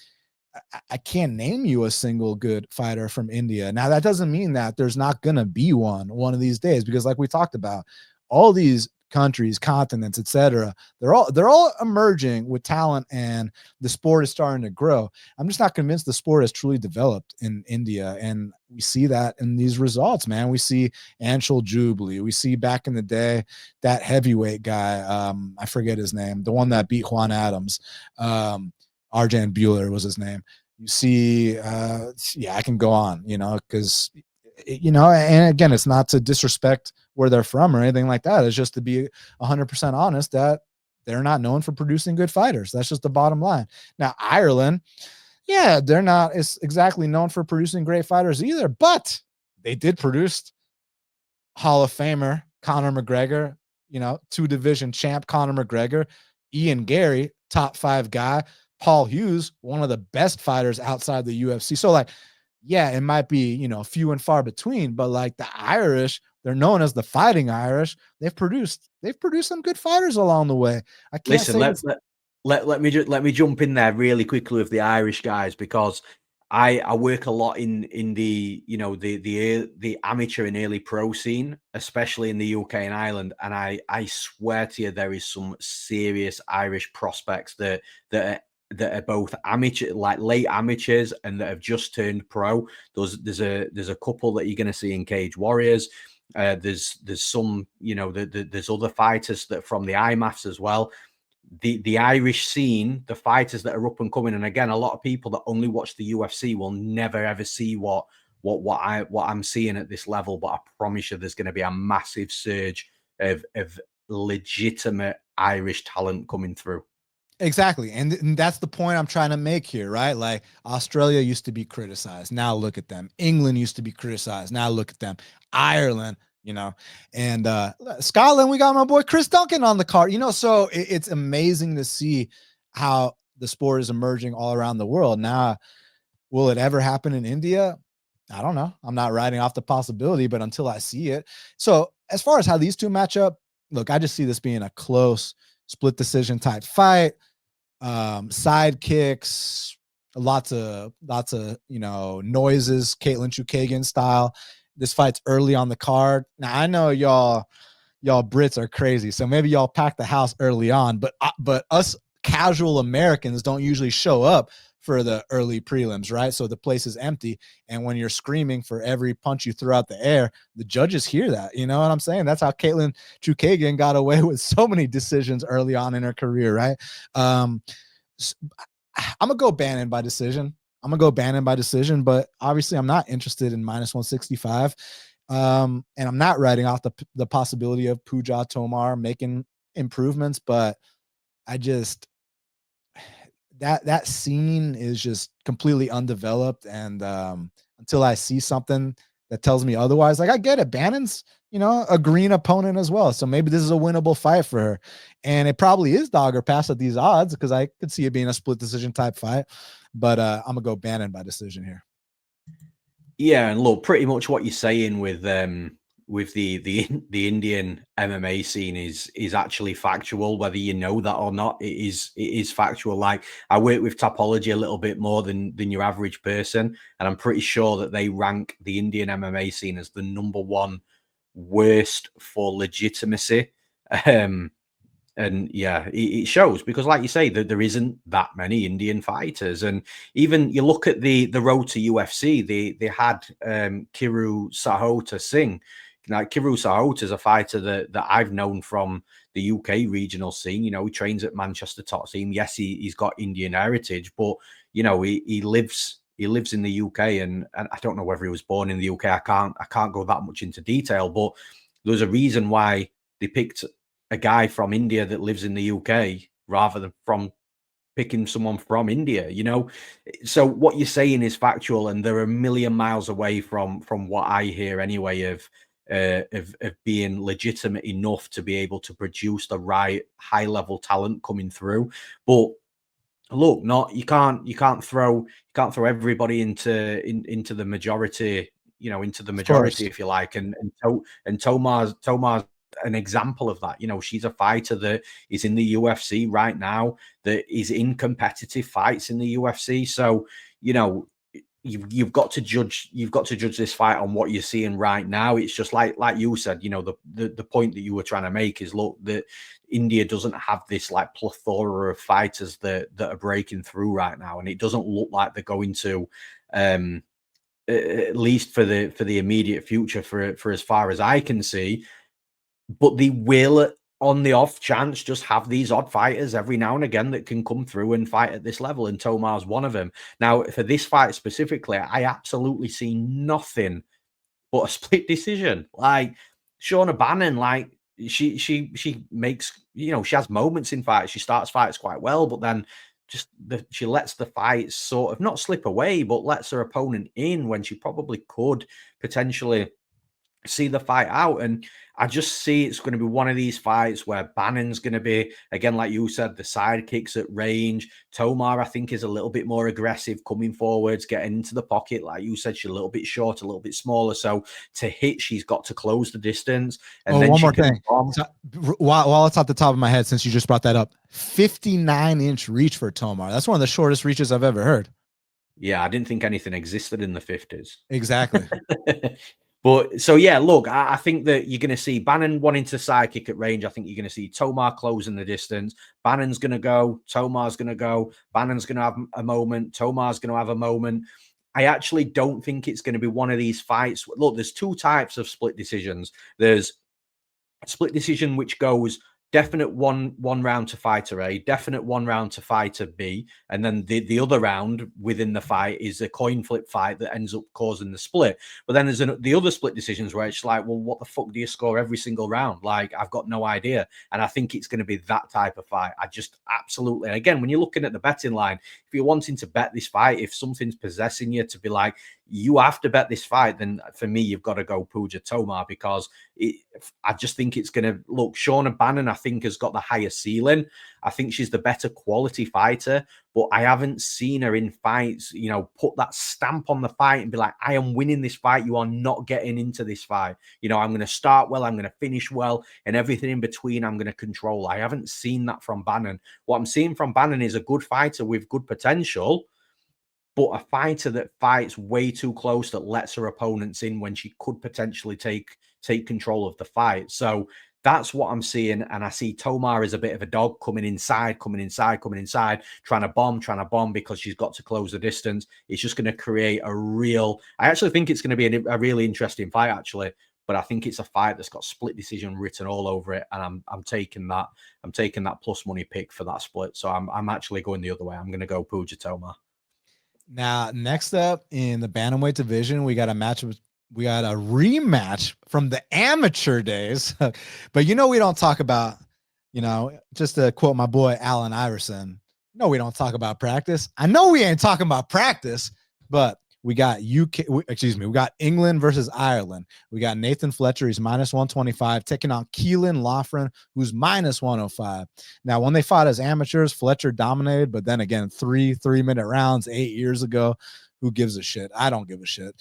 I can't name you a single good fighter from India. Now, that doesn't mean that there's not going to be one of these days, because like we talked about, all these countries, continents, etc., they're all emerging with talent, and the sport is starting to grow. I'm just not convinced the sport has truly developed in India, and we see that in these results, man. We see Anshul Jubilee. We see back in the day that heavyweight guy, I forget his name, the one that beat Juan Adams, Arjan Bueller was his name. You see, yeah, I can go on, you know, because, you know, and again, it's not to disrespect where they're from or anything like that. It's just to be 100% honest that they're not known for producing good fighters. That's just the bottom line. Now, Ireland, yeah, they're not exactly known for producing great fighters either, but they did produce Hall of Famer Conor McGregor, 2-division champ Conor McGregor, Ian Gary, top 5 guy, Paul Hughes, one of the best fighters outside the UFC. So like, yeah, it might be, few and far between, but like the Irish, they're known as the Fighting Irish. They've produced some good fighters along the way. I can't Listen, say let me jump in there really quickly with the Irish guys, because I work a lot in the the amateur and early pro scene, especially in the UK and Ireland, and I swear to you, there is some serious Irish prospects that are both amateur, like late amateurs, and that have just turned pro. There's a couple that you're going to see in Cage Warriors. There's some, there's other fighters that from the IMAFs as well. The Irish scene, the fighters that are up and coming, and again, a lot of people that only watch the UFC will never ever see what I'm seeing at this level. But I promise you, there's going to be a massive surge of legitimate Irish talent coming through. Exactly. And that's the point I'm trying to make here, right? Like Australia used to be criticized. Now look at them. England used to be criticized. Now look at them. Ireland, and Scotland, we got my boy Chris Duncan on the card, so it's amazing to see how the sport is emerging all around the world. Now, will it ever happen in India? I don't know. I'm not writing off the possibility, but until I see it. So as far as how these two match up, look, I just see this being a close split decision type fight. Side kicks, lots of noises, Caitlin Chukagian style. This fight's early on the card. Now I know y'all Brits are crazy, so maybe y'all pack the house early on, but us casual Americans don't usually show up for the early prelims, right? So the place is empty, and when you're screaming for every punch you throw out the air, the judges hear that. You know what I'm saying? That's how Caitlin Chukagian got away with so many decisions early on in her career, right? I'm gonna go Bannon by decision. But obviously I'm not interested in -165. And I'm not writing off the possibility of Puja Tomar making improvements, but I just that scene is just completely undeveloped, and until I see something that tells me otherwise, like I get it, Bannon's a green opponent as well, so maybe this is a winnable fight for her, and it probably is dog or pass at these odds because I could see it being a split decision type fight, but I'm gonna go Bannon by decision here. Yeah, and look, pretty much what you're saying with the Indian MMA scene is actually factual, whether you know that or not. It is factual. Like, I work with Topology a little bit more than your average person, and I'm pretty sure that they rank the Indian MMA scene as the #1 worst for legitimacy. And yeah, it shows, because like you say, that there isn't that many Indian fighters. And even you look at the road to UFC, they had Kiru Sahota Singh. Now, Kiru Sahota is a fighter that I've known from the UK regional scene. He trains at Manchester Top Team. Yes, he's got Indian heritage, but he lives in the UK, and I don't know whether he was born in the UK. I can't go that much into detail, but there's a reason why they picked a guy from India that lives in the UK rather than from picking someone from India. So what you're saying is factual, and they're a million miles away from what I hear anyway of being legitimate enough to be able to produce the right high level talent coming through. But look, you can't throw everybody into the majority, into the majority, if you like. And Tomar's an example of that. She's a fighter that is in the UFC right now, that is in competitive fights in the UFC. So, you've got to judge this fight on what you're seeing right now. It's just like you said, the point that you were trying to make is, look, that India doesn't have this like plethora of fighters that are breaking through right now, and it doesn't look like they're going to, at least for the immediate future, for as far as I can see. But they will, on the off chance, just have these odd fighters every now and again that can come through and fight at this level, and Tomar's one of them. Now, for this fight specifically, I absolutely see nothing but a split decision. Like, Shauna Bannon, like, she makes, she has moments in fights. She starts fights quite well, but then she lets the fight sort of not slip away, but lets her opponent in when she probably could potentially see the fight out. And I just see it's going to be one of these fights where Bannon's going to be, again, like you said, the sidekicks at range. Tomar, I think, is a little bit more aggressive, coming forwards, getting into the pocket. Like you said, she's a little bit short, a little bit smaller. So to hit, she's got to close the distance. And then one she more can thing. So, while it's off the top of my head, since you just brought that up, 59-inch reach for Tomar. That's one of the shortest reaches I've ever heard. Yeah, I didn't think anything existed in the 50s. Exactly. But so, yeah, look, I think that you're going to see Bannon wanting to sidekick at range. I think you're going to see Tomar closing the distance. Bannon's going to go. Tomar's going to go. Bannon's going to have a moment. Tomar's going to have a moment. I actually don't think it's going to be one of these fights. Look, there's two types of split decisions. There's a split decision which goes definite one round to fighter A, definite one round to fighter B, and then the other round within the fight is a coin flip fight that ends up causing the split. But then there's the other split decisions where it's like, well, what the fuck do you score every single round? Like, I've got no idea. And I think it's going to be that type of fight. I just absolutely, and again, when you're looking at the betting line, if you're wanting to bet this fight, if something's possessing you to be like, you have to bet this fight, then for me, you've got to go Puja Tomar, because I just think it's going to look. Shauna Bannon, I think, has got the higher ceiling. I think she's the better quality fighter, but I haven't seen her in fights, you know, put that stamp on the fight and be like, I am winning this fight. You are not getting into this fight. You know, I'm going to start well, I'm going to finish well, and everything in between, I'm going to control. I haven't seen that from Bannon. What I'm seeing from Bannon is a good fighter with good potential, but a fighter that fights way too close, that lets her opponents in when she could potentially take control of the fight. So that's what I'm seeing. And I see Tomar as a bit of a dog coming inside, trying to bomb because she's got to close the distance. It's just going to create I actually think it's going to be a really interesting fight, actually. But I think it's a fight that's got split decision written all over it. And I'm taking that. I'm taking that plus money pick for that split. So I'm actually going the other way. I'm going to go Puja Tomar. Now, next up in the bantamweight division, we got a rematch from the amateur days. But we don't talk about, just to quote my boy Allen Iverson, we don't talk about practice. I know we ain't talking about practice, but we got we got England versus Ireland. We got Nathan Fletcher, he's minus 125, taking on Keelan Loughran, who's minus 105. Now, when they fought as amateurs, Fletcher dominated, but then again, 3-minute rounds 8 years ago. Who gives a shit? I don't give a shit.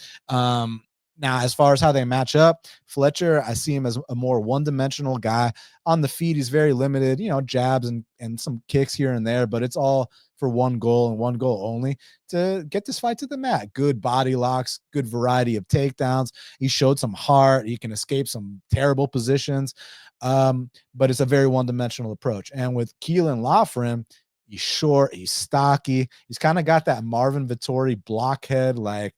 Now, as far as how they match up, Fletcher, I see him as a more one-dimensional guy. On the feet, he's very limited, jabs and some kicks here and there, but it's all for one goal and one goal only, to get this fight to the mat. Good body locks, good variety of takedowns. He showed some heart. He can escape some terrible positions, but it's a very one-dimensional approach. And with Keelan Loughran, he's short, he's stocky. He's kind of got that Marvin Vettori blockhead, like,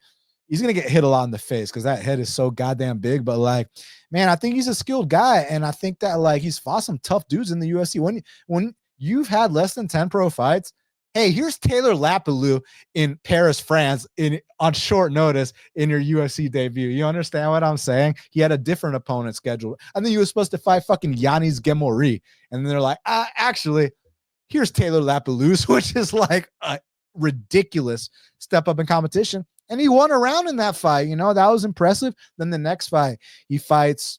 he's going to get hit a lot in the face because that head is so goddamn big. But, man, I think he's a skilled guy. And I think that, he's fought some tough dudes in the UFC. When you've had less than 10 pro fights, hey, here's Taylor Lapalou in Paris, France, on short notice in your UFC debut. You understand what I'm saying? He had a different opponent scheduled. I think he was supposed to fight fucking Yanis Gemori. And then they're like, actually, here's Taylor Lapalou, which is like a ridiculous step up in competition. And he won a round in that fight. That was impressive. Then the next fight, he fights,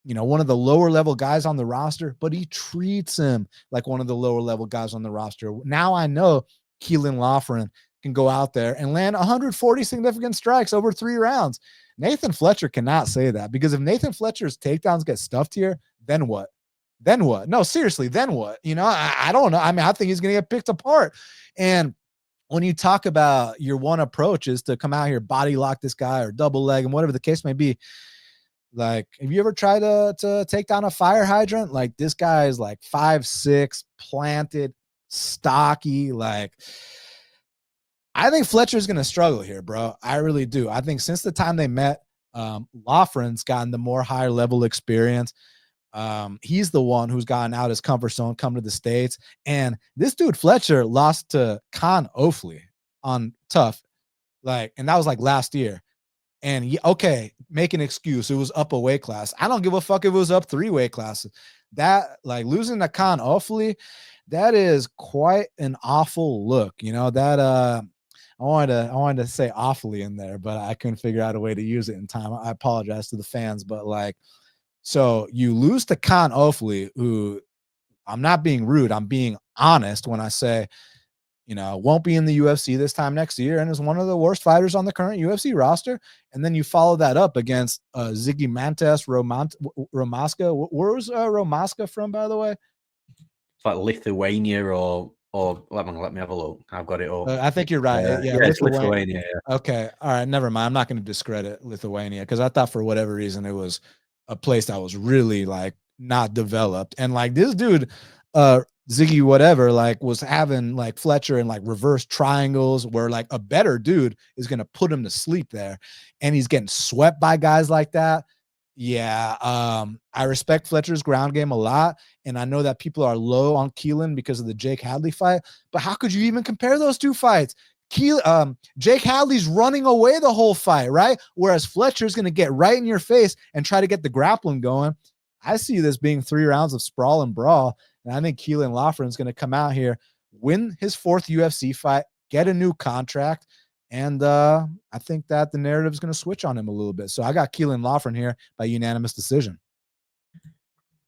one of the lower level guys on the roster, but he treats him like one of the lower level guys on the roster. Now I know Keelan Loughran can go out there and land 140 significant strikes over 3 rounds. Nathan Fletcher cannot say that, because if Nathan Fletcher's takedowns get stuffed here, then what? Then what? No, seriously, then what? I don't know. I mean, I think he's going to get picked apart. And when you talk about your one approach is to come out here, body lock this guy or double leg and whatever the case may be, have you ever tried to take down a fire hydrant? This guy is 5'6", planted, stocky. I think Fletcher's going to struggle here, bro. I really do. I think since the time they met, Loughran's gotten the more higher level experience. He's the one who's gotten out his comfort zone, come to the States. And this dude Fletcher lost to Con Ofley on tough, and that was last year. And make an excuse, it was up a weight class. I don't give a fuck if it was up 3 weight classes. That losing to Con Ofley, that is quite an awful look. That wanted to say awfully in there, but I couldn't figure out a way to use it in time. I apologize to the fans, but like, so you lose to Khan Ofli, who, I'm not being rude, I'm being honest when I say, won't be in the UFC this time next year and is one of the worst fighters on the current UFC roster. And then you follow that up against Ziggy Mantas Romaska. Where was Romaska from, by the way? It's like Lithuania or let me have a look. I've got it all. I think you're right. Yeah, it's Lithuania. Yeah. Okay. All right. Never mind. I'm not going to discredit Lithuania because I thought for whatever reason it was a place that was really like not developed. And like this dude, Ziggy whatever, like was having like Fletcher in like reverse triangles where like a better dude is going to put him to sleep there. And he's getting swept by guys like that. Yeah, I respect Fletcher's ground game a lot, and I know that people are low on Keelan because of the Jake Hadley fight, but how could you even compare those two fights? Jake Hadley's running away the whole fight, right? Whereas Fletcher's going to get right in your face and try to get the grappling going. I see this being 3 rounds of sprawl and brawl, and I think Keelan Loughran's going to come out here, win his 4th UFC fight, get a new contract, and I think that the narrative is going to switch on him a little bit. So I got Keelan Loughran here by unanimous decision.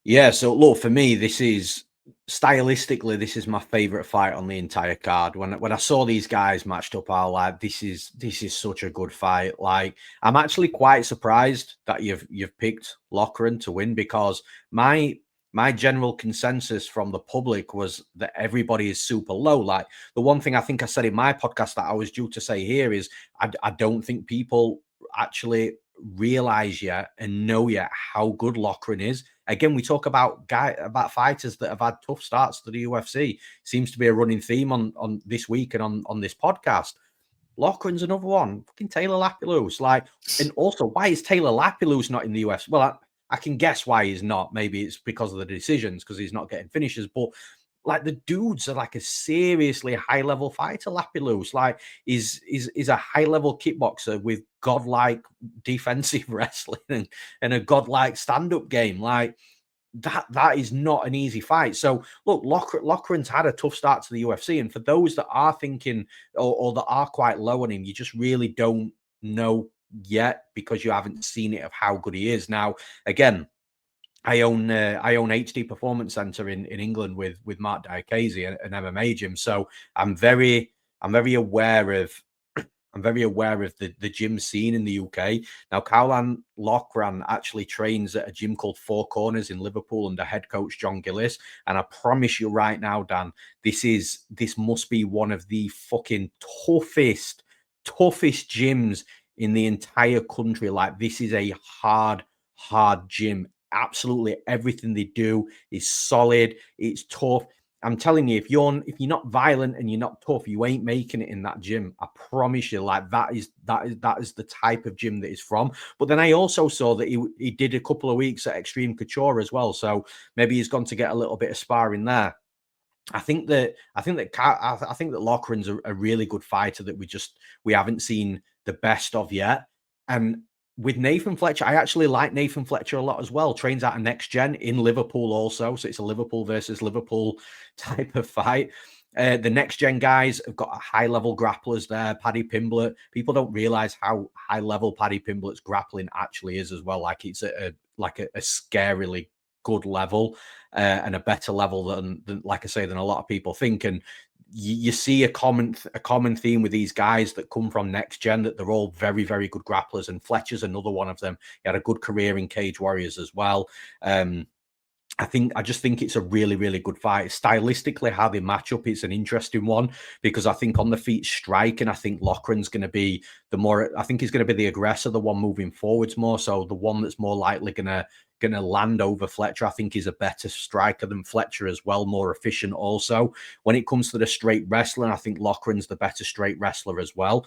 Yeah, so look, for me, this is stylistically, this is my favorite fight on the entire card. When I saw these guys matched up, I was like, this is such a good fight. Like, I'm actually quite surprised that you've picked Loughran to win, because my general consensus from the public was that everybody is super low. Like, the one thing I think I said in my podcast that I was due to say here is I don't think people actually realize yet and know yet how good Loughran is. Again, we talk about fighters that have had tough starts to the UFC. Seems to be a running theme on this week and on this podcast. Loughran's another one. Fucking Taylor Lapilus. Like, and also, why is Taylor Lapilus not in the UFC? Well, I can guess why he's not. Maybe it's because of the decisions, because he's not getting finishes. But like, the dudes are like a seriously high level fighter. Lapilus, like, is a high level kickboxer with godlike defensive wrestling and a godlike stand up game. Like, that is not an easy fight. So look, Loughran's had a tough start to the UFC, and for those that are thinking or that are quite low on him, you just really don't know yet because you haven't seen it of how good he is. Now, again, I own HD Performance Center in England with Mark Diakese, an MMA gym, so I'm very aware of the gym scene in the UK. Now, Keelan Loughran actually trains at a gym called Four Corners in Liverpool under head coach John Gillis. And I promise you right now, Dan, this must be one of the fucking toughest gyms in the entire country. Like, this is a hard gym. Absolutely everything they do is solid. It's tough. I'm telling you, if you're not violent and you're not tough, you ain't making it in that gym. I promise you. Like, that is the type of gym that he's from. But then I also saw that he did a couple of weeks at Extreme Couture as well. So maybe he's gone to get a little bit of sparring there. I think that Loughran's a really good fighter that we haven't seen the best of yet. And with Nathan Fletcher, I actually like Nathan Fletcher a lot as well. Trains out of Next Gen in Liverpool also. So it's a Liverpool versus Liverpool type of fight. The Next Gen guys have got high-level grapplers there. Paddy Pimblett. People don't realize how high-level Paddy Pimblett's grappling actually is as well. Like, it's a scarily good level and a better level than, like I say, than a lot of people think. And you see a common theme with these guys that come from Next Gen, that they're all very, very good grapplers, and Fletcher's another one of them. He had a good career in Cage Warriors as well. I just think it's a really, really good fight. Stylistically, how they match up, it's an interesting one, because I think on the feet strike, and I think Loughran's going to be he's going to be the aggressor, the one moving forwards more. So the one that's more likely going to land over Fletcher. I think he's a better striker than Fletcher as well, more efficient also. When it comes to the straight wrestling, I think Loughran's the better straight wrestler as well.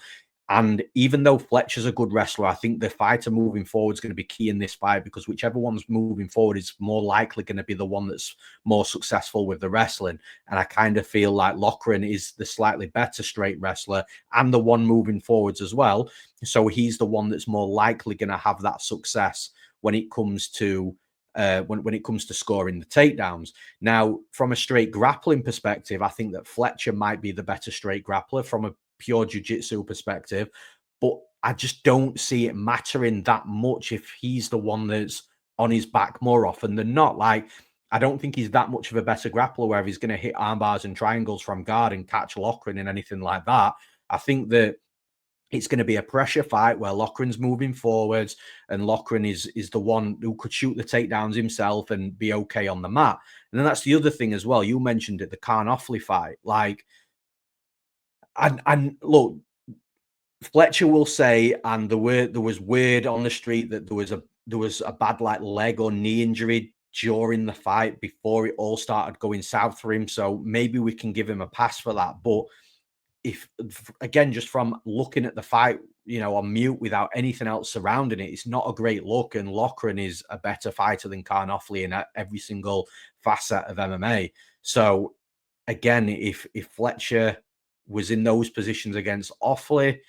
And even though Fletcher's a good wrestler, I think the fighter moving forward is going to be key in this fight, because whichever one's moving forward is more likely going to be the one that's more successful with the wrestling. And I kind of feel like Loughran is the slightly better straight wrestler and the one moving forwards as well. So he's the one that's more likely going to have that success when it comes to when it comes to scoring the takedowns. Now, from a straight grappling perspective, I think that Fletcher might be the better straight grappler. From a pure jiu-jitsu perspective. But I just don't see it mattering that much if he's the one that's on his back more often than not. Like, I don't think he's that much of a better grappler where he's going to hit arm bars and triangles from guard and catch Loughran and anything like that. I think that it's going to be a pressure fight where Loughran's moving forwards and Loughran is the one who could shoot the takedowns himself and be okay on the mat. And then that's the other thing as well. You mentioned it, the Karn-Offley fight. Like, and look, Fletcher will say, and there was word on the street that there was a bad like leg or knee injury during the fight before it all started going south for him. So maybe we can give him a pass for that. But if, again, just from looking at the fight, on mute without anything else surrounding it, it's not a great look. And Loughran is a better fighter than Karn-Offley in every single facet of MMA. So again, if Fletcher was in those positions against Offley,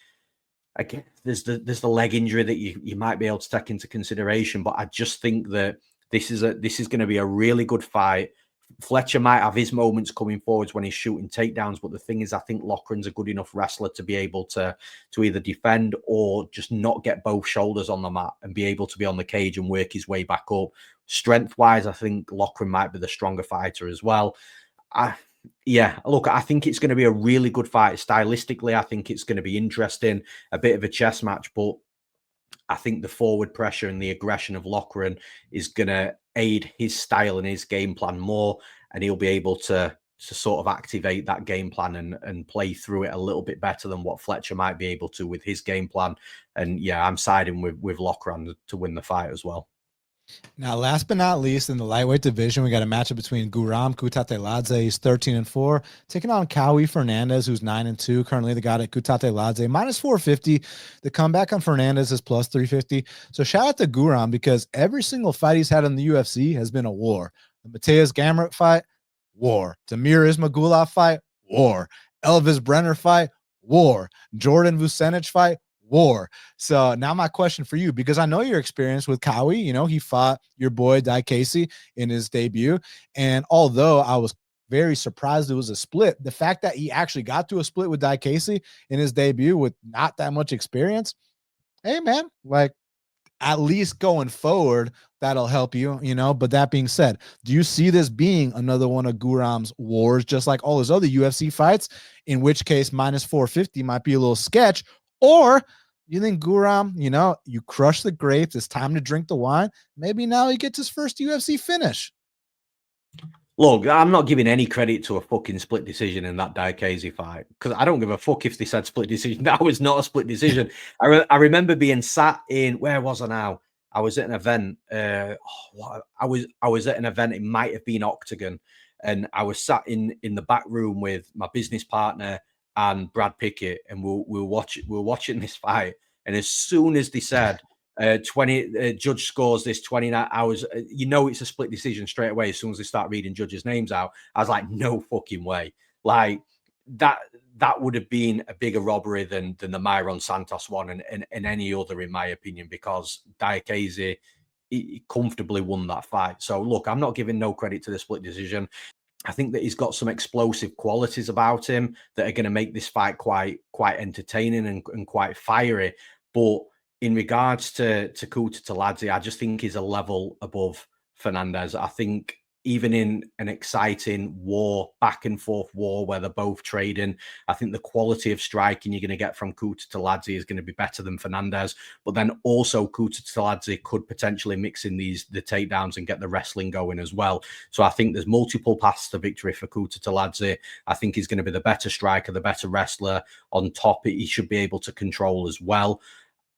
again, there's the leg injury that you might be able to take into consideration. But I just think that this is going to be a really good fight. Fletcher might have his moments coming forwards when he's shooting takedowns, but the thing is, I think Loughran's a good enough wrestler to be able to either defend or just not get both shoulders on the mat and be able to be on the cage and work his way back up. Strength-wise, I think Loughran might be the stronger fighter as well. Look, I think it's going to be a really good fight. Stylistically, I think it's going to be interesting, a bit of a chess match, but I think the forward pressure and the aggression of Loughran is going to aid his style and his game plan more, and he'll be able to sort of activate that game plan and play through it a little bit better than what Fletcher might be able to with his game plan. And yeah, I'm siding with Loughran to win the fight as well. Now, last but not least, in the lightweight division, we got a matchup between Guram Kutateladze, he's 13-4, taking on Kawi Fernandez, who's 9-2. Currently, they got it Kutateladze minus 450. The comeback on Fernandez is plus 350. So shout out to Guram, because every single fight he's had in the UFC has been a war. The Mateus Gamrot fight, war. Damir Ismagulov fight, war. Elvis Brenner fight, war. Jordan Vucenic fight, war. So now my question for you, because I know your experience with Kawi, he fought your boy Diakese in his debut. And although I was very surprised it was a split, the fact that he actually got to a split with Diakese in his debut with not that much experience, hey man, like, at least going forward, that'll help you, But that being said, do you see this being another one of Guram's wars, just like all his other UFC fights, in which case minus 450 might be a little sketch? Or you think Guram, you crush the grapes, it's time to drink the wine, maybe now he gets his first UFC finish? Look, I'm not giving any credit to a fucking split decision in that Diakese fight, because I don't give a fuck if they said split decision. That was not a split decision. I remember being sat in, where was I now? I was at an event. I was at an event. It might have been Octagon, and I was sat in the back room with my business partner and Brad Pickett, and we were watching this fight. And as soon as they said 20 judge scores this 29 hours, it's a split decision straight away. As soon as they start reading judges' names out, I was like, no fucking way. Like, that would have been a bigger robbery than the Myron Santos one and any other, in my opinion, because Diakese comfortably won that fight. So look, I'm not giving no credit to the split decision. I think that he's got some explosive qualities about him that are going to make this fight quite entertaining and quite fiery. But in regards to Kutateladze, I just think he's a level above Fernandez. I think even in an exciting war, back and forth war where they're both trading, I think the quality of striking you're going to get from Kutateladze is going to be better than Fernandez. But then also Kutateladze could potentially mix in the takedowns and get the wrestling going as well. So I think there's multiple paths to victory for Kutateladze. I think he's going to be the better striker, the better wrestler. On top, he should be able to control as well.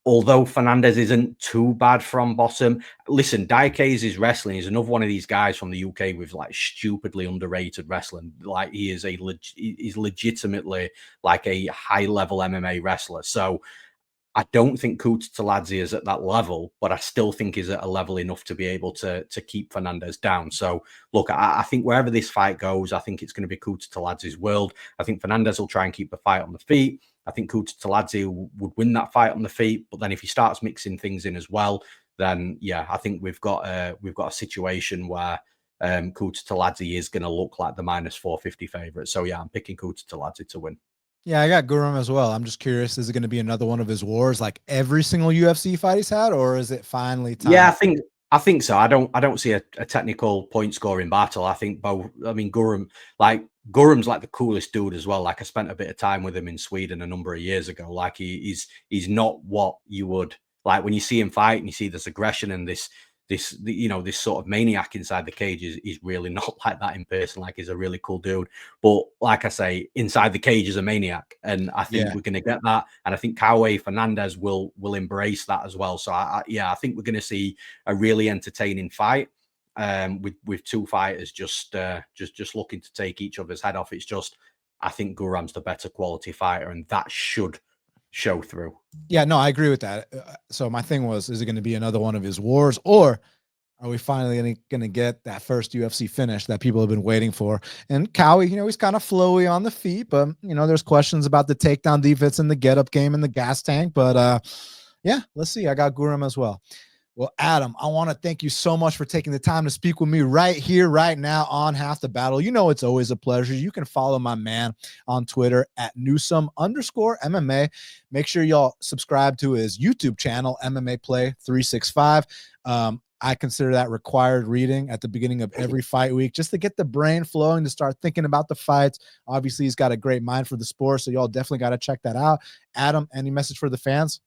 Although Fernandez isn't too bad from bottom. Listen, Diakese's wrestling is another one of these guys from the UK with like stupidly underrated wrestling. Like, he is he's legitimately like a high level MMA wrestler. So I don't think Kutateladze is at that level, but I still think he's at a level enough to be able to keep Fernandez down. So look, I think wherever this fight goes, I think it's going to be Kutateladze's world. I think Fernandez will try and keep the fight on the feet. I think Kutateladze would win that fight on the feet, but then if he starts mixing things in as well, then yeah, I think we've got a situation where Kutateladze is going to look like the minus 450 favorite. So yeah, I'm picking Kutateladze to win. Yeah, I got Guram as well. I'm just curious, is it going to be another one of his wars like every single UFC fight he's had, or is it finally time? Yeah, I think so. I don't see a technical point scoring battle. I think both. I mean, Guram's like the coolest dude as well. Like I spent a bit of time with him in Sweden a number of years ago. Like he's not what you would like when you see him fight and you see this aggression and this this sort of maniac inside the cage. He's really not like that in person. Like he's a really cool dude. But like I say, inside the cage is a maniac, and I think we're going to get that. And I think Coway Fernandez will embrace that as well. So I think we're going to see a really entertaining fight. With two fighters just looking to take each other's head off. It's just I think Guram's the better quality fighter, and that should show through. Yeah, no, I agree with that. So my thing was, is it going to be another one of his wars, or are we finally going to get that first UFC finish that people have been waiting for? And Cowie, he's kind of flowy on the feet, but there's questions about the takedown defense and the get up game and the gas tank. But yeah, let's see. I got Guram as well. Well, Adam, I want to thank you so much for taking the time to speak with me right here, right now on Half the Battle. It's always a pleasure. You can follow my man on Twitter at Newsome_MMA. Make sure y'all subscribe to his YouTube channel, MMA Play 365. I consider that required reading at the beginning of every fight week, just to get the brain flowing, to start thinking about the fights. Obviously, he's got a great mind for the sport, so y'all definitely got to check that out. Adam, any message for the fans?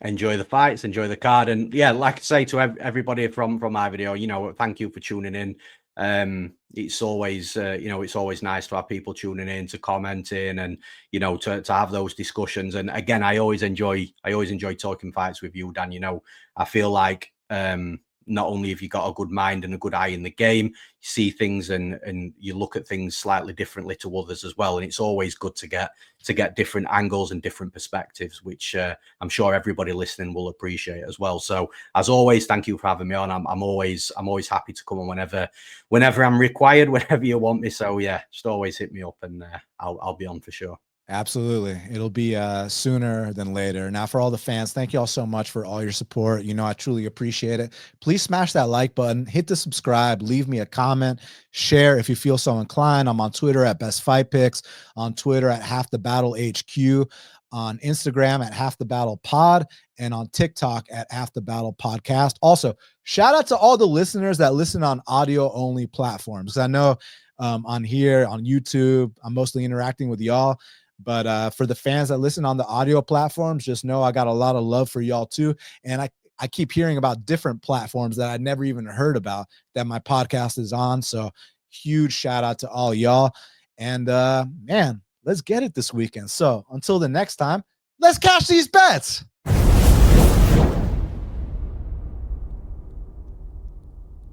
Enjoy the fights, enjoy the card, and yeah, like I say to everybody from my video, thank you for tuning in. It's always it's always nice to have people tuning in, to comment in, and to have those discussions. And again, I always enjoy talking fights with you, Dan. I feel like not only have you got a good mind and a good eye in the game, you see things and you look at things slightly differently to others as well. And it's always good to get different angles and different perspectives, which I'm sure everybody listening will appreciate as well. So as always, thank you for having me on. I'm always happy to come on whenever I'm required, whenever you want me. So yeah, just always hit me up and I'll be on for sure. Absolutely. It'll be sooner than later. Now, for all the fans, thank you all so much for all your support. I truly appreciate it. Please smash that like button, hit the subscribe, leave me a comment, share if you feel so inclined. I'm on Twitter at Best Fight Picks, on Twitter at Half the Battle HQ, on Instagram at Half the Battle Pod, and on TikTok at Half the Battle Podcast. Also, shout out to all the listeners that listen on audio only platforms. I know on here on YouTube, I'm mostly interacting with y'all. But for the fans that listen on the audio platforms, just know I got a lot of love for y'all too. And I keep hearing about different platforms that I never even heard about that my podcast is on. So huge shout out to all y'all. And man, let's get it this weekend. So until the next time, let's cash these bets.